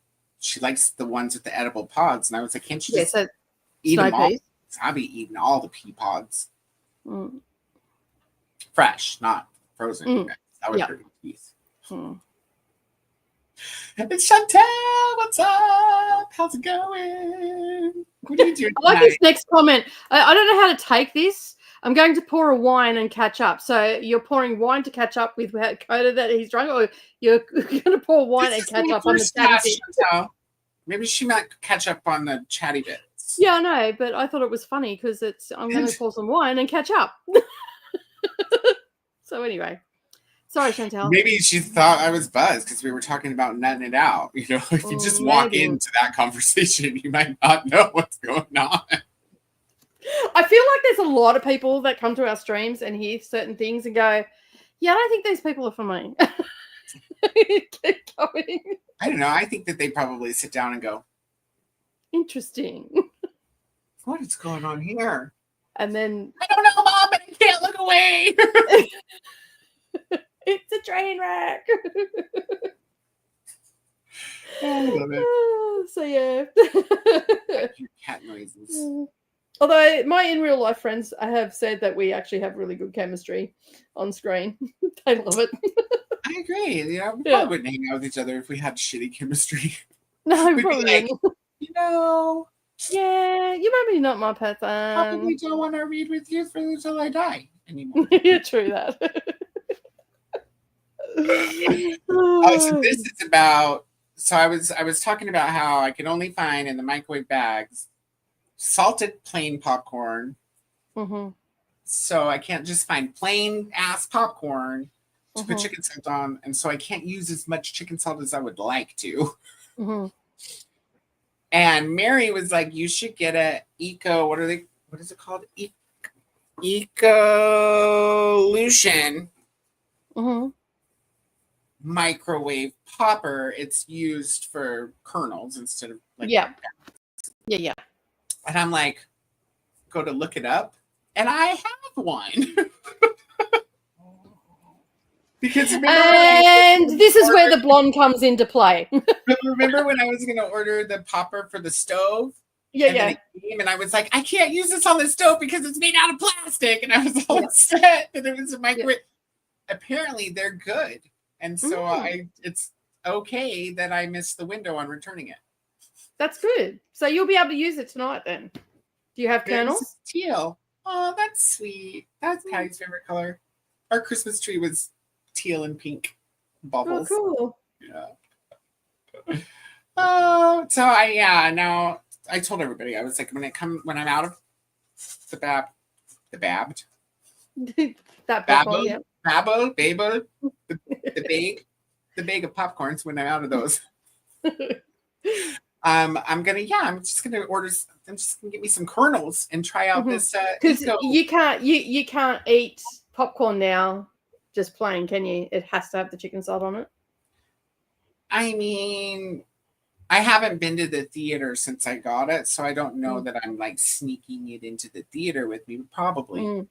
she likes the ones with the edible pods. And I was like, can't you just eat them all? I'll be eating all the pea pods. Fresh, not frozen. That would hurt your teeth. It's Chantel. What's up? How's it going? What are you doing I like this next comment. I don't know how to take this. I'm going to pour a wine and catch up. So you're pouring wine to catch up with Koda that he's drunk, or you're going to pour wine and catch up on the chatty bits? Maybe she might catch up on the chatty bits. Yeah, I know, but I thought it was funny because I'm going to pour some wine and catch up. So anyway. Sorry, Chantel. Maybe she thought I was buzzed because we were talking about nutting it out. If you just walk into that conversation, you might not know what's going on. I feel like there's a lot of people that come to our streams and hear certain things and go, yeah, I don't think these people are for me. Keep going. I don't know. I think that they probably sit down and go, interesting. What is going on here? And then, I don't know, Mom, but I can't look away. It's a train wreck. I love it. So yeah. Cat noises. Although in real life friends have said that we actually have really good chemistry on screen. They love it. I agree. We probably wouldn't hang out with each other if we had shitty chemistry. No, we'd probably be like, yeah, you might be not my person. Probably don't want to read with you until I die anymore. Yeah, true that. So this is about. So I was talking about how I could only find in the microwave bags salted plain popcorn. So I can't just find plain ass popcorn to put chicken salt on, and so I can't use as much chicken salt as I would like to. And Mary was like, "You should get a eco. What is it called? Ecolution microwave popper. It's used for kernels instead of like yeah. And I'm like, go to look it up. And I have one. Because And this is where the blonde comes into play. remember when I was going to order the popper for the stove? Yeah, and yeah. then it came and I was like, I can't use this on the stove because it's made out of plastic. And I was all upset that it was a microwave. Apparently they're good. And so it's okay that I missed the window on returning it. That's good. So you'll be able to use it tonight then. Do you have kernels? Teal. Oh, that's sweet. That's Patty's favorite color. Our Christmas tree was teal and pink bubbles. Oh, cool. Yeah. Oh, so now I told everybody, I was like, when I'm out of the babbed. That Babble, bubble, yeah. babble, the bag of popcorns, when I'm out of those. I'm just gonna get me some kernels and try out this because you can't eat popcorn now just plain, can you? It has to have the chicken salt on it. I mean, I haven't been to the theater since I got it, so I don't know that I'm like sneaking it into the theater with me. Probably.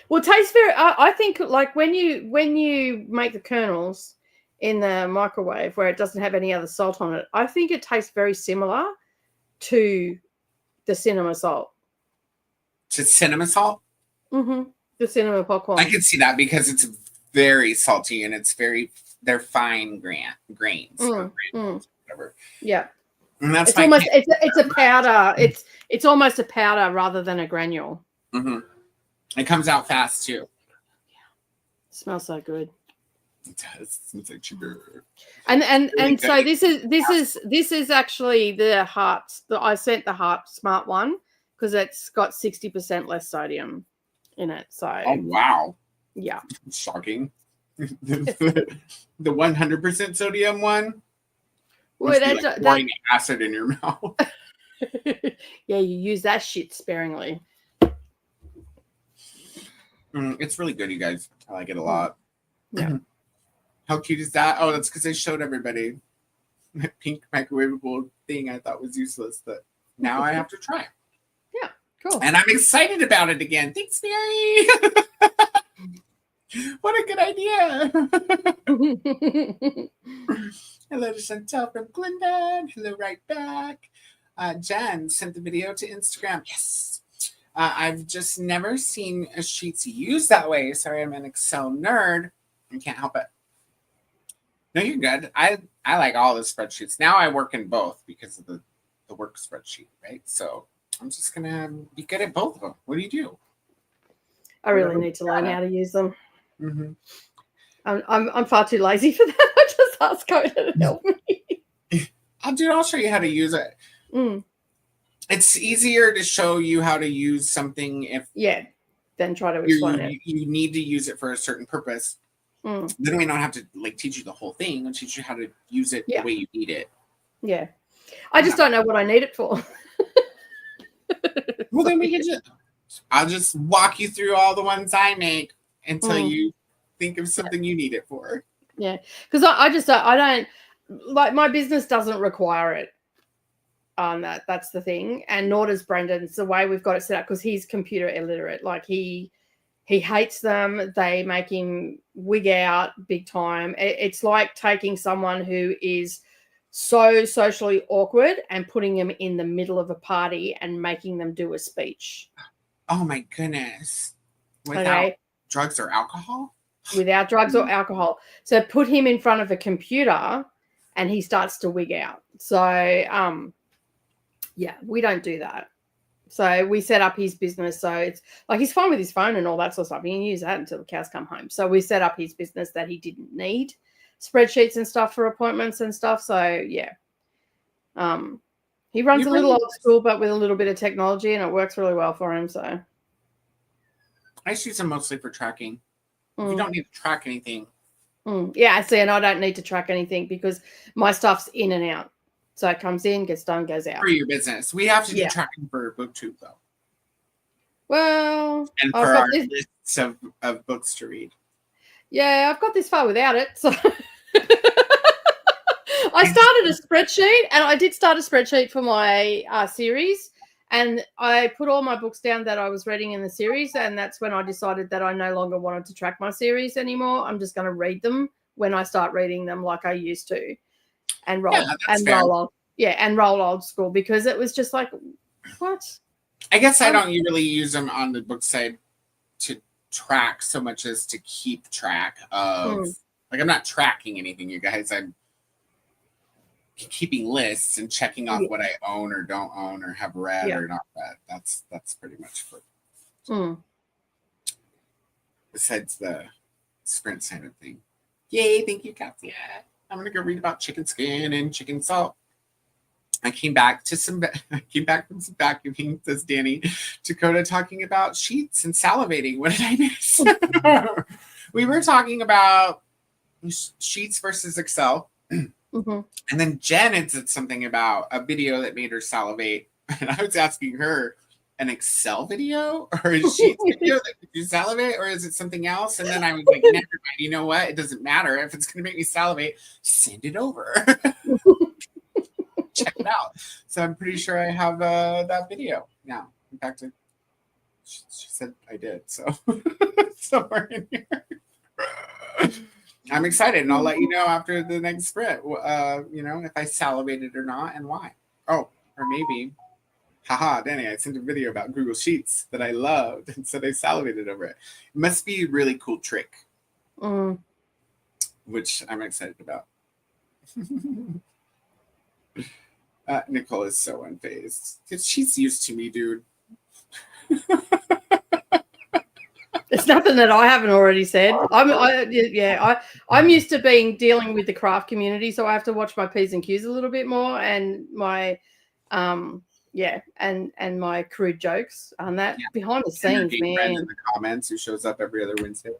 Well, it tastes very. I think like when you make the kernels in the microwave where it doesn't have any other salt on it, I think it tastes very similar to the cinema salt. To cinema salt? Mm-hmm. The cinema popcorn. I can see that because it's very salty and they're fine grains. Whatever. Yeah. And that's it's almost it's a powder. It's almost a powder rather than a granule. Mm-hmm. It comes out fast too. It smells so good. It does. It smells like sugar. And Really so good. this is actually the heart. I sent the heart smart one because it's got 60% less sodium in it. So oh wow. Yeah. Shocking. The 100% sodium one. Well, Like pouring acid in your mouth. Yeah, you use that shit sparingly. It's really good, you guys. I like it a lot. Yeah. How cute is that? Oh, that's because I showed everybody that pink microwavable thing I thought was useless, but now I have to try. Yeah, cool. And I'm excited about it again. Thanks, Mary. What a good idea. Hello to Chantel from Glendon. Hello right back. Jen sent the video to Instagram. Yes. I've just never seen sheets used that way. Sorry, I'm an Excel nerd. I can't help it. No, you're good. I like all the spreadsheets. Now I work in both because of the work spreadsheet, right? So I'm just going to be good at both of them. What do you do? I really need to learn how to use them. Mm-hmm. I'm far too lazy for that. I just ask Koda to help me. I'll show you how to use it. It's easier to show you how to use something if then try to explain it. You need to use it for a certain purpose. Then we don't have to like teach you the whole thing and teach you how to use it the way you need it. Yeah. I just don't know what I need it for. Well, then I'll just walk you through all the ones I make until you think of something you need it for. Yeah. Because I don't like my business doesn't require it. That's the thing. And nor does Brendan. It's the way we've got it set up because he's computer illiterate. Like he hates them. They make him wig out big time. It's like taking someone who is so socially awkward and putting them in the middle of a party and making them do a speech. Oh my goodness. Without drugs or alcohol? Without drugs or alcohol. So put him in front of a computer and he starts to wig out. So we don't do that. So we set up his business. So it's like he's fine with his phone and all that sort of stuff. He can use that until the cows come home. So we set up his business that he didn't need spreadsheets and stuff for appointments and stuff. So he runs a little old school, but with a little bit of technology, and it works really well for him. So I use them mostly for tracking. You don't need to track anything. Yeah, I see, and I don't need to track anything because my stuff's in and out. So it comes in, gets done, goes out. For your business. We have to do tracking for BookTube, though. Well, and for our lists of books to read. Yeah, I've got this far without it. So I started a spreadsheet, and I did start a spreadsheet for my series, And I put all my books down that I was reading in the series, and that's when I decided that I no longer wanted to track my series anymore. I'm just going to read them when I start reading them like I used to, and roll and roll old school, because it was just like, what? I guess I don't really use them on the book side to track so much as to keep track of. Like, I'm not tracking anything, you guys. I'm keeping lists and checking off what I own or don't own or have read or not read. That's pretty much what. Besides the sprint side of thing. Yay, thank you, Kathy. I'm gonna go read about chicken skin and chicken salt. I came back from some vacuuming, says Danny, to Koda talking about sheets and salivating. What did I miss? We were talking about sheets versus Excel. And then Jen had said something about a video that made her salivate. And I was asking her, an Excel video or a Sheets video that made you salivate, or is it something else? And then I was like, never mind. You know what? It doesn't matter. If it's going to make me salivate, send it over. Check it out. So I'm pretty sure I have that video now. In fact, she said I did. So somewhere in here. I'm excited, and I'll let you know after the next sprint, if I salivated or not and why. Oh, or maybe, haha, Danny, I sent a video about Google Sheets that I loved and said I salivated over it. It must be a really cool trick, which I'm excited about. Nicole is so unfazed because she's used to me, dude. It's nothing that I haven't already said. I'm used to dealing with the craft community, so I have to watch my P's and Q's a little bit more, and my and my crude jokes on that behind the scenes, man. Friend in the comments who shows up every other Wednesday.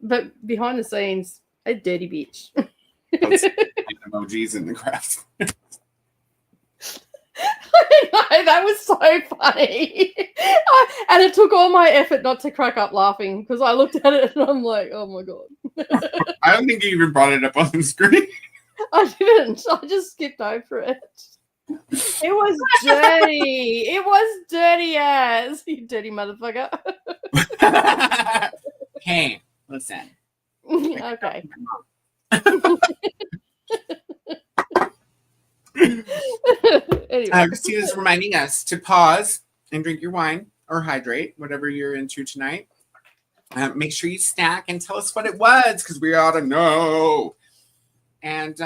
But behind the scenes, a dirty bitch. Emojis in the craft. I know, that was so funny. And it took all my effort not to crack up laughing, because I looked at it and I'm like, oh my God. I don't think you even brought it up on the screen. I didn't. I just skipped over it. It was dirty. It was dirty as, you dirty motherfucker. Hey, listen. Okay. Anyway. Christina's reminding us to pause and drink your wine or hydrate, whatever you're into tonight. Make sure you snack and tell us what it was, because we ought to know. And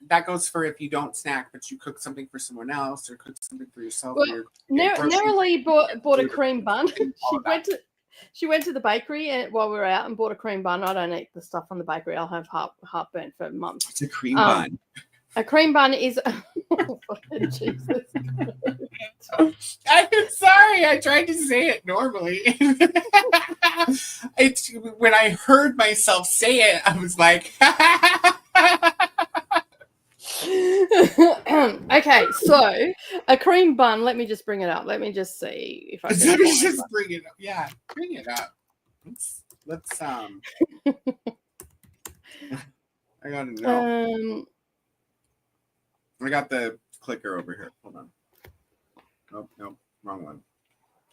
that goes for if you don't snack, but you cook something for someone else or cook something for yourself. Well, Nerily bought a cream bun. She went to the bakery and while we were out and bought a cream bun. I don't eat the stuff from the bakery. I'll have heartburn for months. It's a cream bun. A cream bun is. Jesus. I'm sorry. I tried to say it normally. When I heard myself say it, I was like. Okay, so a cream bun. Let me just bring it up. Let me just see if I can. Let me just bring it up. Yeah, bring it up. Let's I gotta know. I got the clicker over here. Hold on. Nope, wrong one.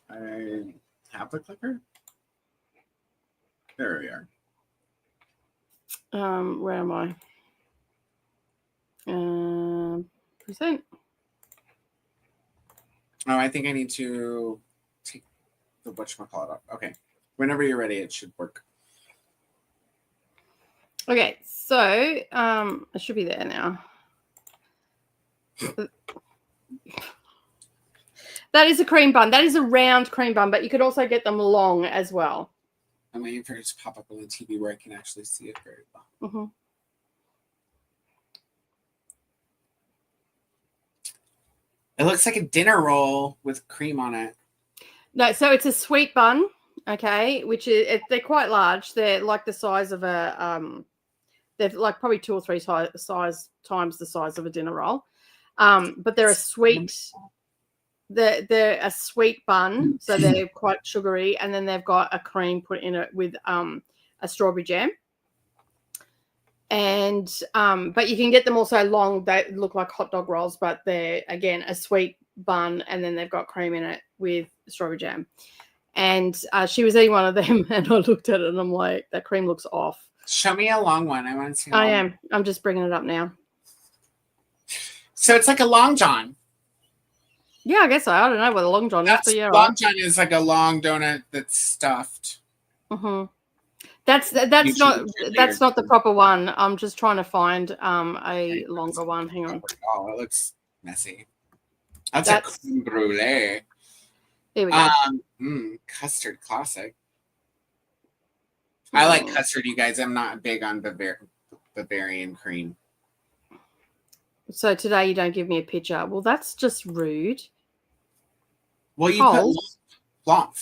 I have the clicker. There we are. Where am I? Present. Oh, I think I need to take the whatchamacallit off. Okay. Whenever you're ready, it should work. Okay, so it should be there now. That is a cream bun. That is a round cream bun, but you could also get them long as well. I'm waiting for it to pop up on the TV where I can actually see it very well. Mm-hmm. It looks like a dinner roll with cream on it. No, so it's a sweet bun, okay, which is they're quite large. They're like the size of a they're like probably 2 or 3 size times the size of a dinner roll. But they're a sweet. They're a sweet bun, so they're quite sugary, and then they've got a cream put in it with a strawberry jam. And but you can get them also long. They look like hot dog rolls, but they're again a sweet bun, and then they've got cream in it with strawberry jam. And she was eating one of them, and I looked at it, and I'm like, that cream looks off. Show me a long one. I want to see. I am. I'm just bringing it up now. So it's like a long john. Yeah, I guess so. I don't know what a long john is, but yeah, long john is like a long donut that's stuffed. Mm-hmm. That's not the proper one. I'm just trying to find a longer one. Hang on. Oh, it looks messy. That's a creme brulee. Here we go. Custard classic. I like custard, you guys. I'm not big on Bavarian cream. So today you don't give me a picture. Well, that's just rude. Well, you put lump.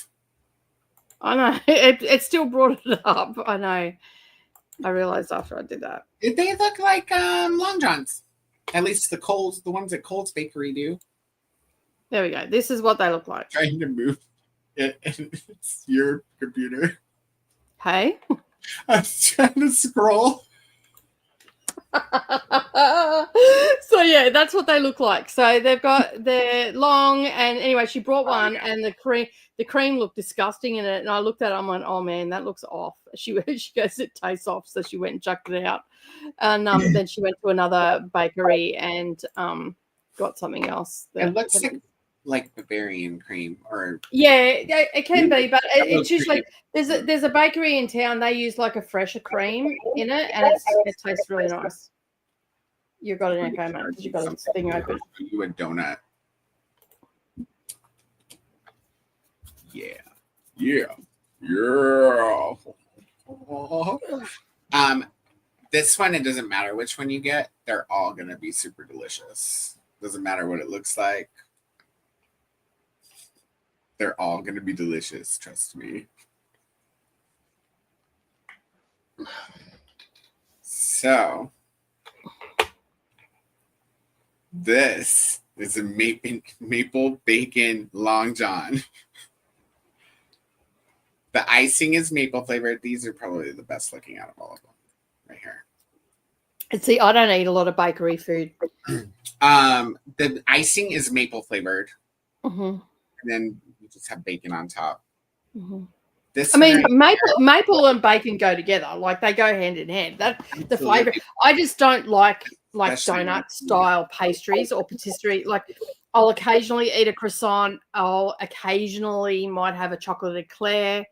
I know. It still brought it up. I know. I realized after I did that. They look like long johns. At least the ones at Cole's Bakery do. There we go. This is what they look like. Trying to move it, and it's your computer. Hey? I was trying to scroll. So yeah, that's what they look like. So they're long, and anyway, she brought one, and the cream looked disgusting in it. And I looked at it, I'm like, oh man, that looks off. She goes, it tastes off, so she went and chucked it out. And then she went to another bakery and got something else. It looks like Bavarian cream, or it can be, but it's usually there's a bakery in town. They use like a fresher cream in it, and it tastes really nice. You got an echo, mate, because you got this thing open. You a donut? Yeah. This one, it doesn't matter which one you get; they're all gonna be super delicious. Doesn't matter what it looks like. They're all going to be delicious, trust me. So, this is a maple bacon long john. The icing is maple flavored. These are probably the best looking out of all of them right here. And see, I don't eat a lot of bakery food. The icing is maple flavored. Mm-hmm. And then you just have bacon on top. Mm-hmm. Maple and bacon go together. Like they go hand in hand. That the flavor. I just don't like donut style pastries or patisserie. Like I'll occasionally eat a croissant. I'll occasionally might have a chocolate eclair.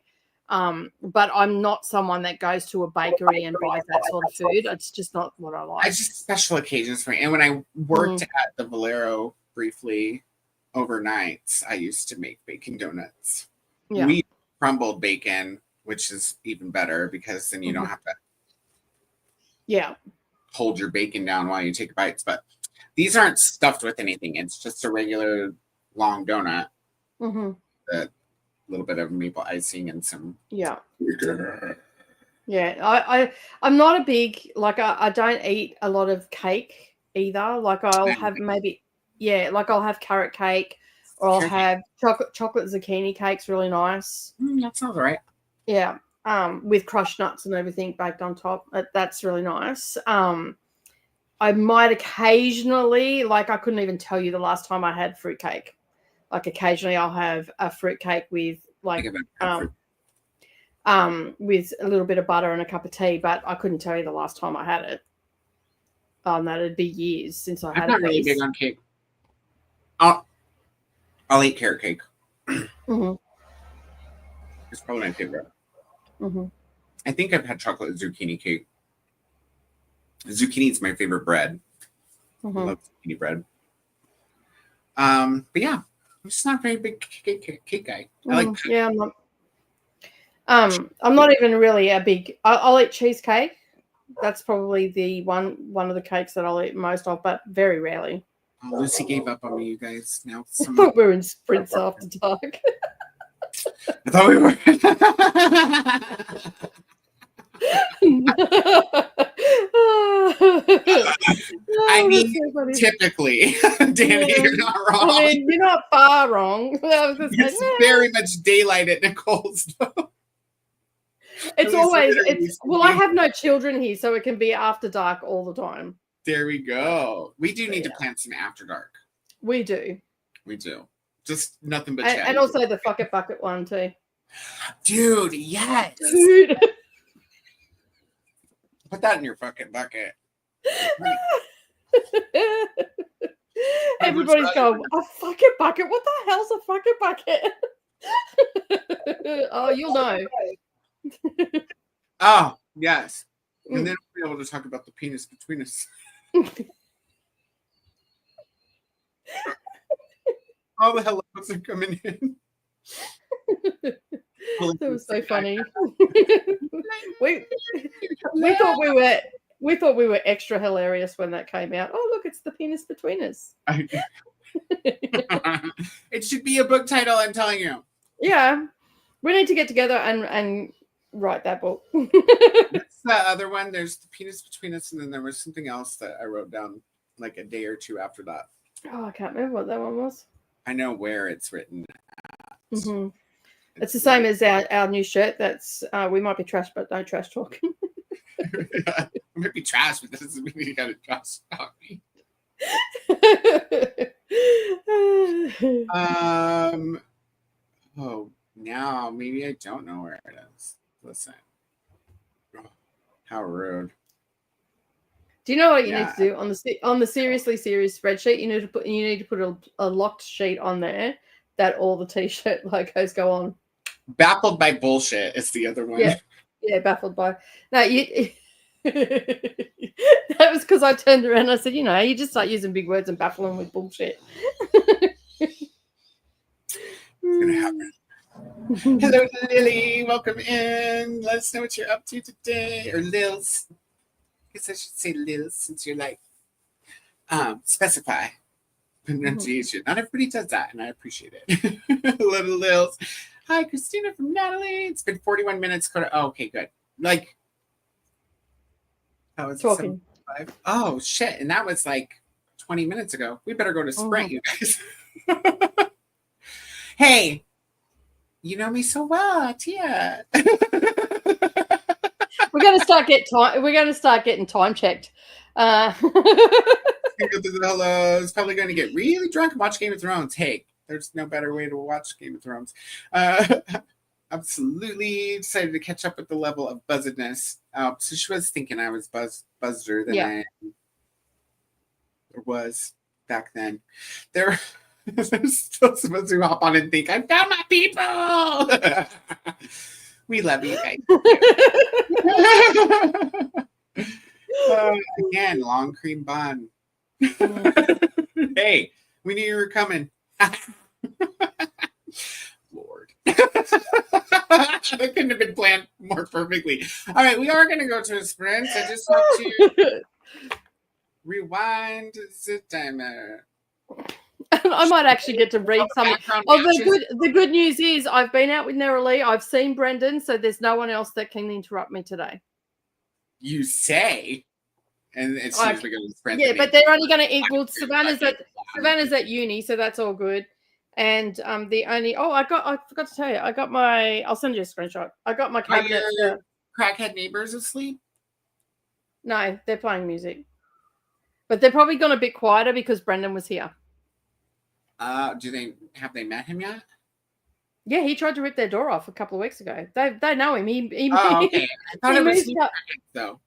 But I'm not someone that goes to a bakery and buys that sort of food. It's just not what I like. It's just special occasions for me. And when I worked at the Valero briefly overnight, I used to make bacon donuts. Yeah. We crumbled bacon, which is even better because then you don't have to hold your bacon down while you take bites. But these aren't stuffed with anything. It's just a regular long donut. Mm-hmm. A little bit of maple icing and some I'm not a big I don't eat a lot of cake either. Like I'll have I'll have carrot cake, or I'll have chocolate zucchini cake's really nice. That sounds right. Yeah. With crushed nuts and everything baked on top. That's really nice. I might occasionally, I couldn't even tell you the last time I had fruitcake. Like occasionally I'll have a fruitcake with with a little bit of butter and a cup of tea, but I couldn't tell you the last time I had it. That'd be years since I had it. I'm not really big on cake. I'll eat carrot cake. Mm-hmm. It's probably my favorite. Mm-hmm. I think I've had chocolate zucchini cake. Zucchini is my favorite bread. Mm-hmm. I love zucchini bread. But yeah, I'm just not a very big cake guy. I like pie. Yeah, I'm not even really a big. I'll eat cheesecake. That's probably the one of the cakes that I'll eat most of, but very rarely. Oh, Lucy gave up on me, you guys. Now I thought we were in sprints after dark. I thought we were. I mean, so typically, Danny, you're not wrong. I mean, you're not far wrong. It's very much daylight at Nicole's, though. It's least always it it's used to well, I be. have no children here, so it can be after dark all the time. There we go. We do need to Yeah. plan some after dark. We do. We do. Just nothing but And chatting. also the fuck it bucket one too. Dude, yes. Dude. Put that in your fucking bucket. Everybody's going, a fucking bucket? What the hell's a fucking bucket? Oh, you'll know. Oh, yes. And Mm. then we'll be able to talk about the penis between us. All the hellos are coming in. That was so funny. we thought we were extra hilarious when that came out. Oh, look, it's the penis between us. It should be a book title, I'm telling you. Yeah. We need to get together and write that book. That's the other one. There's the penis between us, and then there was something else that I wrote down like a day or two after that. Oh, I can't remember what that one was. I know where it's written. Mm-hmm. It's the same as our new shirt. That's we might be trash, but no trash talk. Yeah, it might be trash, but that doesn't mean you gotta trash talk me. Oh, now maybe I don't know where it is. Listen. Oh, how rude. Do you know what you Yeah. need to do on the seriously serious spreadsheet? You need to put a locked sheet on there that all the t-shirt logos go on. Baffled by bullshit is the other one. Yeah, baffled by. No, you. That was because I turned around and I said, you just start using big words and baffle them with bullshit. It's gonna happen. Hello, Lily. Welcome in. Let us know what you're up to today. Or Lils. I guess I should say Lils since you're like specify pronunciation. Not everybody does that, and I appreciate it. Little Lils. Hi, Christina from Natalie. It's been 41 minutes. Koda. Oh, okay, good. Like, how was Talking. 7:05? Oh shit! And that was like 20 minutes ago. We better go to Sprint, you guys. Hey, you know me so well, Tia. We're going to start getting time checked. Go through the hellos. Probably going to get really drunk and watch Game of Thrones. Hey, there's no better way to watch Game of Thrones. Absolutely decided to catch up with the level of buzzedness. So she was thinking I was buzzeder than I was back then. There's still supposed to hop on and think I've found my people. We love you guys. Again, long cream bun. Hey, we knew you were coming. Lord. That couldn't have been planned more perfectly. All right, we are going to go to a sprint. I just want to rewind the timer. I might actually get to read something. Oh, the good news is I've been out with Neroli. I've seen Brendan, so there's no one else that can interrupt me today. You say, and as soon as we go to the sprint, yeah, but they're only going to equal Savannah's at uni, so that's all good. And I forgot to tell you, I'll send you a screenshot. I got my cabinet. Are your crackhead neighbors asleep? No, they're playing music, but they're probably gone a bit quieter because Brendan was here. Have they met him yet? Yeah, he tried to rip their door off a couple of weeks ago. They know him. Okay. I thought it was though.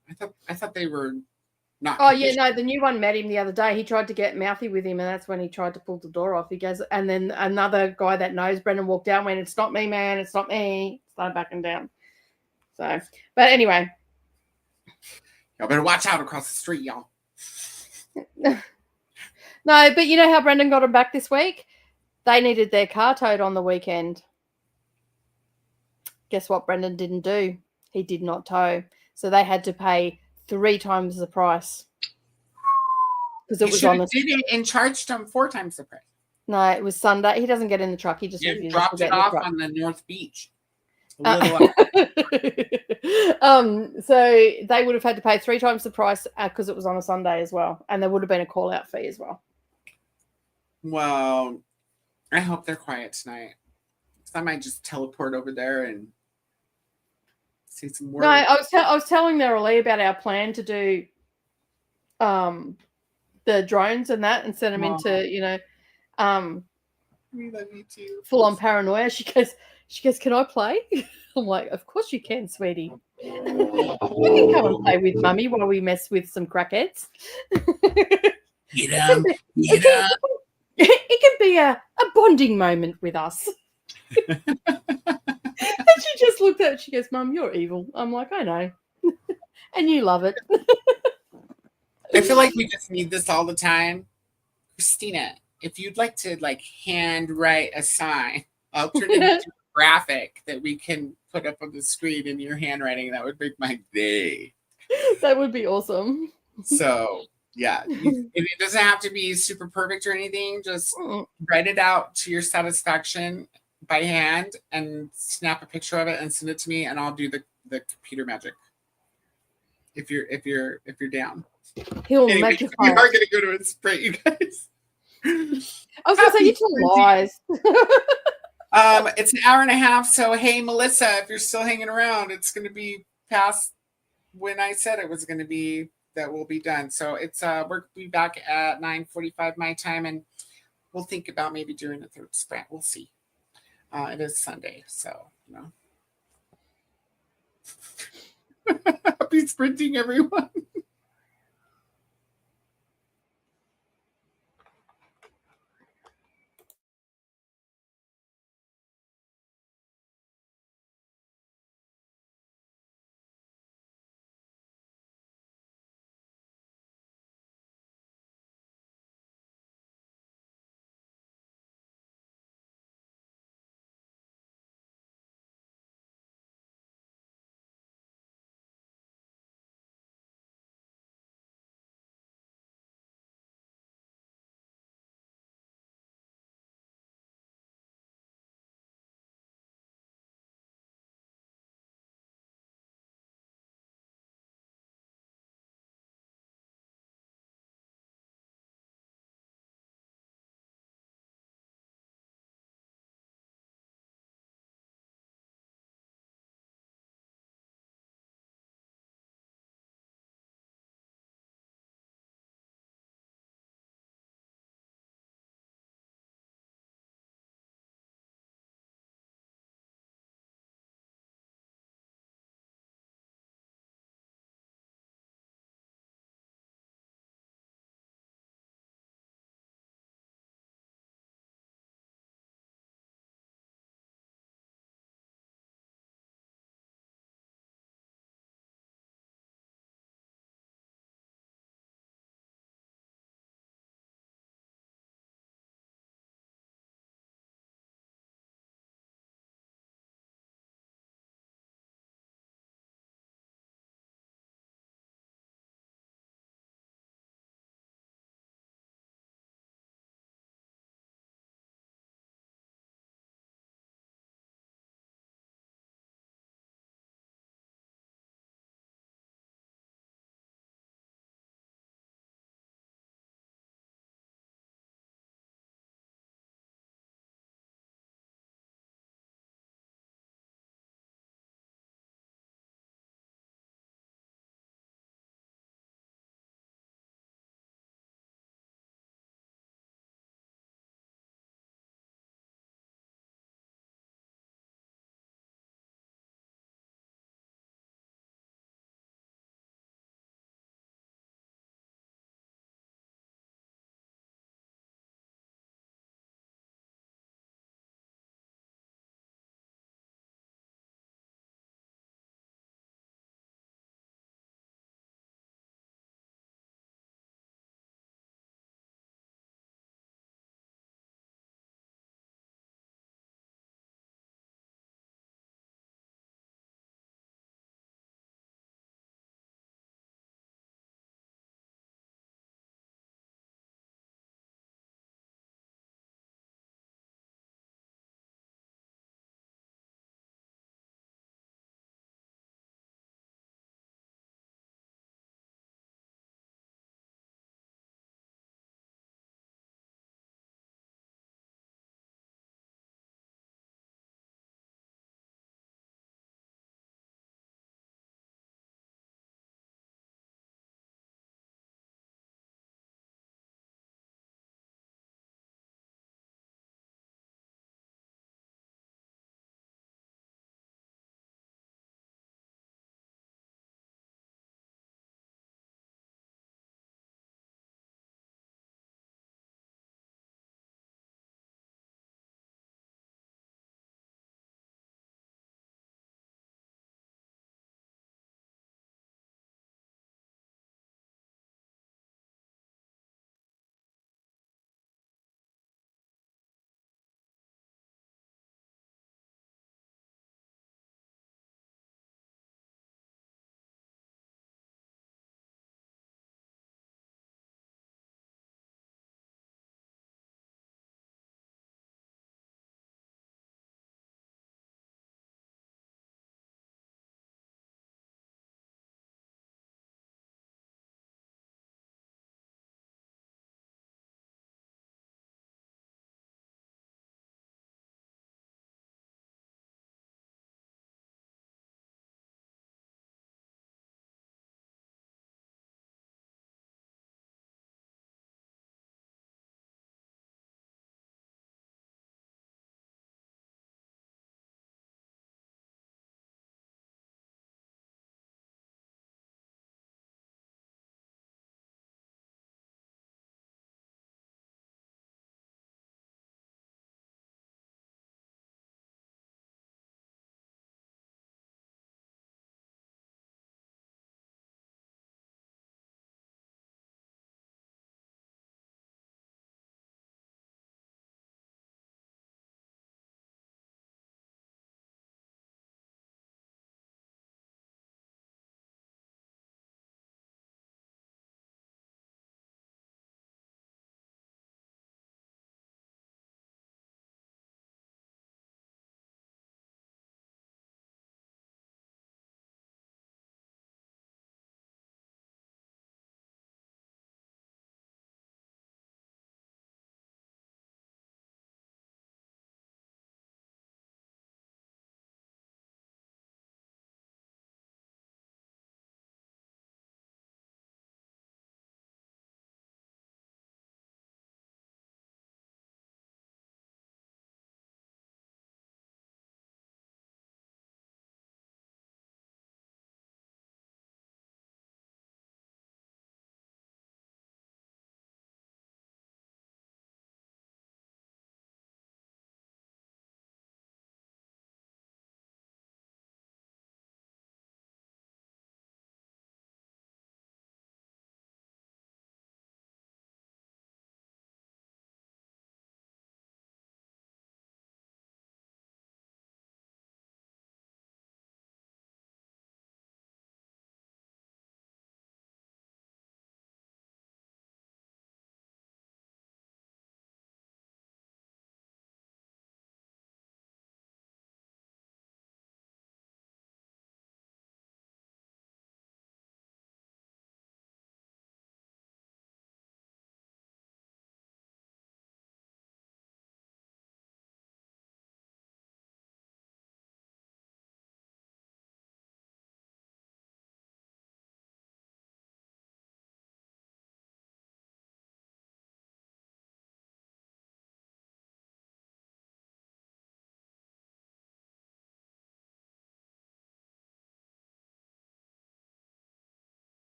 I thought they were not. Oh yeah, no, the new one met him the other day. He tried to get mouthy with him, and that's when he tried to pull the door off. He goes, and then another guy that knows Brendan walked out and went, "It's not me, man. It's not me." Started backing down. So, but anyway. Y'all better watch out across the street, y'all. No, but you know how Brendan got him back this week? They needed their car towed on the weekend. Guess what Brendan didn't do? He did not tow. So they had to pay 3 times the price. Because it was on the did it and charged him 4 times the price. No, it was Sunday. He doesn't get in the truck. He just dropped it off on the North Beach. So they would have had to pay 3 times the price because it was on a Sunday as well. And there would have been a call out fee as well. Well, I hope they're quiet tonight. I might just teleport over there and say some No, words. I was telling Neroli about our plan to do the drones and that and send them into, you know, We love you too. full on paranoia. She goes, can I play? I'm like, of course you can, sweetie. You can come and play with mummy while we mess with some crackheads. Get them. It can be a bonding moment with us. And she just looked at it. She goes, Mum, you're evil. I'm like, I know. And you love it. I feel like we just need this all the time. Christina, if you'd like to like hand write a sign, I'll turn it into a graphic that we can put up on the screen in your handwriting. That would make my day. That would be awesome. So yeah, it doesn't have to be super perfect or anything. Just write it out to your satisfaction by hand and snap a picture of it and send it to me, and I'll do the computer magic. If you're down. He'll Anyway, magnify. we are going to go to a sprint, you guys. I was going to say, you tell lies. It's an hour and a half. So, hey, Melissa, if you're still hanging around, it's going to be past when I said it was going to be that we'll be done. So it's we'll be back at 9:45 my time, and we'll think about maybe doing a third sprint. We'll see. It is Sunday, so you know. Happy sprinting, everyone.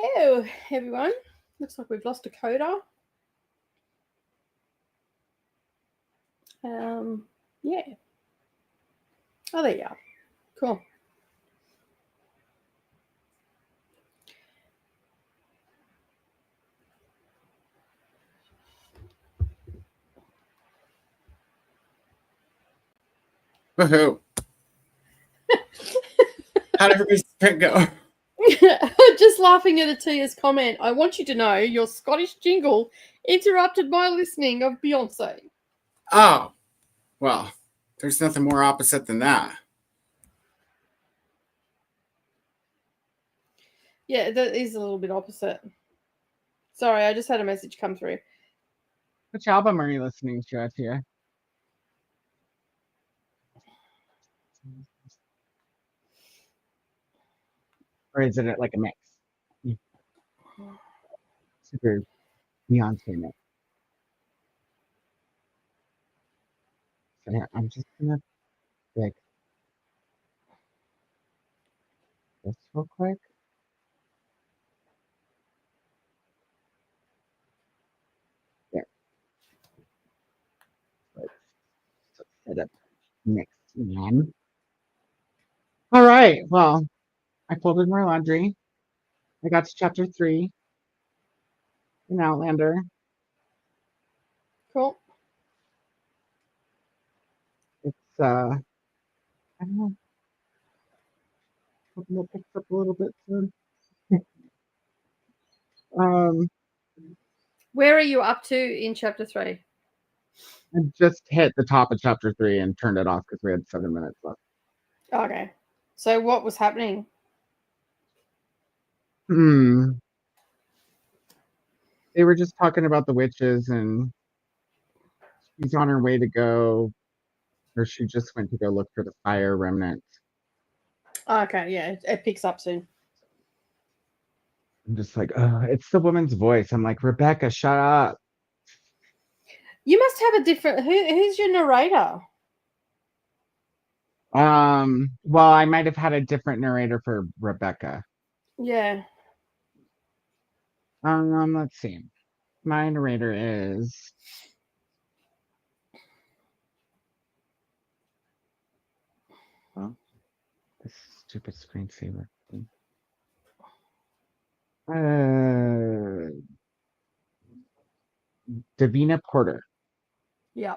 Hello, everyone. Looks like we've lost a Koda. Yeah. Oh, there you are. Cool. Woohoo! How did everybody's sprint go? Just laughing at Atia's comment. I want you to know your Scottish jingle interrupted my listening of Beyonce. Oh, well, there's nothing more opposite than that. Yeah, that is a little bit opposite. Sorry, I just had a message come through. Which album are you listening to, Atia? Or is it like a mix? Super Beyonce mix. So yeah, I'm just gonna fix this real quick. There. Let's set up mix again. All right. Well, I folded my laundry. I got to chapter 3 in Outlander. Cool. It's I don't know. Hoping it picks up a little bit soon. um, Where are you up to in chapter 3? I just hit the top of chapter 3 and turned it off because we had 7 minutes left. Okay. So what was happening? They were just talking about the witches, and she's on her way to go, or she just went to go look for the fire remnant. Okay, yeah, it picks up soon. I'm just like, it's the woman's voice. I'm like, Rebecca, shut up. You must have a different. Who's your narrator? Well, I might have had a different narrator for Rebecca. Yeah. Let's see. My narrator is this stupid screensaver thing. Davina Porter. Yeah.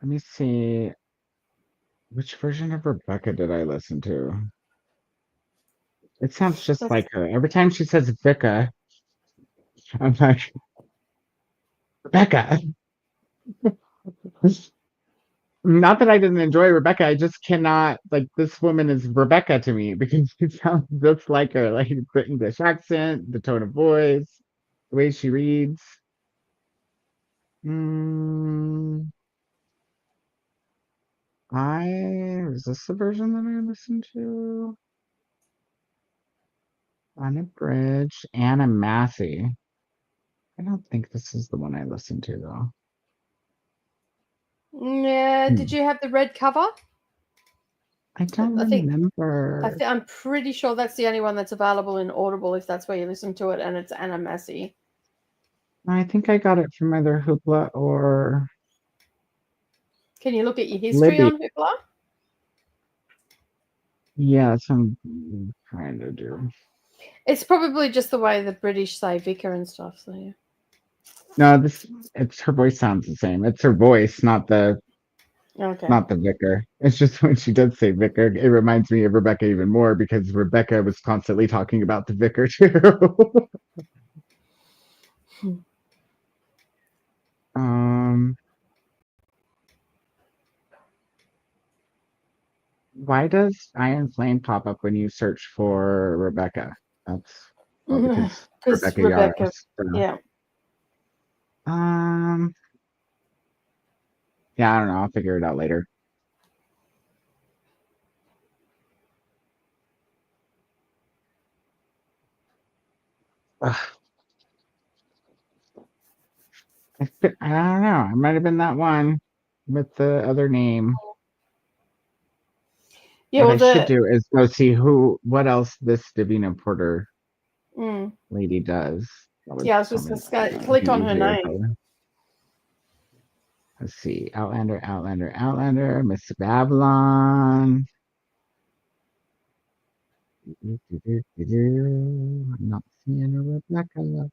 Let me see. Which version of Rebecca did I listen to? It sounds just like her. Every time she says Vicka, I'm like, Rebecca. Not that I didn't enjoy Rebecca, I just cannot, like, this woman is Rebecca to me because she sounds just like her. Like, the English accent, the tone of voice, the way she reads. Is this the version that I listened to? Unabridged, Anna Massey. I don't think this is the one I listened to, though. Yeah. Did you have the red cover? I don't I think remember. I'm pretty sure that's the only one that's available in Audible if that's where you listen to it, and it's Anna Massey. I think I got it from either Hoopla or Can you look at your history Libby. on Hoopla? Yeah, that's what I'm trying to do. It's probably just the way the British say vicar and stuff. So yeah. No, it's her voice sounds the same. It's her voice, not the Okay. vicar. It's just when she does say vicar, it reminds me of Rebecca even more because Rebecca was constantly talking about the vicar too. Why does Iron Flame pop up when you search for Rebecca? That's because Rebecca Yarros. Yeah. Yeah, I don't know. I'll figure it out later. Ugh. I don't know. It might have been that one with the other name. Yeah, what well, I should do is go see what else this Davina Porter mm, lady does. That would yeah, I was tell just me going to that would click be on her easier if name. let's see. Outlander, Miss Babylon. I'm not seeing a Rebecca.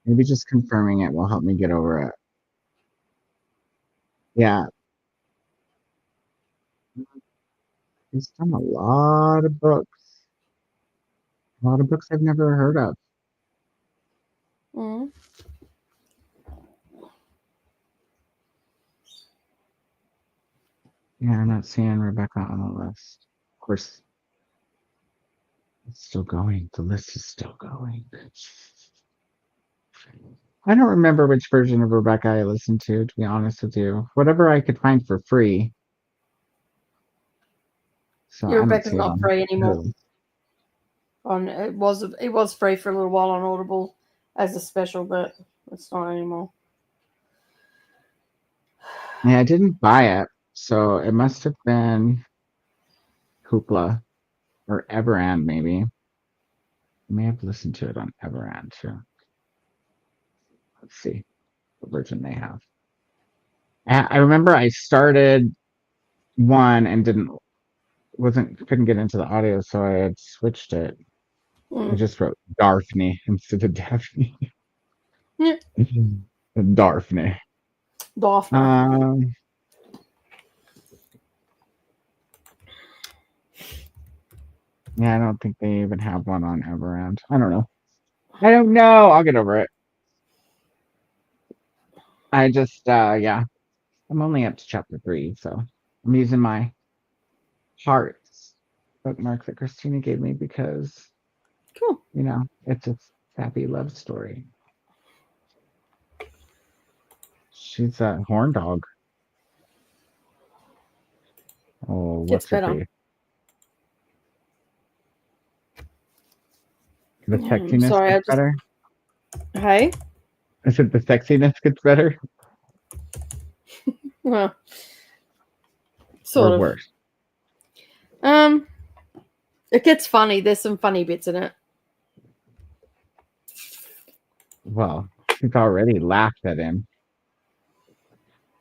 Maybe just confirming it will help me get over it. Yeah, he's done a lot of books. A lot of books I've never heard of. Mm. Yeah, I'm not seeing Rebecca on the list. Of course, it's still going. The list is still going. I don't remember which version of Rebecca I listened to be honest with you. Whatever I could find for free. So Yeah, I don't Rebecca's see it not on free her anymore. list. It was free for a little while on Audible as a special, but it's not anymore. Yeah, I didn't buy it, so it must have been Hoopla or Everand, maybe. I may have listened to it on Everand too. Let's see what version they have. I remember I started one and couldn't get into the audio, so I had switched it. I Mm. just wrote Daphne instead of Daphne. Yeah. Daphne. Daphne. Yeah, I don't think they even have one on Everand. I don't know. I don't know. I'll get over it. I just, yeah, I'm only up to chapter 3, so I'm using my hearts bookmark that Christina gave me because, Cool. it's a sappy love story. She's a horn dog. Oh, Gets what's her better. face? The sexiness Sorry, gets better. Hey. I said the sexiness gets better Well, or sort of. worse. It gets funny. There's some funny bits in it. Well, she's already laughed at him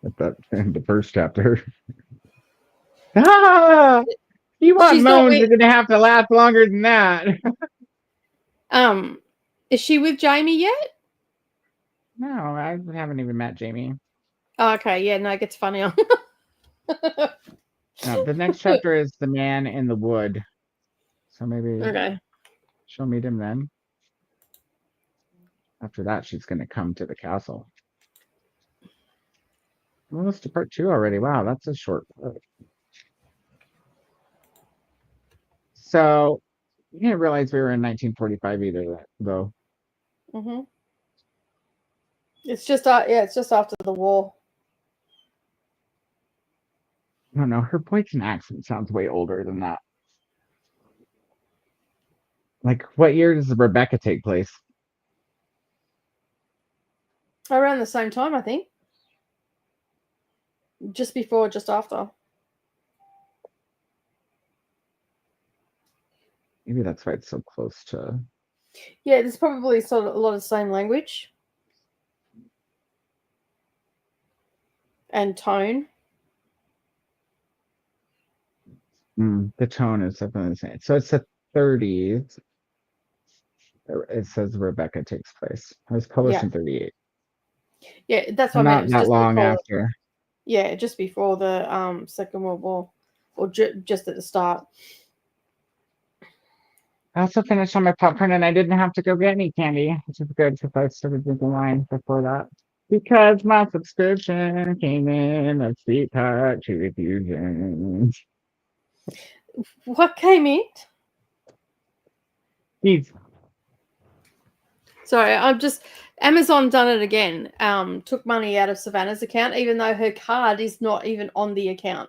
at in the first chapter. Ah! You want She's not moans? You're with. gonna have to last longer than that. Is she with Jamie yet? No, I haven't even met Jamie. Oh, okay, yeah, no, it gets funnier. No, the next chapter is the man in the wood. So maybe Okay. she'll meet him then. After that, she's gonna come to the castle. Almost to part 2 already. Wow, that's a short book. So you didn't realize we were in 1945 either, though. Mhm. It's just it's just after the war. I don't know. Her voice and accent sounds way older than that. Like, what year does Rebecca take place? Around the same time, I think. Just before, just after. Maybe that's why it's so close to. Yeah, there's probably sort of a lot of the same language and tone. The tone is definitely the same. So it's the 30s. It says Rebecca takes place. It was published Yeah. in 38. Yeah, that's So what I meant. It not was that just long before. after. Yeah, just before the Second World War, or just at the start. I also finished on my popcorn and I didn't have to go get any candy, which is good because I started drinking wine before that. Because my subscription came in a sweet touch refusion. What came in? Jeez. Sorry, I'm just Amazon done it again. Took money out of Savannah's account, even though her card is not even on the account.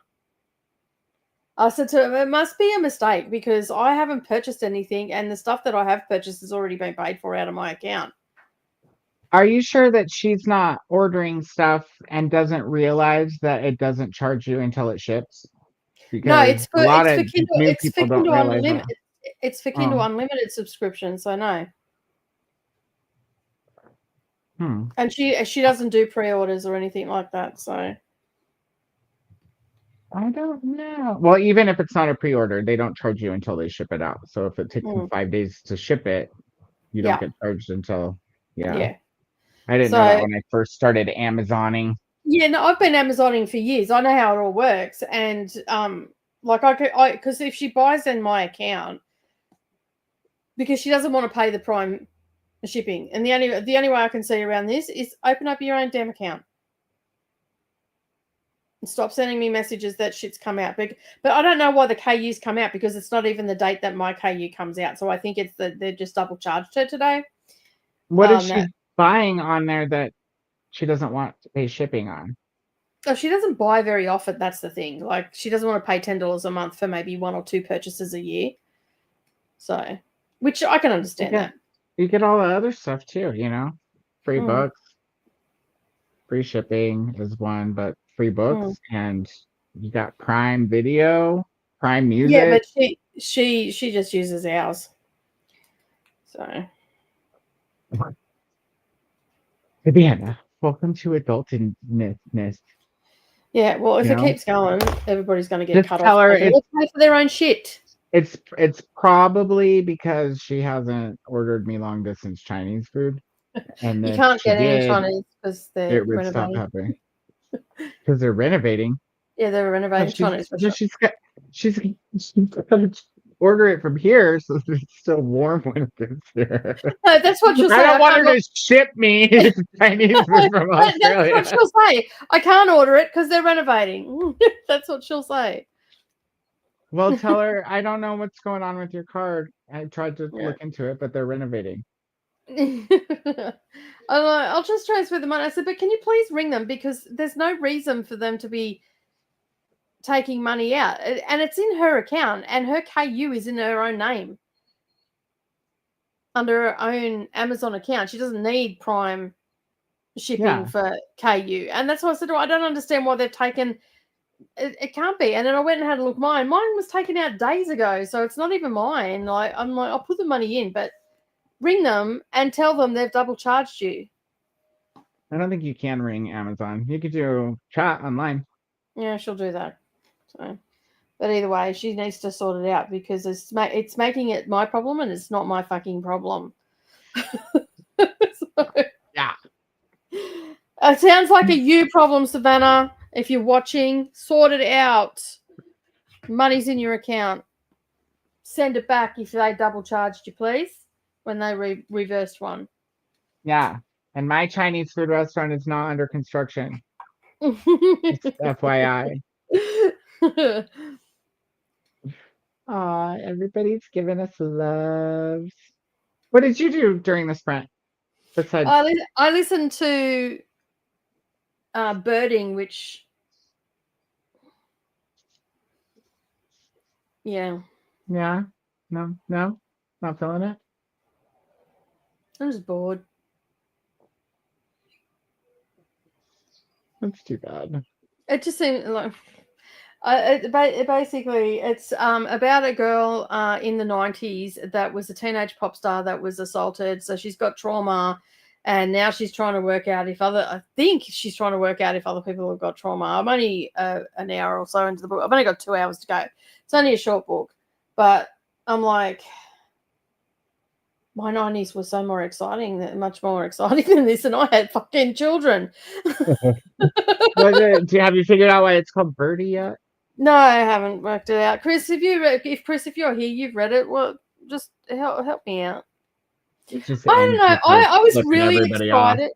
I said to her, it must be a mistake because I haven't purchased anything, and the stuff that I have purchased has already been paid for out of my account. Are you sure that she's not ordering stuff and doesn't realize that it doesn't charge you until it ships? No, Because a lot of new It's for people don't Kindle realize that. Unlimited. It's for Kindle Oh. Unlimited subscription, so no. Hmm. And she doesn't do pre-orders or anything like that, so I don't know. Well, even if it's not a pre-order, they don't charge you until they ship it out. So if it takes them 5 days to ship it, you don't yeah, get charged until, yeah. yeah. I didn't know that when I first started Amazoning. Yeah, no, I've been Amazoning for years. I know how it all works, and like because if she buys in my account, because she doesn't want to pay the Prime shipping, and the only way I can see around this is open up your own damn account. Stop sending me messages that shit's come out. But I don't know why the KU's come out, because it's not even the date that my KU comes out. So I think it's that they're just double charged her today. What is she buying on there that she doesn't want to pay shipping on? Oh, she doesn't buy very often. That's the thing. Like, she doesn't want to pay $10 a month for maybe 1 or 2 purchases a year. So, which I can understand that. You get all the other stuff too, you know? Free books, free shipping is one, but free books, and you got Prime Video, Prime Music. Yeah, but she just uses ours. So. Viviana, welcome to adultness. Yeah, well, if it keeps going, everybody's going to get cut off. They pay for their own shit. It's probably because she hasn't ordered me long distance Chinese food, and you can't get any Chinese because they're renovating. Stop happening because they're renovating. Yeah, they're renovating Chinese. She's got to order it from here so it's still warm when it gets here. No, that's what she'll say. I don't want her to ship me Chinese food from Australia. That's what she'll say. I can't order it because they're renovating. That's what she'll say. Well, tell her I don't know what's going on with your card. I tried to look into it, but they're renovating. I'll just transfer the money. I said, but can you please ring them, because there's no reason for them to be taking money out, and it's in her account, and her KU is in her own name under her own Amazon account. She doesn't need Prime shipping for KU, and that's why I said, I don't understand why they've taken it. Can't be. And then I went and had a look. Mine was taken out days ago, so it's not even mine. I'm like, I'll put the money in, but ring them and tell them they've double charged you. I don't think you can ring Amazon. You could do chat online. Yeah, she'll do that. So, but either way, she needs to sort it out, because it's making it my problem, and it's not my fucking problem. Yeah. It sounds like a you problem, Savannah. If you're watching, sort it out. Money's in your account. Send it back if they double charged you, please, when they reversed one. Yeah. And my Chinese food restaurant is not under construction. FYI. Everybody's giving us loves. What did you do during the sprint? Besides, I listened to birding, which no, not feeling it. I'm just bored. That's too bad. It just seemed like basically it's about a girl in the 90s that was a teenage pop star that was assaulted. So she's got trauma, and now she's trying to work out if other people have got trauma. I'm only an hour or so into the book. I've only got 2 hours to go. It's only a short book, but I'm like, my 90s was so much more exciting than this, and I had fucking children. Have you figured out why it's called Birdie yet? No, I haven't worked it out. Chris, if you're here, you've read it. Well, just help me out. I don't know. I was really excited.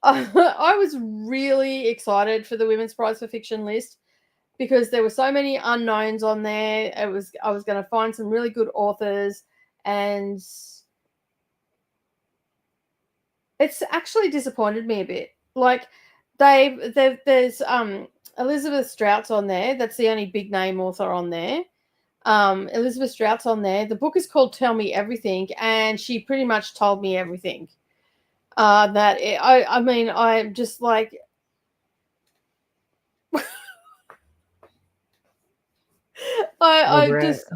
I was really excited for the Women's Prize for Fiction list, because there were so many unknowns on there. I was going to find some really good authors, and it's actually disappointed me a bit. Like, there's Elizabeth Strout's on there. That's the only big name author on there. Elizabeth Strout's on there. The book is called Tell Me Everything, and she pretty much told me everything. I mean, I'm just like, I Over it. just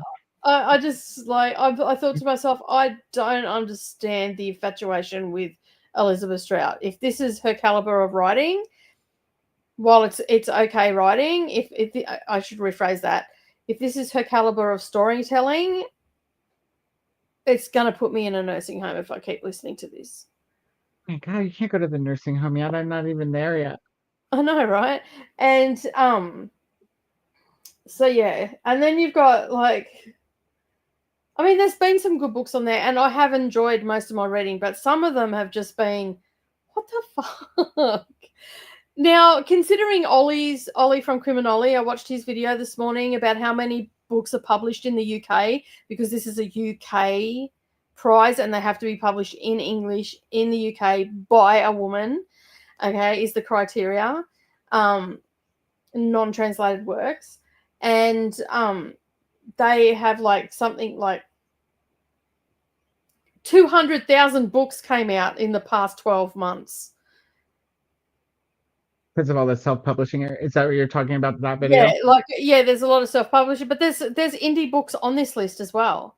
I just like I thought to myself, I don't understand the infatuation with Elizabeth Strout. If this is her caliber of writing, while it's okay writing, if I should rephrase that, if this is her caliber of storytelling, it's gonna put me in a nursing home if I keep listening to this. My God, you can't go to the nursing home yet. I'm not even there yet. I know, right? And so yeah, and then you've got like, I mean, there's been some good books on there, and I have enjoyed most of my reading, but some of them have just been, what the fuck? Now, considering Ollie from Criminoli, I watched his video this morning about how many books are published in the UK, because this is a UK prize and they have to be published in English in the UK by a woman, okay, is the criteria. Non-translated works. And they have like something like 200,000 books came out in the past 12 months. Because of all the self-publishing. Is that what you're talking about, that video? Yeah, like, yeah, there's a lot of self-publishing, but there's indie books on this list as well.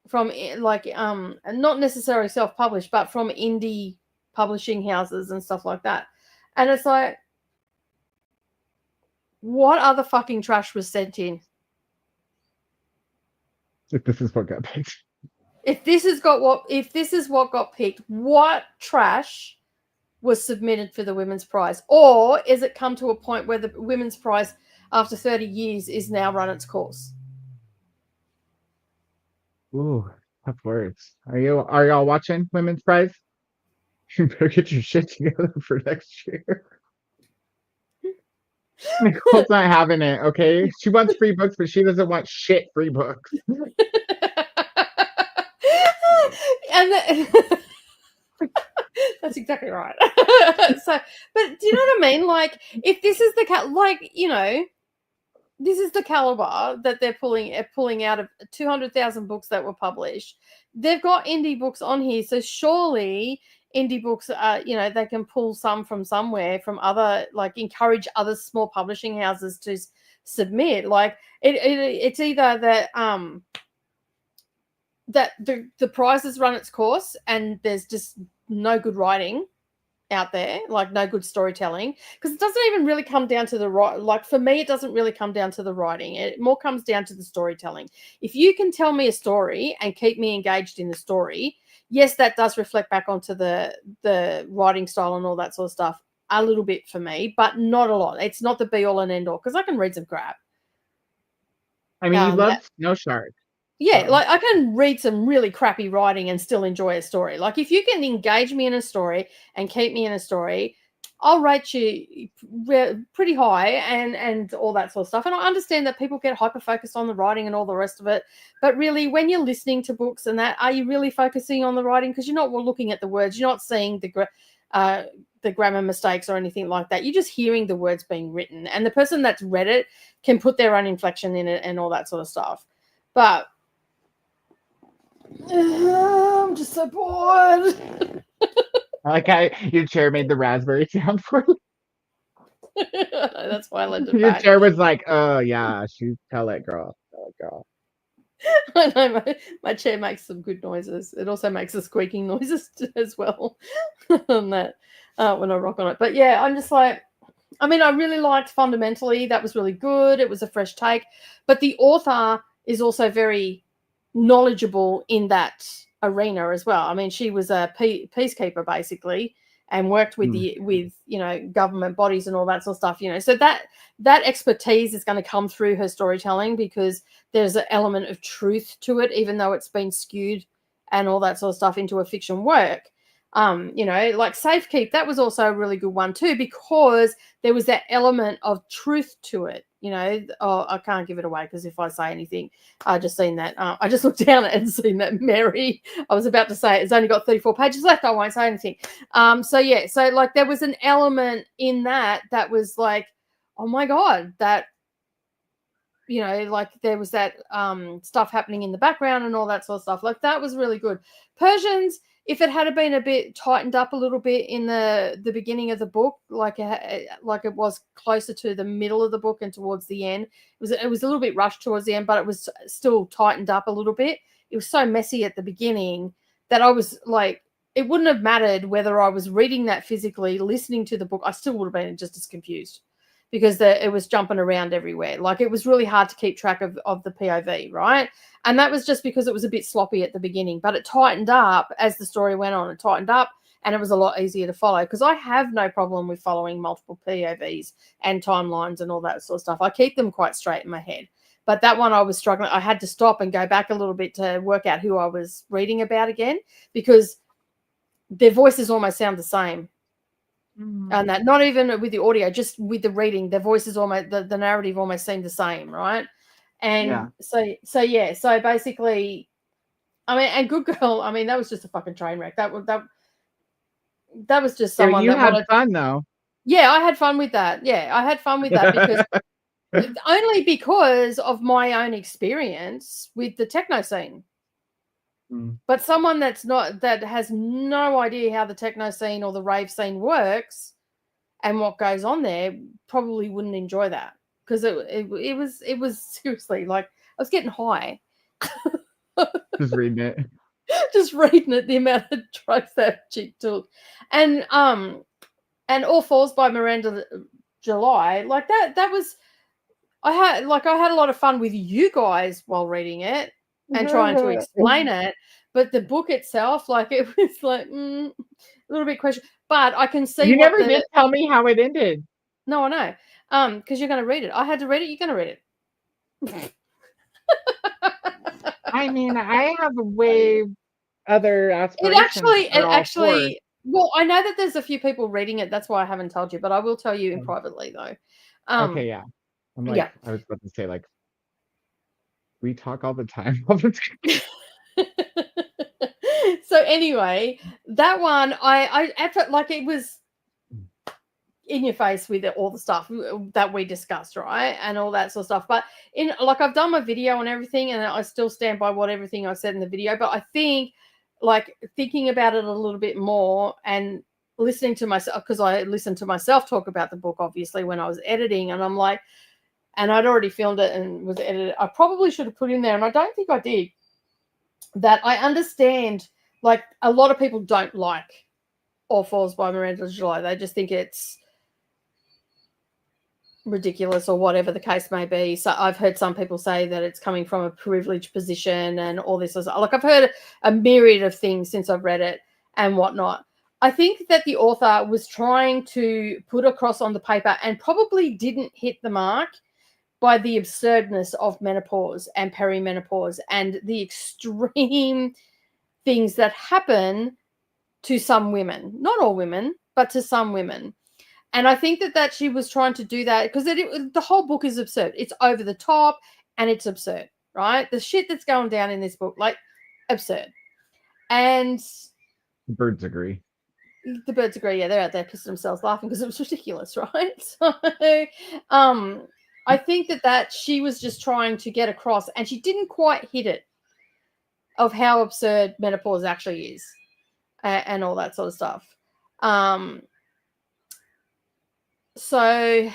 From like not necessarily self-published, but from indie publishing houses and stuff like that. And it's like, what other fucking trash was sent in? If this is what got picked. If this is what got picked, what trash was submitted for the women's prize? Or is it come to a point where the women's prize after 30 years is now run its course? Ooh, tough words. Are y'all watching Women's Prize? You better get your shit together for next year. Nicole's not having it, okay? She wants free books, but she doesn't want shit free books. And that's exactly right. So, but do you know what I mean? Like, if this is this is the caliber that they're pulling out of 200,000 books that were published. They've got indie books on here, so surely indie books they can pull some from somewhere, from other, like, encourage other small publishing houses to submit. Like, it's either that that the prize has run its course and there's just no good writing out there, like no good storytelling, because it doesn't even really come down to the right. Like, for me, it doesn't really come down to the writing. It more comes down to the storytelling. If you can tell me a story and keep me engaged in the story, yes, that does reflect back onto the writing style and all that sort of stuff a little bit for me, but not a lot. It's not the be all and end all, because I can read some crap. I mean, you love Snow Shark. Yeah, like, I can read some really crappy writing and still enjoy a story. Like, if you can engage me in a story and keep me in a story, I'll rate you pretty high and all that sort of stuff. And I understand that people get hyper-focused on the writing and all the rest of it. But really, when you're listening to books and that, are you really focusing on the writing? Because you're not looking at the words. You're not seeing the grammar mistakes or anything like that. You're just hearing the words being written. And the person that's read it can put their own inflection in it and all that sort of stuff. But I'm just so bored. I like how your chair made the raspberry sound for you. That's why I lent it Your back. chair was like, oh yeah, tell it, girl. Tell it, girl. I know my chair makes some good noises. It also makes the squeaking noises as well on that when I rock on it. But yeah, I'm just like, I mean, I really liked Fundamentally. That was really good. It was a fresh take. But the author is also very knowledgeable in that arena as well. I mean, she was a peacekeeper basically, and worked with with government bodies and all that sort of stuff. So that expertise is going to come through her storytelling, because there's an element of truth to it, even though it's been skewed and all that sort of stuff into a fiction work. Like Safekeep, that was also a really good one too, because there was that element of truth to it. I can't give it away, because if I say anything, I just seen that. I just looked down and seen that Mary. I was about to say it's only got 34 pages left. I won't say anything. So like there was an element in that was like, oh my god, that like there was that stuff happening in the background and all that sort of stuff. Like, that was really good. Persians, if it had been a bit tightened up a little bit in the beginning of the book, like it was closer to the middle of the book and towards the end, it was a little bit rushed towards the end, but it was still tightened up a little bit. It was so messy at the beginning that I was like, it wouldn't have mattered whether I was reading that physically, listening to the book. I still would have been just as confused because it was jumping around everywhere. Like it was really hard to keep track of the POV, right? And that was just because it was a bit sloppy at the beginning, but it tightened up as the story went on. It tightened up and it was a lot easier to follow because I have no problem with following multiple POVs and timelines and all that sort of stuff. I keep them quite straight in my head. But that one I was struggling. I had to stop and go back a little bit to work out who I was reading about again because their voices almost sound the same. And that not even with the audio, just with the reading, their voices almost the narrative almost seemed the same, right? And so basically, I mean, and Good Girl, I mean, that was just a fucking train wreck. That was just someone you that had wanted. fun though. Yeah, I had fun with that. Yeah, I had fun with that because only because of my own experience with the techno scene. But someone that has no idea how the techno scene or the rave scene works and what goes on there probably wouldn't enjoy that because it was seriously like I was getting high. Just reading it. Just reading it, the amount of drugs that chick took. And All Falls by Miranda July, like that was I had a lot of fun with you guys while reading it and trying to explain it, but the book itself, like it was like a little bit question. But I can see You never did tell me how it ended. No, I know. Because you're going to read it. I had to read it. You're going to read it. I mean, I have way other aspirations. It actually. Well, I know that there's a few people reading it. That's why I haven't told you, but I will tell you in privately though. Okay, yeah. I'm like, I was about to say, like, we talk all the time. So anyway, that one, I felt like it was in your face with all the stuff that we discussed, right? And all that sort of stuff. But I've done my video and everything, and I still stand by everything I said in the video. But I think, like, thinking about it a little bit more and listening to myself, because I listened to myself talk about the book, obviously, when I was editing, and I'm like, and I'd already filmed it and was edited. I probably should have put in there, and I don't think I did, that I understand, like, a lot of people don't like All Falls by Miranda July. They just think it's ridiculous or whatever the case may be. So I've heard some people say that it's coming from a privileged position and all this. Like, I've heard a myriad of things since I've read it and whatnot. I think that the author was trying to put across on the paper and probably didn't hit the mark by the absurdness of menopause and perimenopause and the extreme things that happen to some women, not all women, but to some women. And I think that she was trying to do that because the whole book is absurd. It's over the top and it's absurd, right? The shit that's going down in this book, like, absurd. And the birds agree. The birds agree. Yeah, they're out there pissing themselves laughing because it was ridiculous, right? So, I think that she was just trying to get across, and she didn't quite hit it, of how absurd menopause actually is, and all that sort of stuff. So,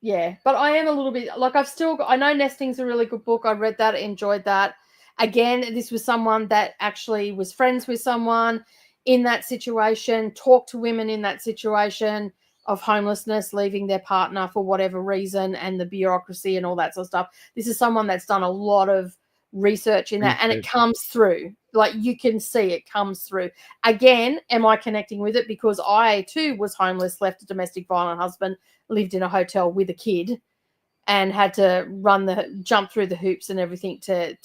yeah, but I am a little bit, like, I know Nesting's a really good book. I read that, enjoyed that. Again, this was someone that actually was friends with someone in that situation, talked to women in that situation of homelessness, leaving their partner for whatever reason, and the bureaucracy and all that sort of stuff. This is someone that's done a lot of research in that, and it comes through. Like, you can see it comes through. Again, am I connecting with it? Because I too was homeless, left a domestic violent husband, lived in a hotel with a kid, and had to jump through the hoops and everything to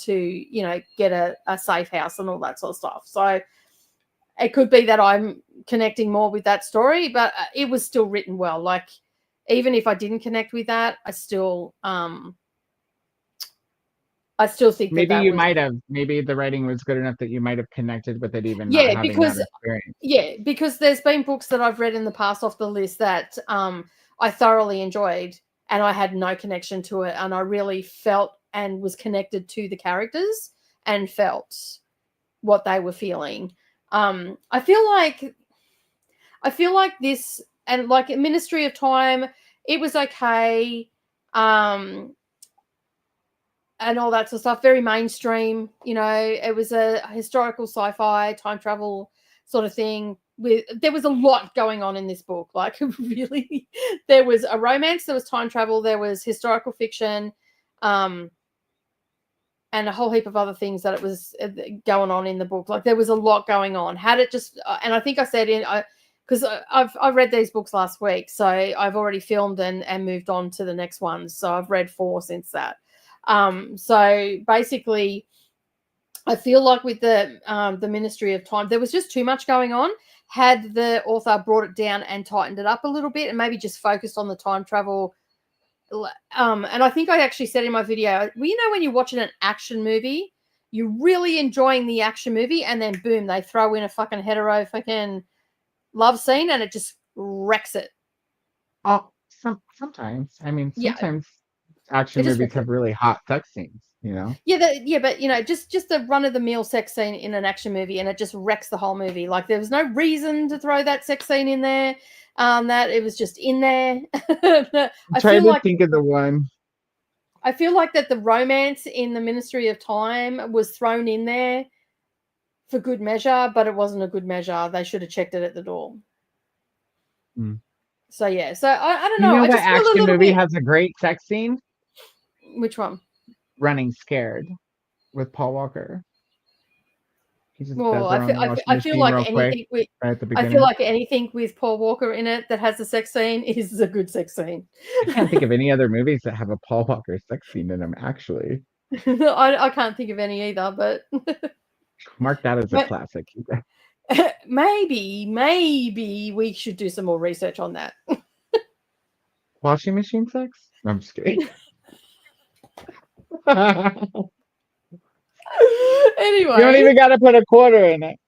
get a safe house and all that sort of stuff. So it could be that I'm connecting more with that story, but it was still written well. Like, even if I didn't connect with that, I still think maybe that you was, might have. Maybe the writing was good enough that you might have connected with it, even yeah, not having because that experience. Yeah, because there's been books that I've read in the past off the list that I thoroughly enjoyed, and I had no connection to it, and I really felt and was connected to the characters and felt what they were feeling. I feel like this, and like Ministry of Time, it was okay. And all that sort of stuff, very mainstream. You know, it was a historical sci-fi time travel sort of thing. There was a lot going on in this book. Like really, there was a romance, there was time travel, there was historical fiction, and a whole heap of other things that it was going on in the book. Like there was a lot going on. Had it just, and I think I said because I've read these books last week, so I've already filmed and moved on to the next ones. So I've read 4 since that. So basically, I feel like with the Ministry of Time, there was just too much going on. Had the author brought it down and tightened it up a little bit, and maybe just focused on the time travel. And I think I actually said in my video, well, you know, when you're watching an action movie, you're really enjoying the action movie, and then boom, they throw in a fucking hetero fucking love scene, and it just wrecks it. Oh, sometimes. I mean, Yeah, sometimes action it just movies wrecks it. have really hot sex scenes, you know? Yeah, but you know, just the run of the mill sex scene in an action movie, and it just wrecks the whole movie. Like there was no reason to throw that sex scene in there. That it was just in there. I'm trying to think of the one. I feel like that the romance in the Ministry of Time was thrown in there for good measure, but it wasn't a good measure. They should have checked it at the door. So yeah, so I don't know. You know I what just feel a action little movie bit. has a great sex scene? Which one? Running Scared with Paul Walker. He just Well, does her on the washing I feel machine like real quick anything with right at the I beginning. feel like anything with Paul Walker in it that has a sex scene is a good sex scene. I can't think of any other movies that have a Paul Walker sex scene in them, actually. I can't think of any either, but Mark that as a classic. maybe we should do some more research on that. Washing machine sex? No, I'm just kidding. Anyway, you don't even got to put a quarter in it.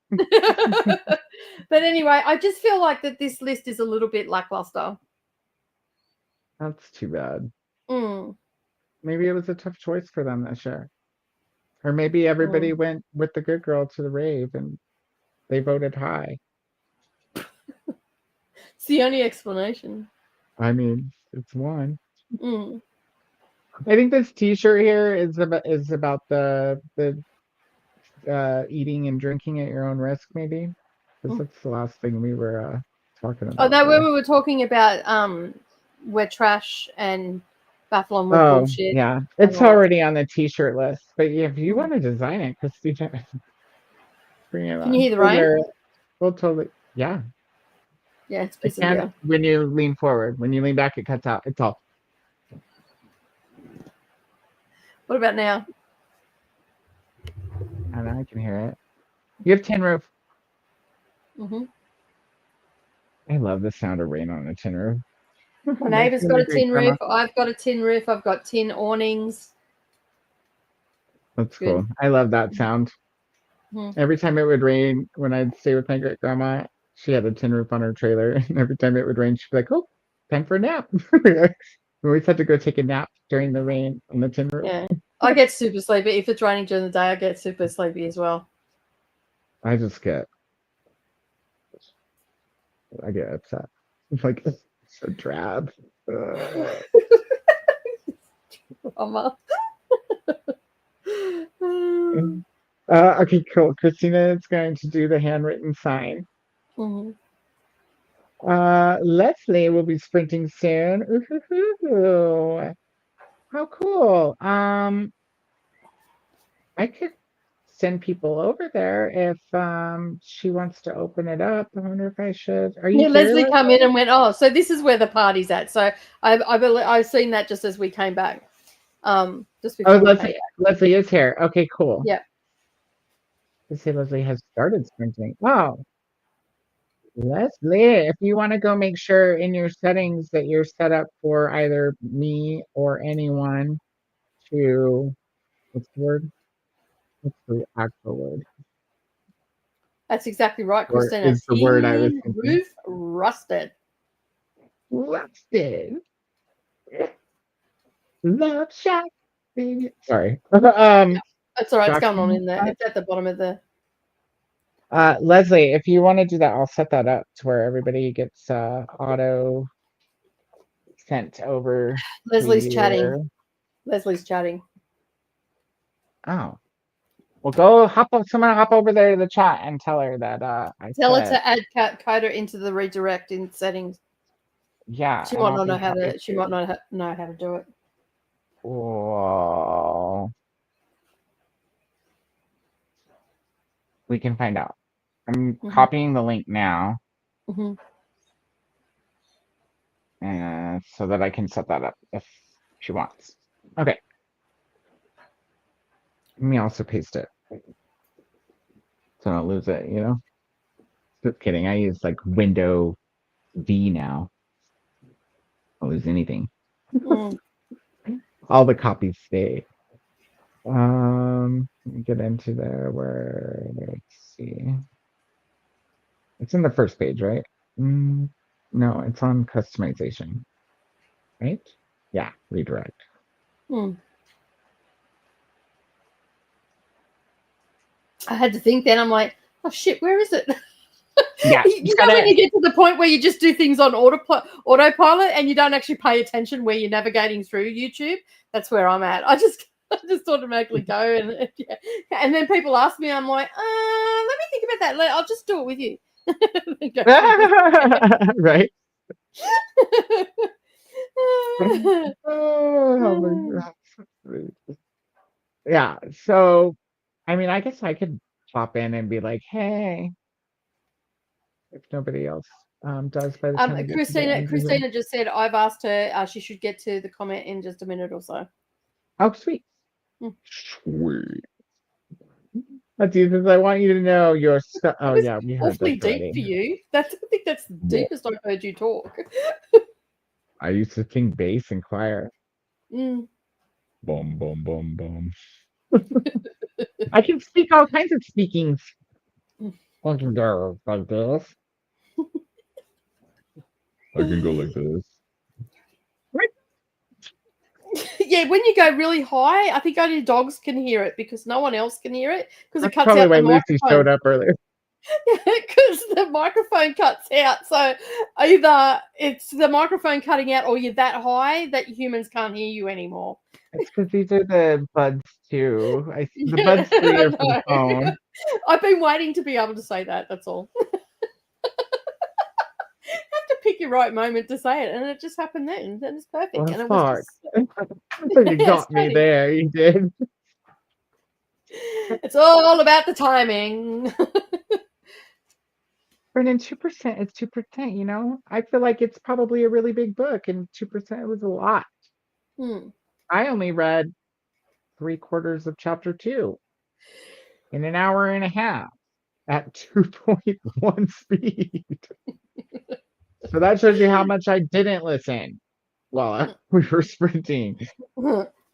But anyway, I just feel like that this list is a little bit lackluster. That's too bad. Mm. Maybe it was a tough choice for them this year. Or maybe everybody went with the good girl to the rave and they voted high. It's the only explanation. I mean, it's one. Mm. I think this T-shirt here is about the eating and drinking at your own risk, maybe, because that's the last thing we were talking about. Oh no, when we were talking about we're trash and Babylon with bullshit. Yeah, it's already on the T-shirt list. But yeah, if you want to design it, because bring it on. Can you hear the rain? We'll totally. Yeah. Yeah, it's pissing down. When you lean forward, when you lean back, it cuts out. It's all. What about now? I don't know, I can hear it. You have tin roof. Mm-hmm. I love the sound of rain on a tin roof. My neighbour's got a tin roof. I've got a tin roof. I've got tin awnings. That's cool. I love that sound. Mm-hmm. Every time it would rain, when I'd stay with my great grandma, she had a tin roof on her trailer. And every time it would rain, she'd be like, "Oh, time for a nap." We always had to go take a nap during the rain on the tin roof. Yeah. I get super sleepy. If it's raining during the day, I get super sleepy as well. I get upset. It's like, it's so drab. Drama. Okay, cool. Christina is going to do the handwritten sign. Mm-hmm. Leslie will be sprinting soon. Ooh, how cool. I could send people over there if she wants to open it up. I wonder if I should. Are you here, Leslie come in and went, "Oh, so this is where the party's at." So I've seen that just as we came back. Just before Leslie is here. Okay, cool. Yeah. Let's see, Leslie has started sprinting. Wow. Leslie, if you want to go make sure in your settings that you're set up for either me or anyone to, what's the word? What's the actual word? That's exactly right, Christina. Is the word I was thinking. Roof rusted. Rusted. Love shack, baby. Sorry. That's all right. It's going on in there. It's at the bottom of the. Leslie, if you want to do that, I'll set that up to where everybody gets auto sent over to Leslie's chatting. you. Leslie's chatting. Oh. Well, go someone hop over there to the chat and tell her that I Tell her said, to add Koda into the redirect in settings. yeah. She and might I'll not be know how happy to. She might not know how to do it. Whoa. We can find out. I'm copying the link now, Mhm. so that I can set that up if she wants. Okay. Let me also paste it so I don't lose it, you know? Just kidding. I use like Window V now. I don't lose anything. Mm. All the copies stay. Let me get into there where, let's see. It's in the first page, right? No, it's on customization, right? Yeah, redirect. Mm. I had to think then. I'm like, oh shit, where is it? Yeah, you know when you get to the point where you just do things on autopilot and you don't actually pay attention where you're navigating through YouTube. That's where I'm at. I just automatically go and yeah. And then people ask me, I'm like, let me think about that. I'll just do it with you. Right. Oh my God. Yeah. So, I mean, I guess I could pop in and be like, hey, if nobody else does by the time we get to the end of it. Christina just said I've asked her. She should get to the comment in just a minute or so. Oh, sweet. Sweet. That's because I want you to know your stuff. Oh, yeah, we heard Awfully this deep already. for you. I think that's the deepest I've heard you talk. I used to sing bass in choir. Mm. Boom, boom, boom, boom. I can speak all kinds of speakings. I can go like this. I can go like this. Yeah, when you go really high, I think only dogs can hear it because no one else can hear it because it That's cuts probably out why the Lucy showed microphone. up earlier. Because the microphone cuts out. So either it's the microphone cutting out or you're that high that humans can't hear you anymore. It's because these are the buds too. The buds 3 are for the phone. I've been waiting to be able to say that. That's all. You have to pick your right moment to say it, and it just happened then. Then it's perfect. Well, and it fuck. was just, You got me there. You did. It's all about the timing. Brendan, 2% is 2%, you know? I feel like it's probably a really big book, and 2% was a lot. I only read 3/4 of chapter 2 in an hour and a half at 2.1 speed. So that shows you how much I didn't listen while we were sprinting.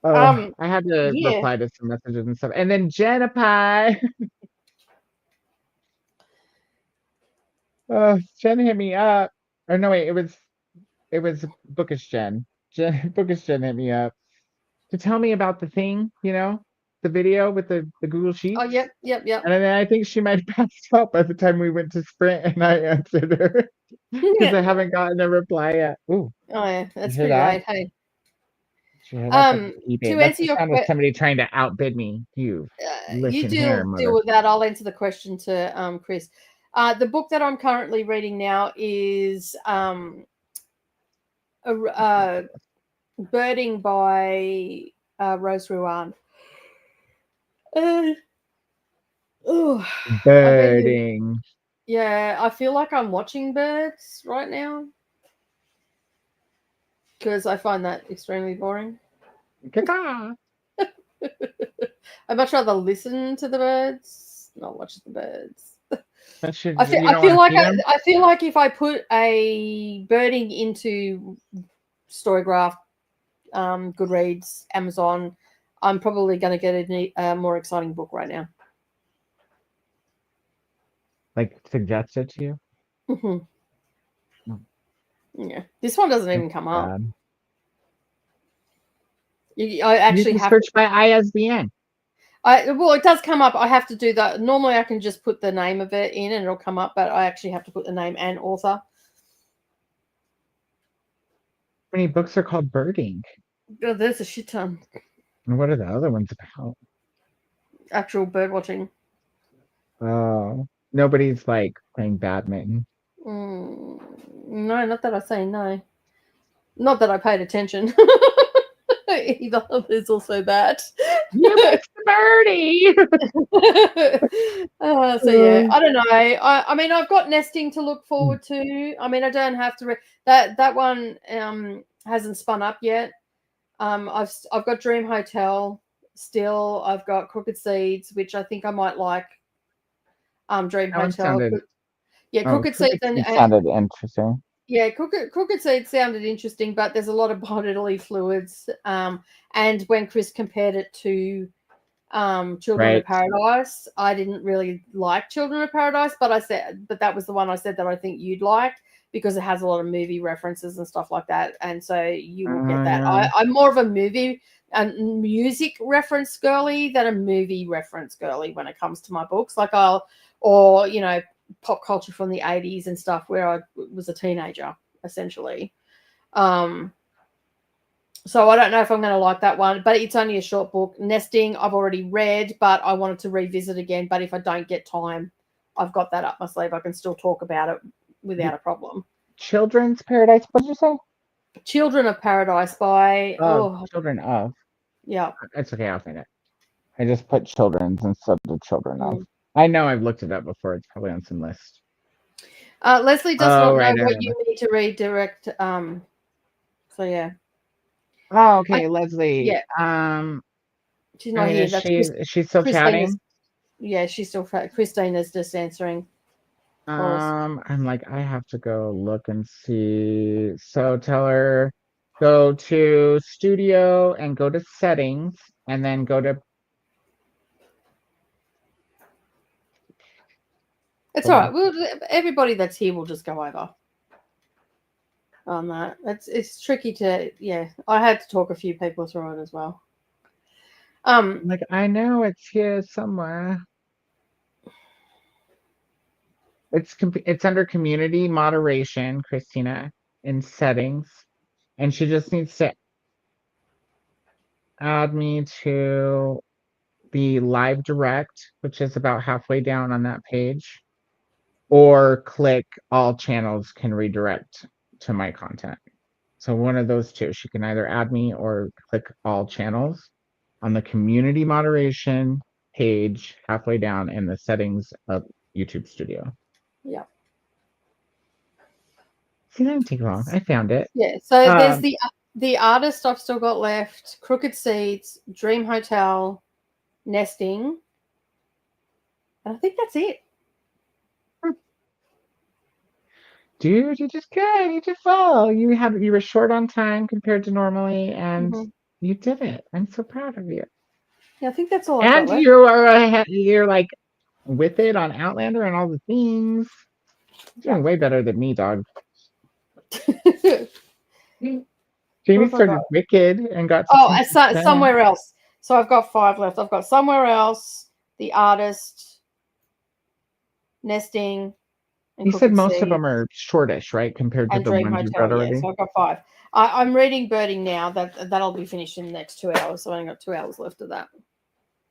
I had to reply to some messages and stuff. And then Jenna Pie. Jen hit me up. Or no, wait, it was Bookish Jen. Bookish Jen hit me up to tell me about the thing, you know, the video with the Google Sheets. Oh, yep. And then I think she might have passed out by the time we went to sprint and I answered her. Because I haven't gotten a reply yet. Ooh. Oh yeah, that's hear pretty that? late. Hey. To To answer your question, somebody trying to outbid me. you Listen here, deal with that. I'll answer the question to Chris. The book that I'm currently reading now is Birding by Rose Ruan. Birding. Yeah, I feel like I'm watching birds right now because I find that extremely boring. I'd much rather listen to the birds, not watch the birds. I feel like if I put a birding into Storygraph, Goodreads, Amazon, I'm probably going to get a more exciting book right now. Like suggested to you? Mm-hmm. Yeah, this one doesn't even come up. I actually have search by ISBN. Well, it does come up. I have to do that. Normally, I can just put the name of it in and it'll come up, but I actually have to put the name and author. How many books are called birding? Oh, there's a shit ton. And what are the other ones about? Actual bird watching. Oh, nobody's like playing badminton. No, not that I say no. Not that I paid attention. Either. There's also that. You missed the birdie. So yeah, I don't know. I mean, I've got nesting to look forward to. I mean, I don't have to read that one. Hasn't spun up yet. I've got Dream Hotel still. I've got Crooked Seeds, which I think I might like. Dream That one Hotel. sounded. Yeah, Oh, Crooked Seeds and sounded interesting. yeah, Crooked Seeds sounded interesting, but there's a lot of bodily fluids. And when Chris compared it to Children of Paradise, I didn't really like Children of Paradise, but that was the one I said that I think you'd like because it has a lot of movie references and stuff like that, and so you will get that. Yeah. I'm more of a movie and music reference girly than a movie reference girly when it comes to my books. Like or pop culture from the 80s and stuff where I was a teenager essentially. So I don't know if I'm going to like that one, but it's only a short book. Nesting I've already read, but I wanted to revisit again. But if I don't get time, I've got that up my sleeve. I can still talk about it without a problem. Children's Paradise. What did you say? Children of Paradise by Children of. Yeah. It's okay. I'll find it. I just put children's instead of children of. I know I've looked it up before. It's probably on some list. Leslie does not know what you need to read direct. So yeah. Oh, okay, Leslie. Yeah. She's not here. She's still chatting. Yeah, she's still. Christina's just answering. I'm like, I have to go look and see. So tell her go to studio and go to settings and then go to. It's all right. Everybody that's here will just go over on that. It's tricky to. Yeah, I had to talk a few people through it as well. Like I know it's here somewhere. It's under community moderation, Christina, in settings, and she just needs to add me to the live direct, which is about halfway down on that page, or click all channels can redirect to my content. So one of those two. She can either add me or click all channels on the community moderation page halfway down in the settings of YouTube Studio. Yeah. See, that didn't take long. I found it. Yeah. So there's the artist I've still got left, Crooked Seeds, Dream Hotel, Nesting. And I think that's it. Dude, you just good. You did well. You were short on time compared to normally, and you did it. I'm so proud of you. Yeah, I think that's all I got left. You're like with it on Outlander and all the things. You're doing way better than me, dog. Jamie started Wicked and got to Somewhere Else. So I've got 5 left. I've got Somewhere Else, The Artist, Nesting. You said most of them are shortish, right? Compared to the Dream ones you've Hotel, read already. Yeah, so I've got 5. I'm reading Birding now. That'll be finished in the next 2 hours. So I only got 2 hours left of that.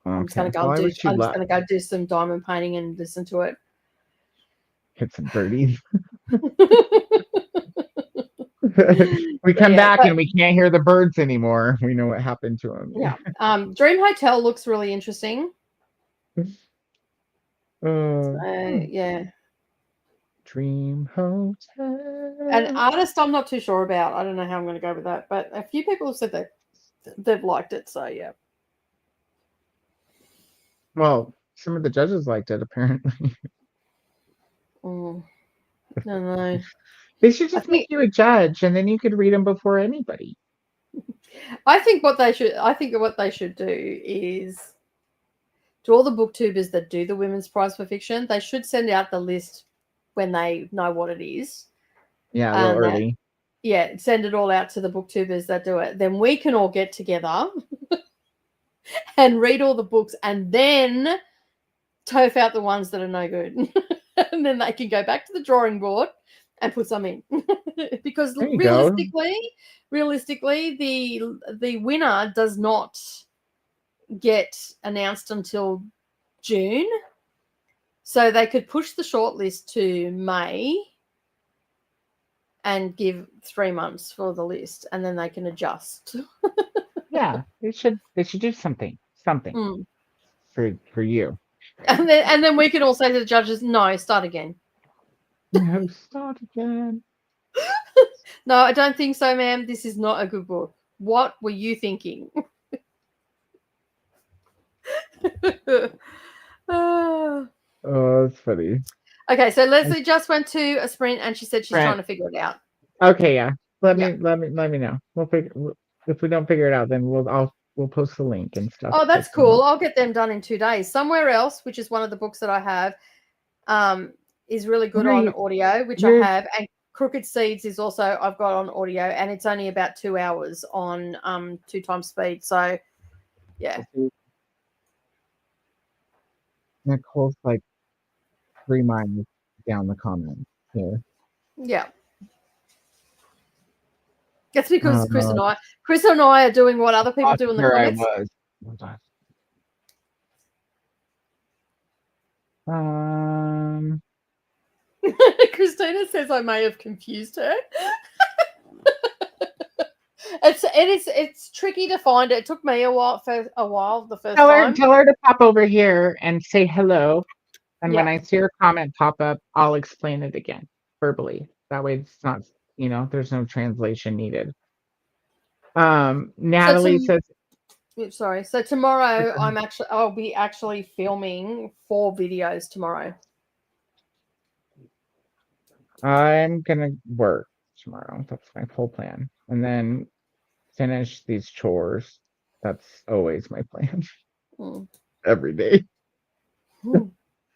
Okay. I'm just gonna go do some diamond painting and listen to it. Hit some birdies. We come back and we can't hear the birds anymore. We know what happened to them. Yeah. Dream Hotel looks really interesting. Yeah. Dream Hotel. An artist I'm not too sure about. I don't know how I'm going to go with that, but a few people have said that they've liked it. So yeah. Well, some of the judges liked it apparently. No. They should just make you a judge, and then you could read them before anybody. I think what they should do is to all the booktubers that do the Women's Prize for Fiction, they should send out the list when they know what it is. Yeah, a little early. Send it all out to the booktubers that do it. Then we can all get together and read all the books and then toph out the ones that are no good. And then they can go back to the drawing board and put some in. Because There you go. realistically, the winner does not get announced until June. So they could push the shortlist to May and give 3 months for the list, and then they can adjust. Yeah, they should do something for you. And then we can all say to the judges, no, start again. No, start again. No, I don't think so, ma'am. This is not a good book. What were you thinking? Ah. Oh, that's funny. Okay, so Leslie just went to a sprint and she said she's Sprint. trying to figure it out. Okay, yeah. Let Yeah. me know. We'll figure. If we don't figure it out, then we'll post the link and stuff. Oh, that's cool. I'll get them done in 2 days. Somewhere Else, which is one of the books that I have, is really good on audio, which I have. And Crooked Seeds is also I've got on audio, and it's only about 2 hours on 2 times speed. So, yeah. Nicole's like 3 miles down the comments here. Yeah. That's because Chris and I are doing what other people do in the comments. Christina says I may have confused her. It's tricky to find it. It took me a while the first time. Tell her to pop over here and say hello. And when I see her comment pop up, I'll explain it again verbally. That way it's not, there's no translation needed. Natalie says, sorry. So tomorrow I'll be actually filming 4 videos tomorrow. I'm gonna work tomorrow. That's my whole plan. And then finish these chores. That's always my plan. Every day.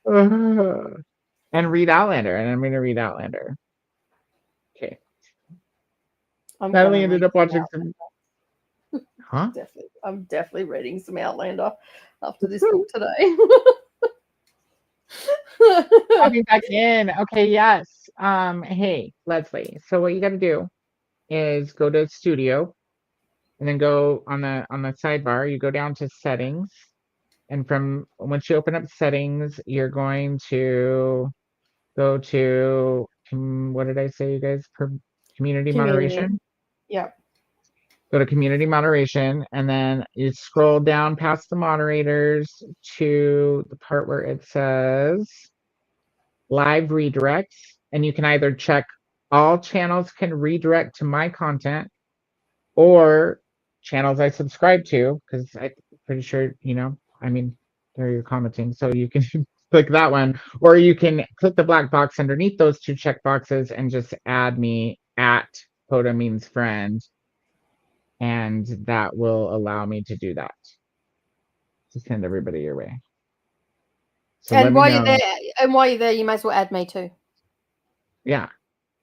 And read Outlander. And I'm gonna read Outlander. Okay. Natalie ended up watching some. Huh? I'm definitely reading some Outlander after this book today. Popping back in. Okay, yes. Hey, Leslie. So what you got to do is go to Studio, and then go on the sidebar. You go down to Settings, and once you open up Settings, you're going to go to what did I say, you guys? Community moderation. Yeah. Go to community moderation, and then you scroll down past the moderators to the part where it says live redirects, and you can either check all channels can redirect to my content, or channels I subscribe to, because I'm pretty sure, there you're commenting, so you can click that one, or you can click the black box underneath those 2 check boxes and just add me at Koda means friend. And that will allow me to do that. To send everybody your way. So and while you're there, you might as well add me too. Yeah.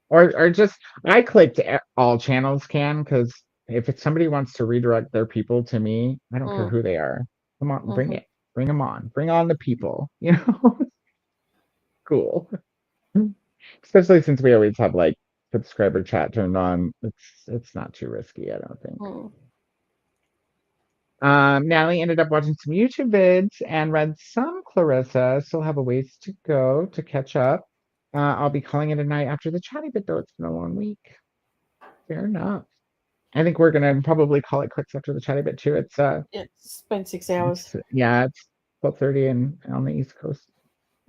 Or just I clicked all channels can, because if somebody wants to redirect their people to me, I don't care who they are. Come on, bring it. Bring them on. Bring on the people. Cool. Especially since we always have subscriber chat turned on. It's not too risky, I don't think. Natalie ended up watching some YouTube vids and read some Clarissa. Still have a ways to go to catch up. I'll be calling it a night after the chatty bit, though. It's been a long week. Fair enough. I think we're gonna probably call it quits after the chatty bit too. It's been 6 hours. It's 12:30 and on the East Coast.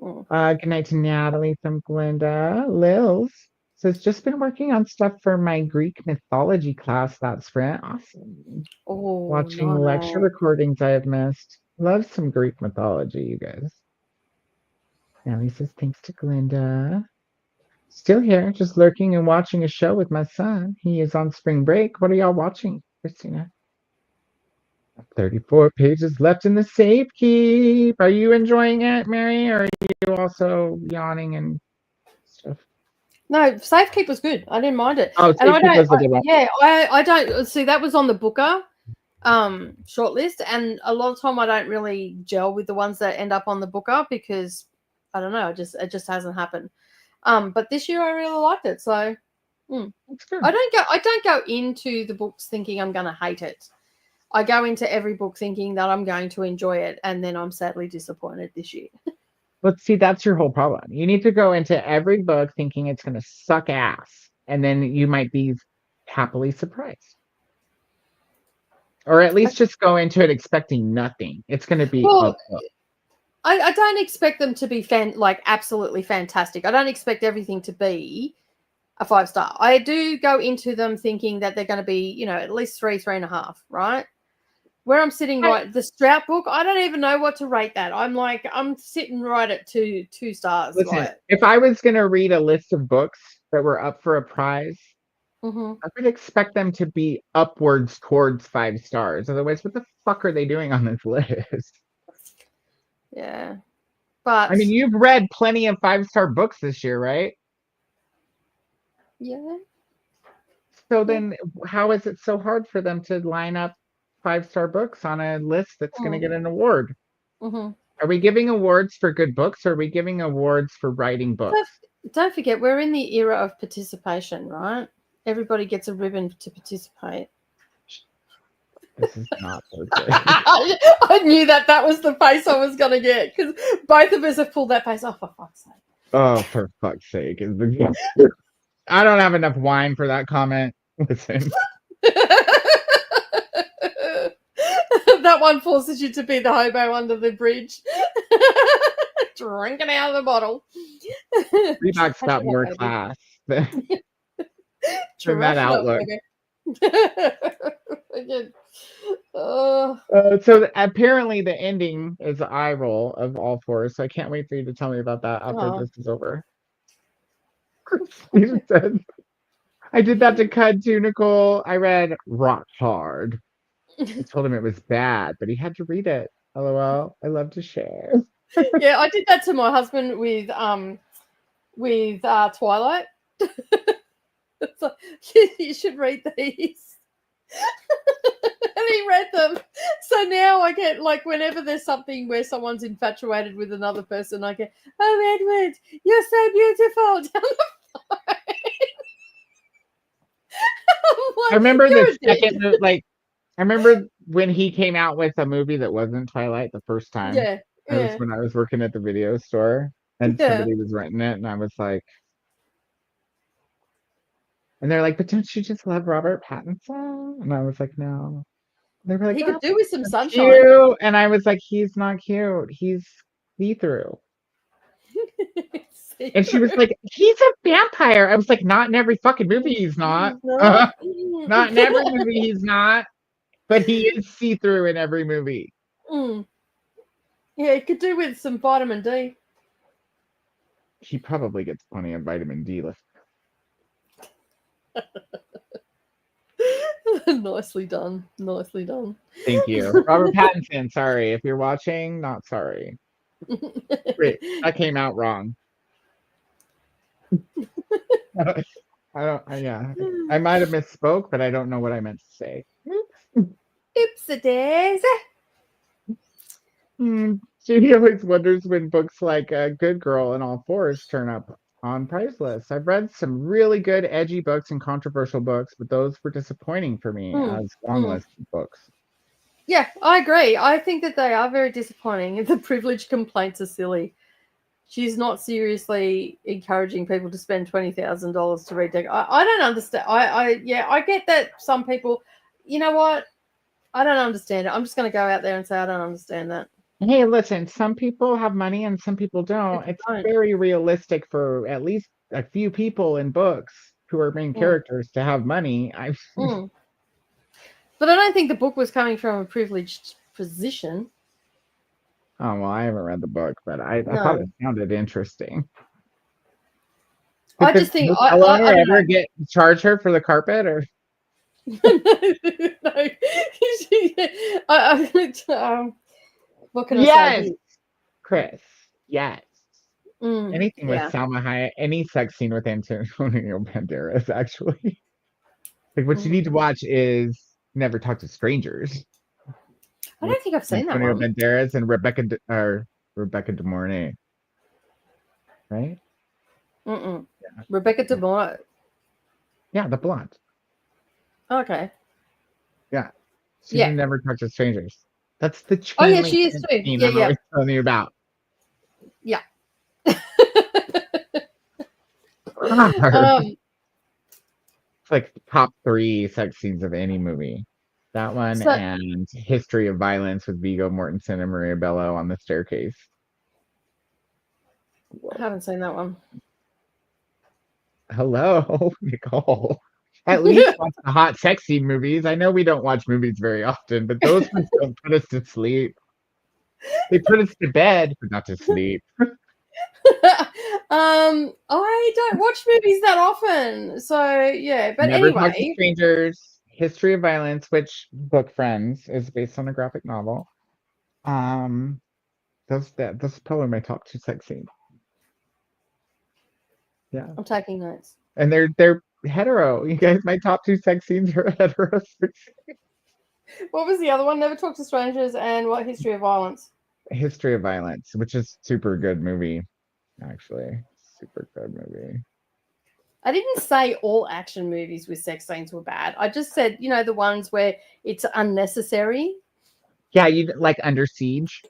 Good night to Natalie from Glinda. Lils says, just been working on stuff for my Greek mythology class. That's Sprint. Awesome. Watching lecture recordings I have missed. Love some Greek mythology, you guys. Natalie says, thanks to Glinda. Still here, just lurking and watching a show with my son. He is on spring break. What are y'all watching, Christina? 34 pages left in the safe keep. Are you enjoying it, Mary? Or are you also yawning and stuff? No, Safekeep was good. I didn't mind it. Oh, Safekeep was a good one. I don't see that was on the Booker, shortlist, and a lot of time I don't really gel with the ones that end up on the Booker because I don't know, it just hasn't happened. But this year I really liked it, so That's good. I don't go into the books thinking I'm going to hate it. I go into every book thinking that I'm going to enjoy it, and then I'm sadly disappointed this year. But see, that's your whole problem. You need to go into every book thinking it's going to suck ass, and then you might be happily surprised. Or at least just go into it expecting nothing. It's going to be Well, a book. I don't expect them to be absolutely fantastic. I don't expect everything to be a 5-star. I do go into them thinking that they're going to be, at least 3.5, right? Where I'm sitting the Strout book, I don't even know what to rate that. I'm sitting right at two stars. Listen, if I was going to read a list of books that were up for a prize, I would expect them to be upwards towards 5 stars. Otherwise, what the fuck are they doing on this list? Yeah. But I mean, you've read plenty of 5-star books this year, right? Yeah. So then how is it so hard for them to line up 5-star books on a list that's going to get an award? Mm-hmm. Are we giving awards for good books, or are we giving awards for writing books? Don't forget, we're in the era of participation, right? Everybody gets a ribbon to participate. This is not okay. I knew that was the face I was going to get, because both of us have pulled that face. Oh, for fuck's sake. Oh, for fuck's sake. I don't have enough wine for that comment. Listen. That one forces you to be the hobo under the bridge. Drinking out of the bottle. Reebok's got more class than that outlook. So apparently the ending is the eye roll of all 4, so I can't wait for you to tell me about that after this is over. He said, I did that to Cud too, Nicole. I read Rock Hard. I told him it was bad, but he had to read it. LOL. I love to share. Yeah, I did that to my husband with Twilight. So, you should read these. And he read them. So now I get, whenever there's something where someone's infatuated with another person, I get, oh, Edward, you're so beautiful. Down the phone. I remember the second, I remember when he came out with a movie that wasn't Twilight the first time. Yeah. It was when I was working at the video store and somebody was renting it, and I was like, and they're like, but don't you just love Robert Pattinson? And I was like, no. They were like, he could do with some sunshine. Cute. And I was like, he's not cute. He's see-through. And she was like, he's a vampire. I was like, not in every fucking movie he's not. Not in every movie he's not. But he is see-through in every movie. Yeah, he could do with some vitamin D. He probably gets plenty of vitamin D. Nicely done. Nicely done. Thank you. Robert Pattinson, sorry. If you're watching, not sorry. Wait, that came out wrong. I might have misspoke, but I don't know what I meant to say. Oopsie-daisy. She always wonders when books like Good Girl and All Fours turn up on prize lists. I've read some really good edgy books and controversial books, but those were disappointing for me as long list books. Yeah, I agree. I think that they are very disappointing. The privilege complaints are silly. She's not seriously encouraging people to spend $20,000 to read. I don't understand. I get that some people, you know what? I don't understand it. I'm just going to go out there and say I don't understand that. Hey, listen, some people have money and some people don't. It's very realistic for at least a few people in books who are main characters to have money. But I don't think the book was coming from a privileged position. Oh, well, I haven't read the book, but I thought it sounded interesting. I just think I ever charge her for the carpet, or no. What can I say? Chris. Yes. Anything with Salma Hayek, any sex scene with Antonio Banderas, actually. Like what you need to watch is Never Talk to Strangers. I don't think I've seen that Antonio one. Banderas and Rebecca De Mornay, right? Mm-mm. Yeah. Rebecca De Mornay. Yeah, the blonde. Okay. Yeah. She's Yeah. in Never Talk to Strangers. That's the Oh yeah, Chandler she is too. scene Yeah, I'm yeah. always telling you about. Yeah. It's um, like top 3 sex scenes of any movie. That one so and History of Violence with Viggo Mortensen and Maria Bello on the staircase. I haven't seen that one. Hello, Nicole. At least watch the hot, sexy movies. I know we don't watch movies very often, but those ones don't put us to sleep. They put us to bed, but not to sleep. I don't watch movies that often, so yeah. But Never Talk to anyway, Strangers, History of Violence, which Book Friends is based on a graphic novel. Those are probably my top 2 sex scenes. Yeah, I'm taking notes. and they're hetero. You guys, my top 2 sex scenes are hetero. What was the other one? Never Talk to Strangers and What History of Violence? History of Violence, which is super good movie, actually. Super good movie. I didn't say all action movies with sex scenes were bad. I just said, the ones where it's unnecessary. Yeah, you like Under Siege.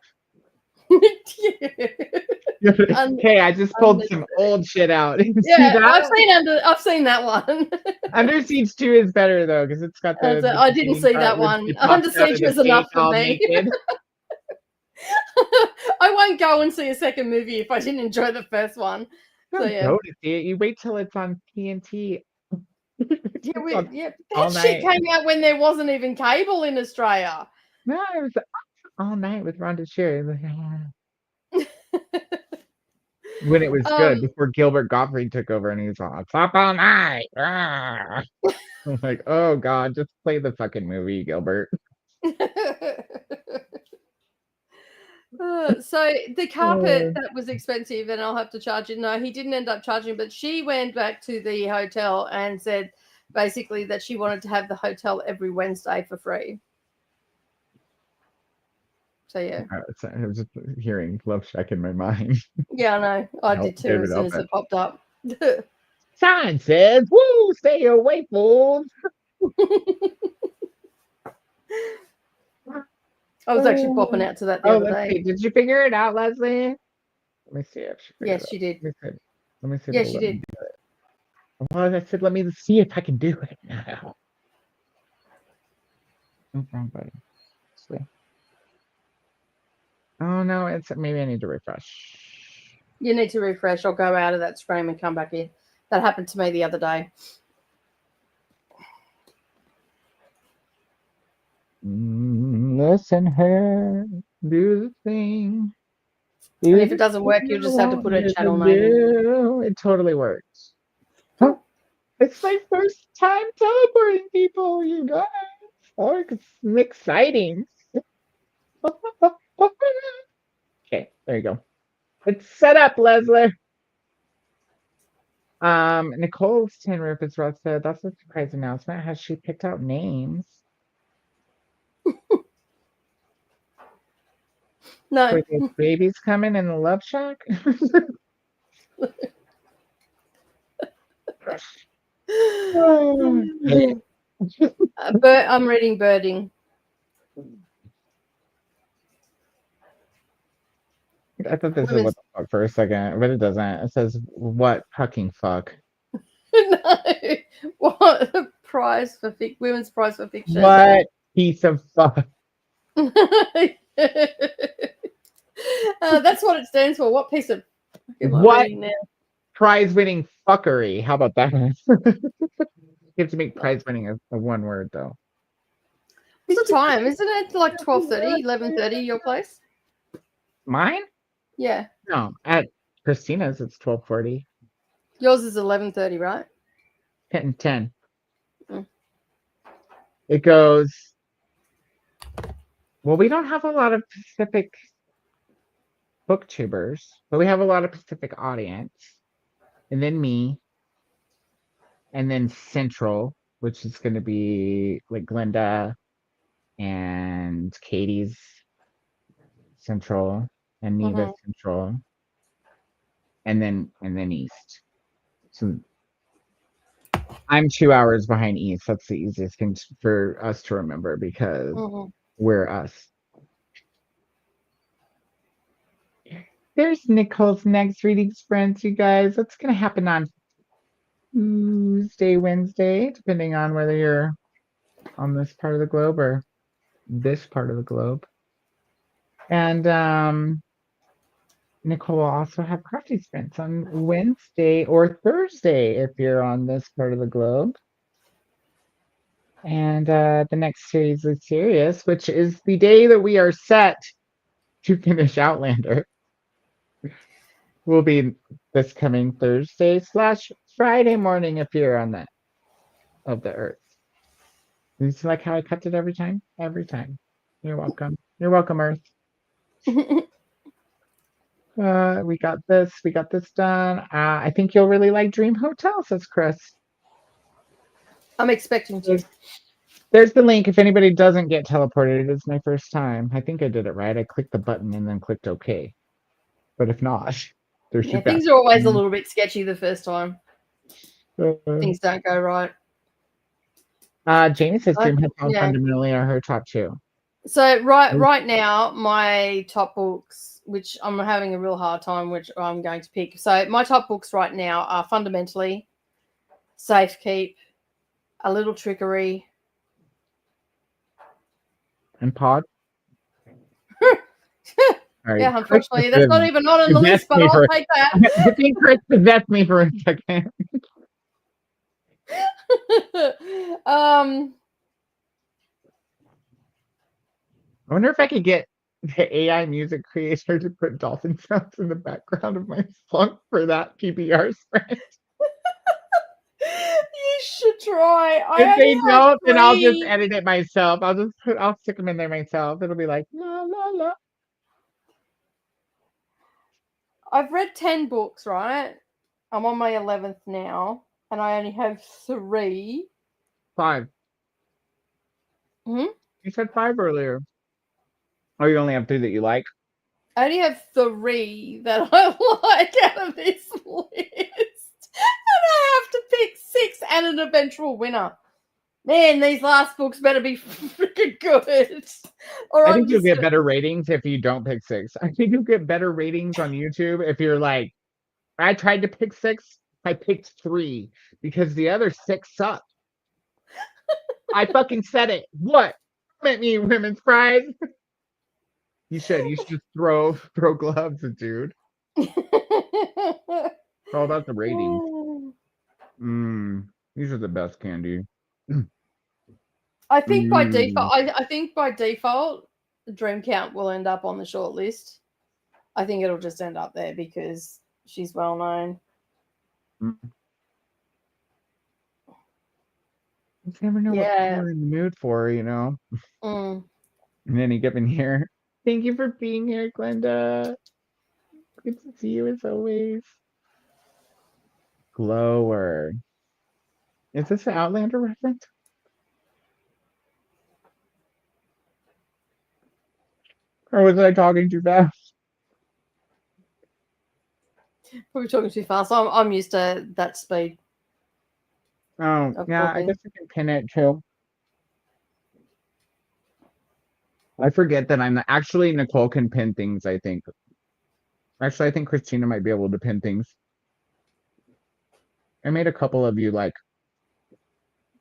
Yeah. Okay, I just pulled some old shit out. See Yeah, that? I've seen that one. Under Siege 2 is better though, because it's got the I didn't beginning see part that where one. she Under pops out of Siege the was enough cake for all me. naked. I won't go and see a second movie if I didn't enjoy the first one. So Don't yeah. go to see it. You wait till it's on TNT. Yeah, all that shit night. came out when there wasn't even cable in Australia. No, it was all night with Rhonda Shear. When it was good, before Gilbert Gottfried took over and he was all, it's up all night. Ah. I'm like, oh God, just play the fucking movie, Gilbert. So the carpet that was expensive and I'll have to charge it. No, he didn't end up charging, but she went back to the hotel and said basically that she wanted to have the hotel every Wednesday for free. So yeah. I was just hearing Love Shack in my mind. Yeah, I know. I did too as soon as it popped up. Sign says, woo, stay away, fools. I was actually popping out to that the other day. See. Did you figure it out, Leslie? Let me see if she figured Yes, it out. she did. Let me see. Yes, she did. Well, I said, let me see if I can do it now. Wrong button. See. Oh no, it's maybe I need to refresh. You need to refresh or go out of that screen and come back in. That happened to me the other day. Listen, her, do the thing. And if it doesn't work, you'll just have to put a channel name in. It totally works. Huh? It's my first time teleporting people, you guys. Oh, it's exciting. Okay, there you go. It's set up, Leslie. Nicole's Tin Roof is said that's a surprise announcement. Has she picked out names? No. For the babies coming in the Love Shack? I'm reading Birding. I thought this was what the fuck for a second, but it doesn't. It says what fucking fuck. No. What prize for women's prize for fiction? What piece of fuck? That's what it stands for. What piece of what prize winning fuckery? How about that? You have to make prize winning a one word though. What's the time? Isn't it like 12:30, 11:30 your place? Mine? Yeah. No, at Christina's it's 12:40. Yours is 11:30, right? 10. It goes. Well, we don't have a lot of Pacific booktubers, but we have a lot of Pacific audience, and then me, and then Central, which is going to be like Glenda, and Katie's central, and Neva's central, and then east. So I'm 2 hours behind east. That's the easiest thing for us to remember because we're us. There's Nicole's next reading sprint, you guys. That's gonna happen on Tuesday, Wednesday, depending on whether you're on this part of the globe or this part of the globe. And Nicole will also have crafty sprints on Wednesday or Thursday if you're on this part of the globe. And the next series is serious, which is the day that we are set to finish Outlander. Will be this coming Thursday/Friday morning if you're on that of the earth. You see like how I cut it every time? Every time. You're welcome. You're welcome, Earth. We got this. We got this done. I think you'll really like Dream Hotel, says Chris. I'm expecting to. There's the link. If anybody doesn't get teleported, it's my first time. I think I did it right. I clicked the button and then clicked OK. But if not, there's Yeah, things are always a little bit sketchy the first time. Things don't go right. Jamie says Dream Hotel fundamentally are her top two. So right now, my top books, which I'm having a real hard time, which I'm going to pick. So my top books right now are Fundamentally, Safekeep, A Little Trickery, and Pod. Right. Yeah, unfortunately, that's not even on the list, but I'll take that. I think Chris possessed me for a second. I wonder if I could get the AI music creator to put dolphin sounds in the background of my song for that PBR spread. You should try. If they don't, then I'll just edit it myself. I'll stick them in there myself. It'll be like la la la. I've read 10 books, right? I'm on my 11th now, and I only have 3. 5. Hmm? You said 5 earlier. Oh, you only have 3 that you like? I only have 3 that I like out of this list. And I have to pick 6 and an eventual winner. Man, these last books better be freaking good. Or I think you'll get better ratings if you don't pick 6. I think you'll get better ratings on YouTube if you're like, I tried to pick 6, I picked 3 because the other 6 suck. I fucking said it. What? At me, women's pride. You should just throw gloves at dude. Oh, that's the rating. These are the best candy. I think by default, I think by default, Dream Count will end up on the short list. I think it'll just end up there because she's well known. You never know what you're in the mood for, you know. Mm. In any given year. Thank you for being here, Glenda. Good to see you as always. Glower. Is this an Outlander reference? Or was I talking too fast? Probably talking too fast. I'm used to that speed. Oh, yeah, I guess I can pin it too. I forget that actually Nicole can pin things, I think. Actually, I think Christina might be able to pin things. I made a couple of you like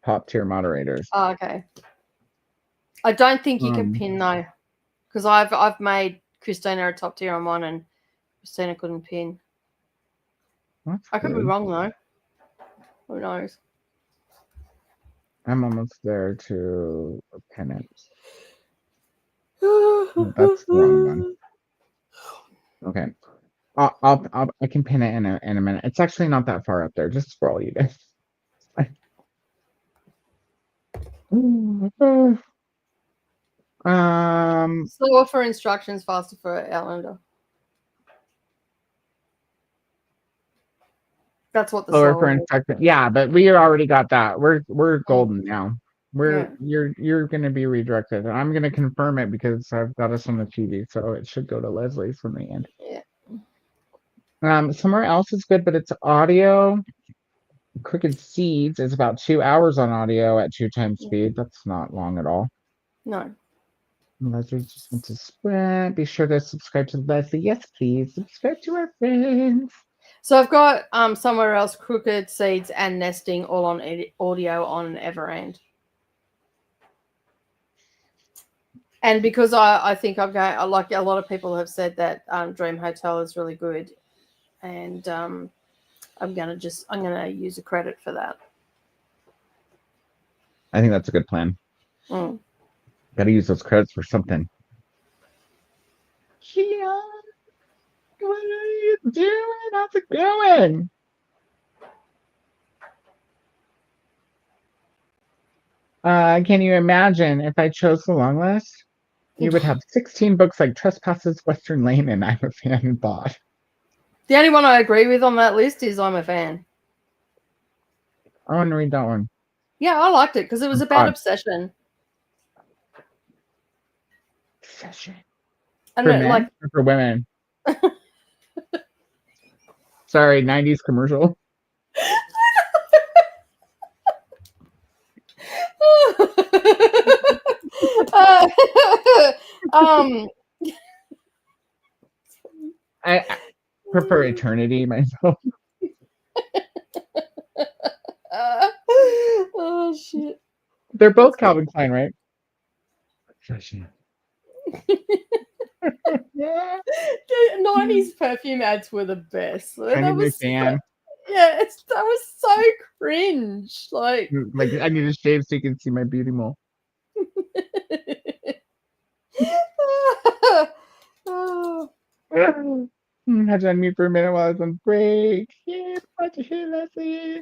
top tier moderators. Oh, okay. I don't think you can pin though, because I've made Christina a top tier on one, and Christina couldn't pin. I could be wrong though. Who knows? I'm almost there to pin it. Oh, that's the wrong one. Okay. I can pin it in a minute. It's actually not that far up there. Just scroll, you guys. Slower for instructions, faster for Outlander. That's what the slower for instructions. Yeah, but we already got that. We're golden now. You're gonna be redirected. I'm gonna confirm it because I've got us on the TV, so it should go to Leslie from the end. Yeah. Somewhere else is good, but it's audio. Crooked Seeds is about 2 hours on audio at 2 times speed. That's not long at all. No. Leslie just went to spread. Be sure to subscribe to Leslie. Yes, please. Subscribe to our friends. So I've got somewhere else, Crooked Seeds and Nesting all on audio on Everand. And because I think I'm going, like a lot of people have said that Dream Hotel is really good, and I'm gonna use a credit for that. I think that's a good plan. Mm. Gotta use those credits for something. Kia, what are you doing? How's it going? Can you imagine if I chose the long list? You would have 16 books like Trespasses, Western Lane, and I'm a Fan and Bot. The only one I agree with on that list is I'm a Fan. I want to read that one. Yeah, I liked it because it was about obsession. Obsession. And For men or for women? Sorry, 90s commercial. I prefer Eternity myself. Oh shit! They're both Calvin Klein, right? Obsession. Yeah. The 90s perfume ads were the best. That was fan. Yeah, that was so cringe. Like I need to shave so you can see my beauty mole. Oh. I had to unmute for a minute while I was on break. Yeah, glad to hear Leslie.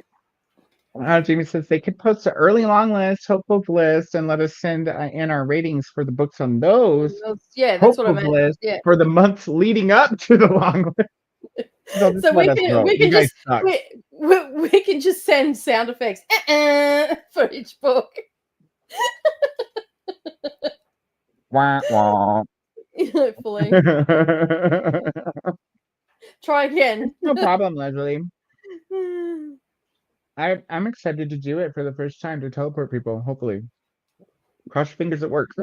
Jamie says they could post an early long list, hopefuls list, and let us send in our ratings for the books on those. Yeah, that's what I meant. List yeah. For the months leading up to the long list. So we can just send sound effects for each book. Wah, wah. Hopefully. Try again. No problem, Leslie. I'm excited to do it for the first time to teleport people, hopefully. Cross your fingers it works.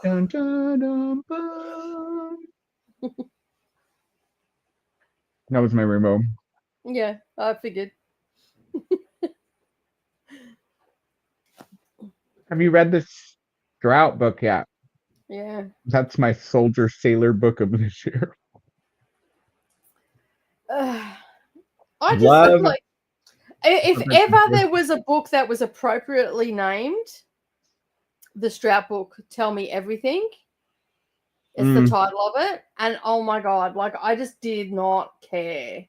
Dun, dun, dun, dun. That was my rainbow. Yeah, I figured. Have you read this Drought book yet? Yeah. That's my soldier sailor book of this year. I just like if ever there was a book that was appropriately named, the Strout book, Tell Me Everything, is the title of it. And oh my God, like I just did not care.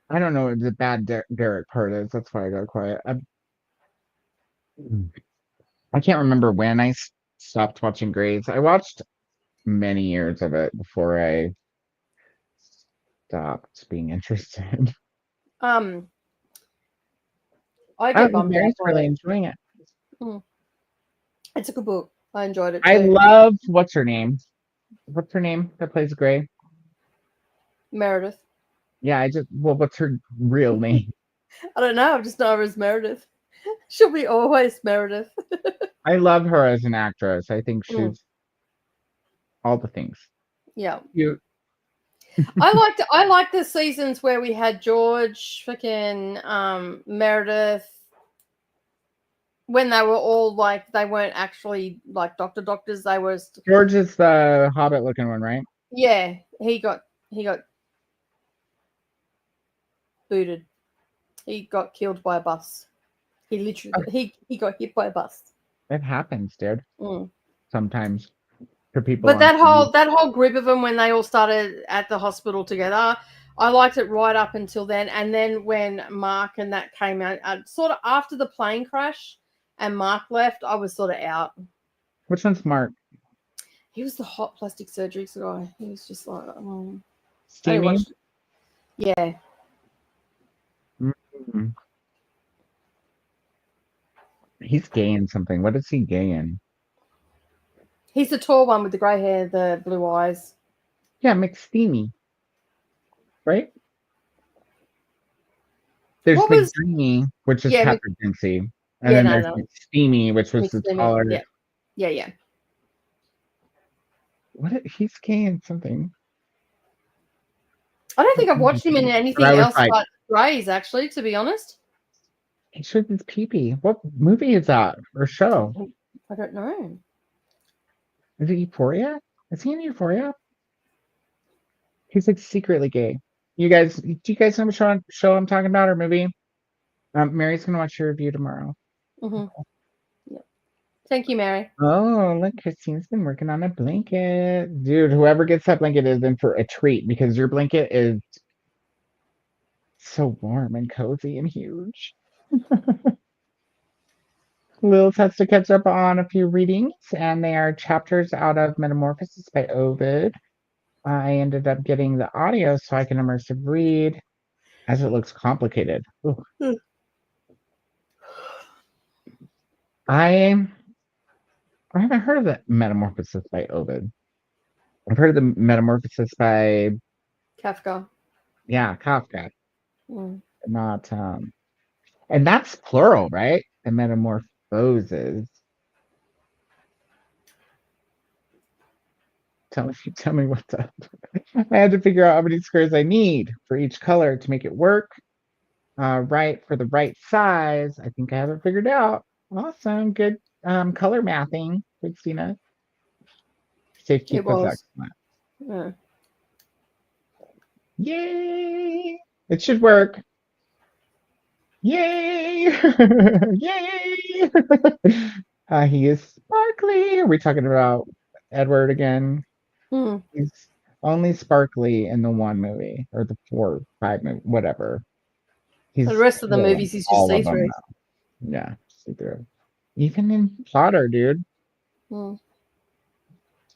I don't know what the bad Derek part is. That's why I got quiet. I can't remember when I stopped watching Grey's. I watched many years of it before I stopped being interested. I get bummed out. Really enjoying it. It's a good book. I enjoyed it too. I love what's her name? What's her name that plays Grey? Meredith. Yeah, what's her real name? I don't know. I just know her as Meredith. She'll be always Meredith. I love her as an actress. I think she's all the things. Yeah. Cute. I liked the seasons where we had George, freaking Meredith, when they were all like, they weren't actually like doctors. They were. George is the Hobbit looking one, right? Yeah, he got booted. He got killed by a bus. He literally he got hit by a bus. It happens, dude. Sometimes for people. But that whole group of them, when they all started at the hospital together, I liked it right up until then. And then when Mark and that came out, sort of after the plane crash and Mark left, I was sort of out. Which one's Mark? He was the hot plastic surgery guy. He was just like, Steamy? Yeah. Mm. He's gaying something. What is he gaying? He's the tall one with the grey hair, the blue eyes. Yeah, McSteamy. Right? There's What was? McDreamy, which is Yeah, Patrick Dempsey. And yeah, then no, there's no. McSteamy, which was the McSteamy. taller. Yeah, yeah, yeah. He's gaying something. I don't think I've watched him in But anything I was else like, but Greys, actually, to be honest. he showed his pee-pee. What movie is that? Or show? I don't know. Is it Euphoria? Is he in Euphoria? He's like secretly gay. Do you guys know what show I'm talking about or movie? Mary's gonna watch your review tomorrow. Mm-hmm. Yeah. Thank you, Mary. Oh, look, Christine's been working on a blanket. Dude, whoever gets that blanket is in for a treat because your blanket is so warm and cozy and huge. Lilith has to catch up on a few readings, and they are chapters out of Metamorphosis by Ovid. I ended up getting the audio so I can immersive read as it looks complicated. Ooh. I haven't heard of the Metamorphosis by Ovid. I've heard of the Metamorphosis by Kafka. Kafka. Mm. Not and that's plural, right? The metamorphoses. Tell me what's up. I had to figure out how many squares I need for each color to make it work. Right for the right size. I think I have it figured out. Awesome. Good color mathing, Christina. Safe It keep was was. excellent. Yeah. Yay! It should work. Yay! Yay! He is sparkly. Are we talking about Edward again? Mm. He's only sparkly in the one movie or the 4, 5 movie, whatever. He's The rest of the cool in movies, he's just all of them see-through. now. Yeah, see through. Even in Potter, dude. Mm.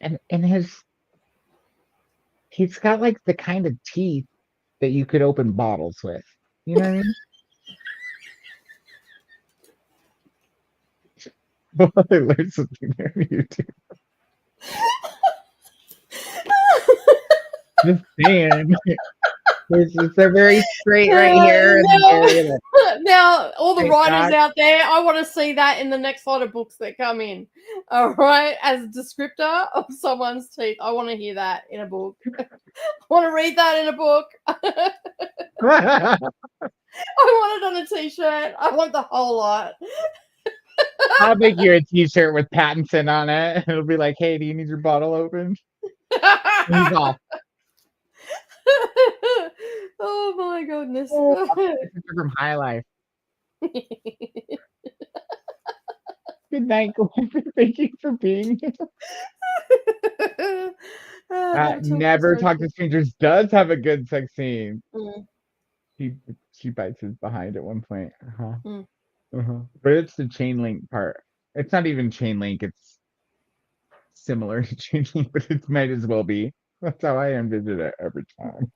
And he's got like the kind of teeth that you could open bottles with. You know what I mean? Well, I learned something there on YouTube. Just saying. They're very straight right here. And No. Now, all the Straight writers back. out there, I want to see that in the next lot of books that come in. All right, as a descriptor of someone's teeth, I want to hear that in a book. I want to read that in a book. I want it on a t-shirt. I want the whole lot. I'll make you a t-shirt with Pattinson on it. It'll be like, hey, do you need your bottle opened? And he's off. Oh my goodness. From High Life. Good night, Glenn. Thank you for being here. Never Talk to Strangers does have a good sex scene. Mm. She bites his behind at one point. Mm. But it's the chain link part. It's not even chain link. It's similar to chain link, but it might as well be. That's how I envision it every time.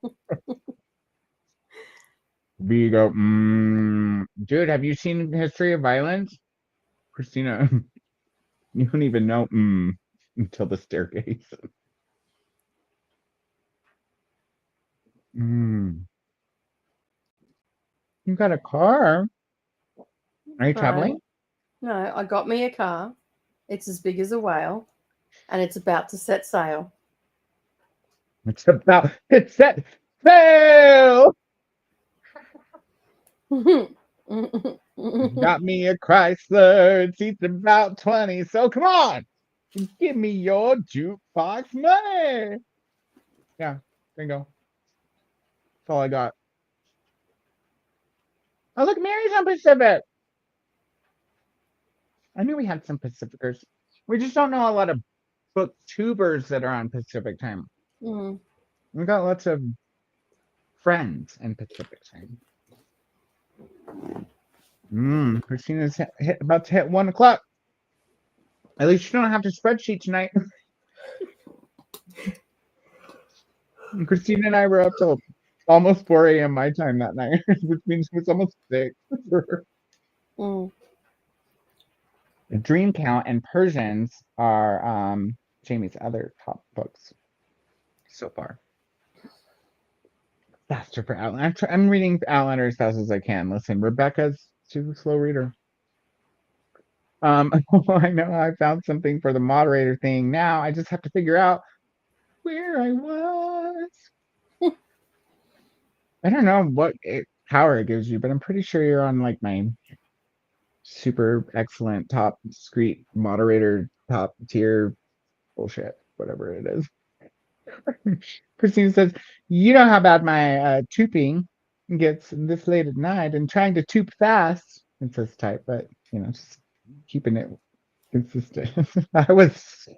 We go, dude, have you seen History of Violence? Christina, you don't even know until the staircase. You got a car. Are you traveling? No, I got me a car. It's as big as a whale, and it's about to set sail. It's about to set sail. Got me a Chrysler. It seats about 20. So come on, give me your jukebox money. Yeah, there you go. That's all I got. Oh, look, Mary's on Pacific. I knew we had some Pacificers. We just don't know a lot of booktubers that are on Pacific time. Mm. We got lots of friends in Pacific time. Christina's about to hit 1 o'clock. At least you don't have to spreadsheet tonight. Christina and I were up till almost 4 a.m. my time that night, which means it was almost 6. Mm. Dream Count and Persians are Jamie's other top books so far. Faster for Outlander. I'm reading Outlander as fast as I can. Listen, Rebecca's she's a slow reader. I know I found something for the moderator thing. Now I just have to figure out where I was. I don't know what power it gives you, but I'm pretty sure you're on like my super excellent top discreet moderator top tier bullshit, whatever it is. Christine says, "You know how bad my tubing gets this late at night, and trying to tube fast." It says type, but just keeping it consistent. I was.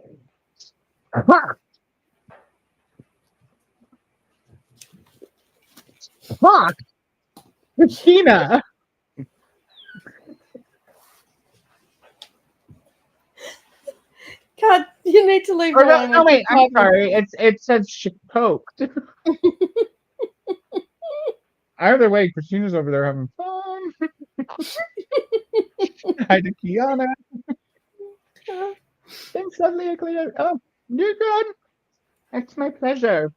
Fuck, Christina. God, you need to leave Or her no, alone. no, wait. I'm Typing. sorry. It says she poked. Either way, Christina's over there having fun. Hi to Kiana. Thanks, lovely. Oh, you're good. It's my pleasure.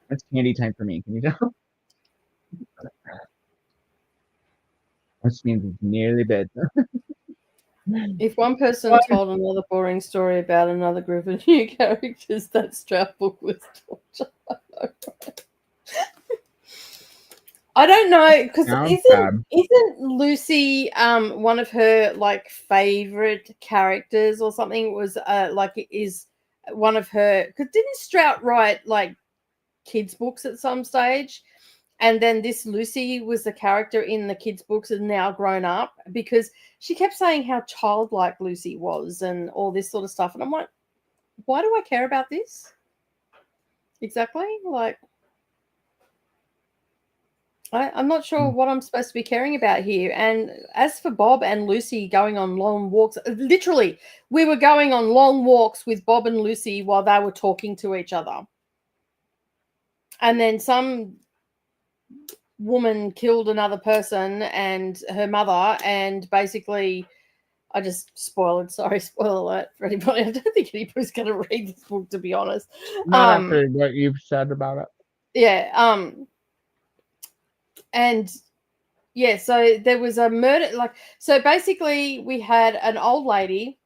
It's candy time for me. Can you tell? Which means it's nearly bedtime. If one person What? told another boring story about another group of new characters, that strap book was torture. I don't know, because Sounds bad. isn't Lucy one of her like favorite characters or something? Was like it is one of her, because didn't Strout write like kids books at some stage? And then this Lucy was the character in the kids' books and now grown up, because she kept saying how childlike Lucy was and all this sort of stuff. And I'm like, why do I care about this? Exactly. Like, I'm not sure what I'm supposed to be caring about here. And as for Bob and Lucy going on long walks, literally, we were going on long walks with Bob and Lucy while they were talking to each other. And then some woman killed another person and her mother, and basically I just spoiled. Sorry, spoiler alert for anybody. I don't think anybody's going to read this book, to be honest. Not after what you've said about it. Yeah. And yeah, so there was a murder. So basically we had an old lady,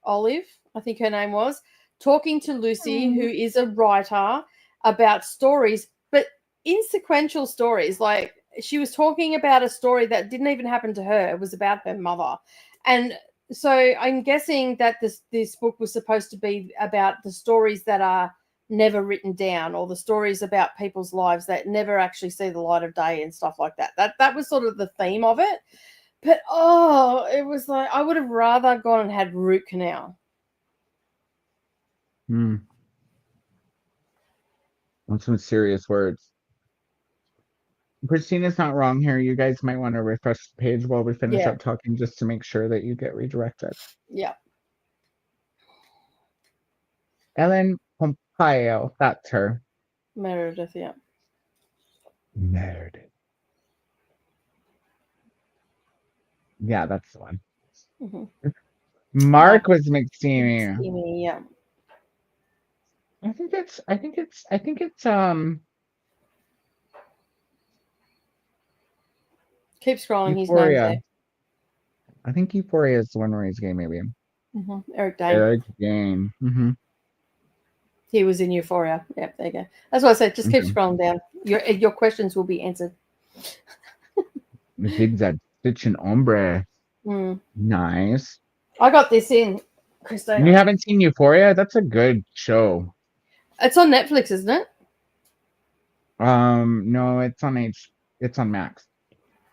Olive, I think her name was, talking to Lucy, who is a writer, about stories, but insequential stories. Like, she was talking about a story that didn't even happen to her. It was about her mother. And so I'm guessing that this book was supposed to be about the stories that are never written down, or the stories about people's lives that never actually see the light of day and stuff like that. That was sort of the theme of it. But it was like, I would have rather gone and had root canal. That's some serious words. Christina's not wrong here. You guys might want to refresh the page while we finish up talking, just to make sure that you get redirected. Yeah. Ellen Pompeo, that's her. Meredith, yeah. Meredith. Yeah, that's the one. Mm-hmm. Mark was McSteamy. Yeah. I think it's Keep scrolling. Euphoria. His name's there. I think Euphoria is the one where he's gay, maybe. Mm-hmm. Eric Dane. Eric Dane. Mm-hmm. He was in Euphoria. Yep, there you go. That's what I said. Just keep scrolling down. Your questions will be answered. The big that stitch and ombre. Mm. Nice. I got this in, Christina. You haven't seen Euphoria? That's a good show. It's on Netflix, isn't it? No, it's on Max.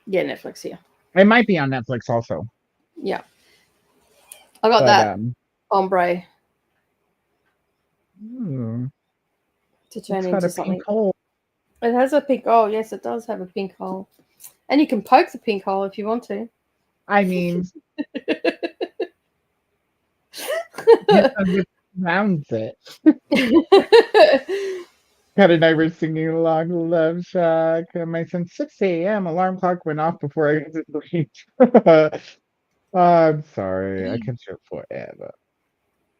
Yeah, Netflix, yeah. It might be on Netflix also. Yeah. I got that ombre to turn into something. Pink hole. It has a pink hole. Yes, it does have a pink hole. And you can poke the pink hole if you want to. I mean, rounds it. Kat and I were singing along to Love Shack. And my son's 6 a.m. alarm clock went off before I could sleep. I'm sorry. I kept you up forever.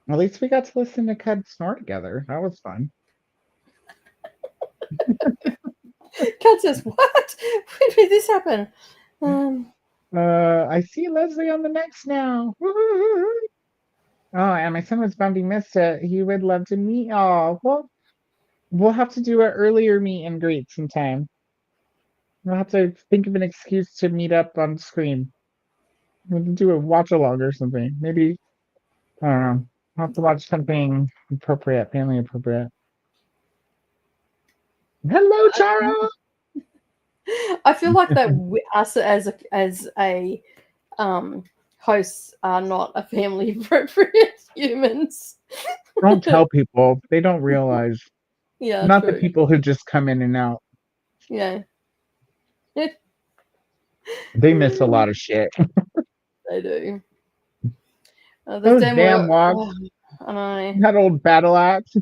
At least we got to listen to Kat snore together. That was fun. Kat says, "What? When did this happen?" I see Leslie on the next now. Woo-hoo-hoo. Oh, and my son was bummed he missed it. He would love to meet y'all. Well, we'll have to do an earlier meet and greet sometime. We'll have to think of an excuse to meet up on screen. We'll do a watch along or something. Maybe, I don't know. I'll have to watch something appropriate, family appropriate. Hello, Charo. I feel like that us as a hosts are not a family appropriate humans. Don't tell people. They don't realize. Yeah, Not true. the people who just come in and out. Yeah, They miss a lot of shit. they do. Those damn walks. Oh, I know. That old battle axe.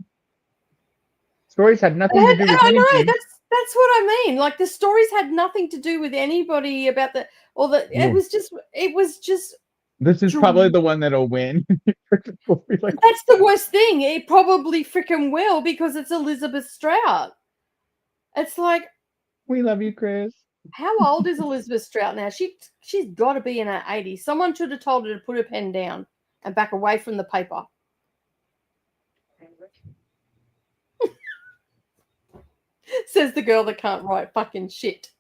Stories had nothing to do with I know, anything. that's what I mean. Like the stories had nothing to do with anybody about the or the. Yeah. It was just. This is probably the one that'll win. Like, That's the worst thing. It probably freaking will because it's Elizabeth Strout. It's like, we love you, Chris. how old is Elizabeth Strout now? She's got to be in her 80s. Someone should have told her to put her pen down and back away from the paper. Says the girl that can't write fucking shit.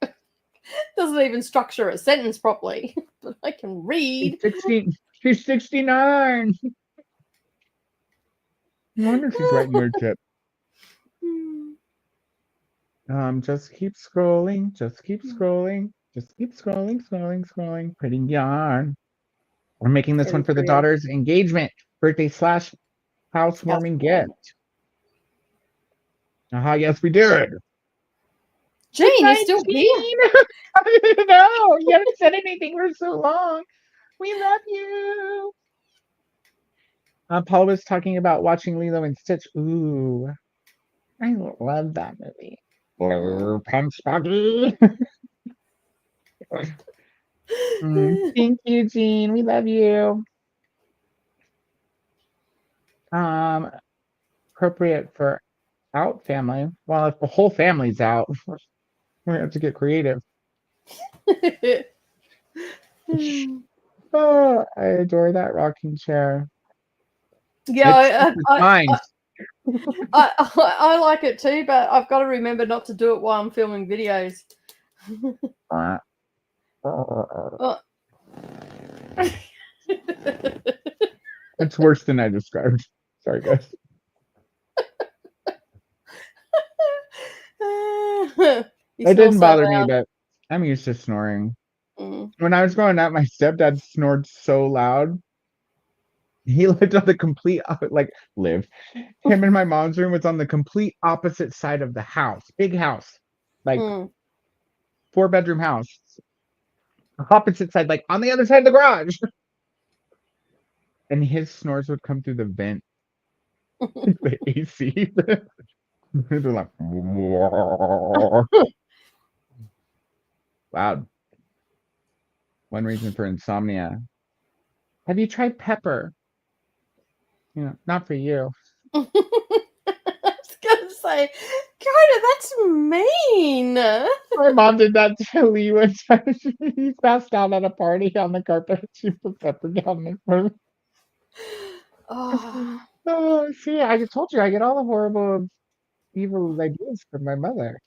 Doesn't even structure a sentence properly. But I can read. She's 69. I wonder if she's writing her tip. Just keep scrolling. Just keep scrolling. Just keep scrolling. Pretty yarn. We're making this one for the daughter's engagement, birthday / housewarming gift. Yes, we did. Gene, you're still here. I didn't know. You haven't said anything for so long. We love you. Paul was talking about watching Lilo and Stitch. Ooh, I love that movie. Blue Punch Buggy. Thank you, Jean. We love you. Appropriate for out family. Well, if the whole family's out, we're gonna have to get creative. Oh, I adore that rocking chair. Yeah, I like it too, but I've got to remember not to do it while I'm filming videos. It's worse than I described. Sorry, guys. It didn't bother me, but I'm used to snoring. When I was growing up, my stepdad snored so loud. He lived on the complete him and my mom's room was on the complete opposite side of the house. Big house. 4-bedroom house. Opposite side, like on the other side of the garage. And his snores would come through the vent. The AC. They're like loud. One reason for insomnia. Have you tried pepper? Not for you. I was gonna say, Koda, that's mean. My mom did that to Lee one time. He passed out at a party on the carpet. She put pepper down the front. Oh, see, I told you I get all the horrible, evil ideas from my mother.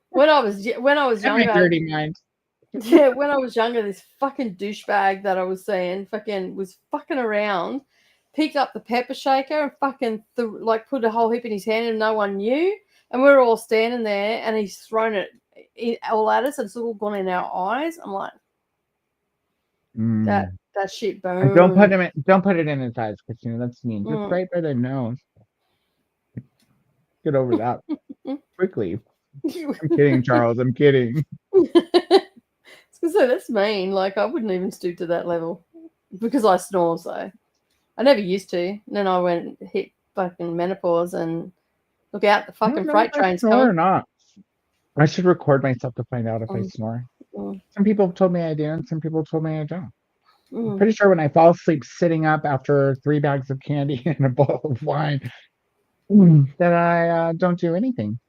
When I was younger, my dirty mind. Yeah, when I was younger, this fucking douchebag that I was seeing was fucking around, picked up the pepper shaker and fucking put a whole heap in his hand and no one knew. And we were all standing there and he's thrown it all at us and it's all gone in our eyes. I'm like, that shit burns. Don't put it in his eyes, Christina. That's mean. Just right by the nose. Get over that quickly. I'm kidding, Charles. I'm kidding. So that's mean. Like I wouldn't even stoop to that level because I snore. So I never used to. And then I hit fucking menopause and Look out, the I don't fucking know freight if I train's snore or coming. not. I should record myself to find out if I Mm. snore. Mm. Some people have told me I do, and some people told me I don't. I'm Mm. pretty sure when I fall asleep sitting up after 3 bags of candy and a bowl of wine, that I don't do anything.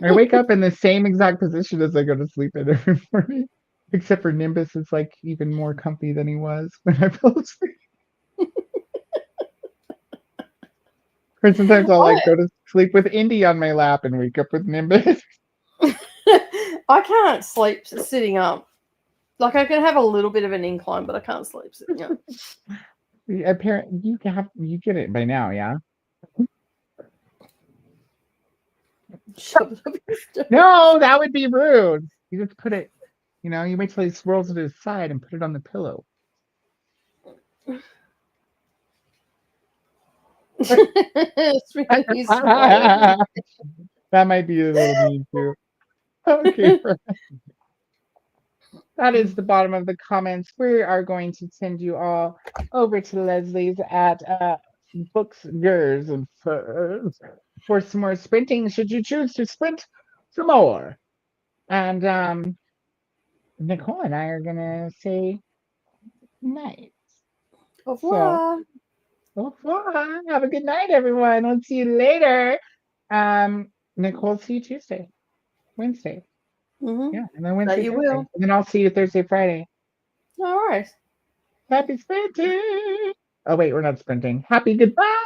I wake up in the same exact position as I go to sleep in every morning. Except for Nimbus is like even more comfy than he was when I fell asleep. Or sometimes I'll like go to sleep with Indy on my lap and wake up with Nimbus. I can't sleep sitting up. Like I can have a little bit of an incline, but I can't sleep sitting up. Apparently, you get it by now, yeah. Shut up, Mr. No, that would be rude. You just put it, you wait till he swirls it to his side and put it on the pillow. It's really slow. That might be a little mean too. Okay, that is the bottom of the comments. We are going to send you all over to Leslie's at Books Girls and for some more sprinting. Should you choose to sprint some more? And Nicole and I are gonna say night. Au revoir. Au revoir. Have a good night, everyone. We'll see you later. Nicole, see you Tuesday, Wednesday. Mhm. Yeah, and then Wednesday, you Thursday. will. And then I'll see you Thursday, Friday. All right. Happy sprinting. Oh, wait, we're not sprinting. Happy goodbye.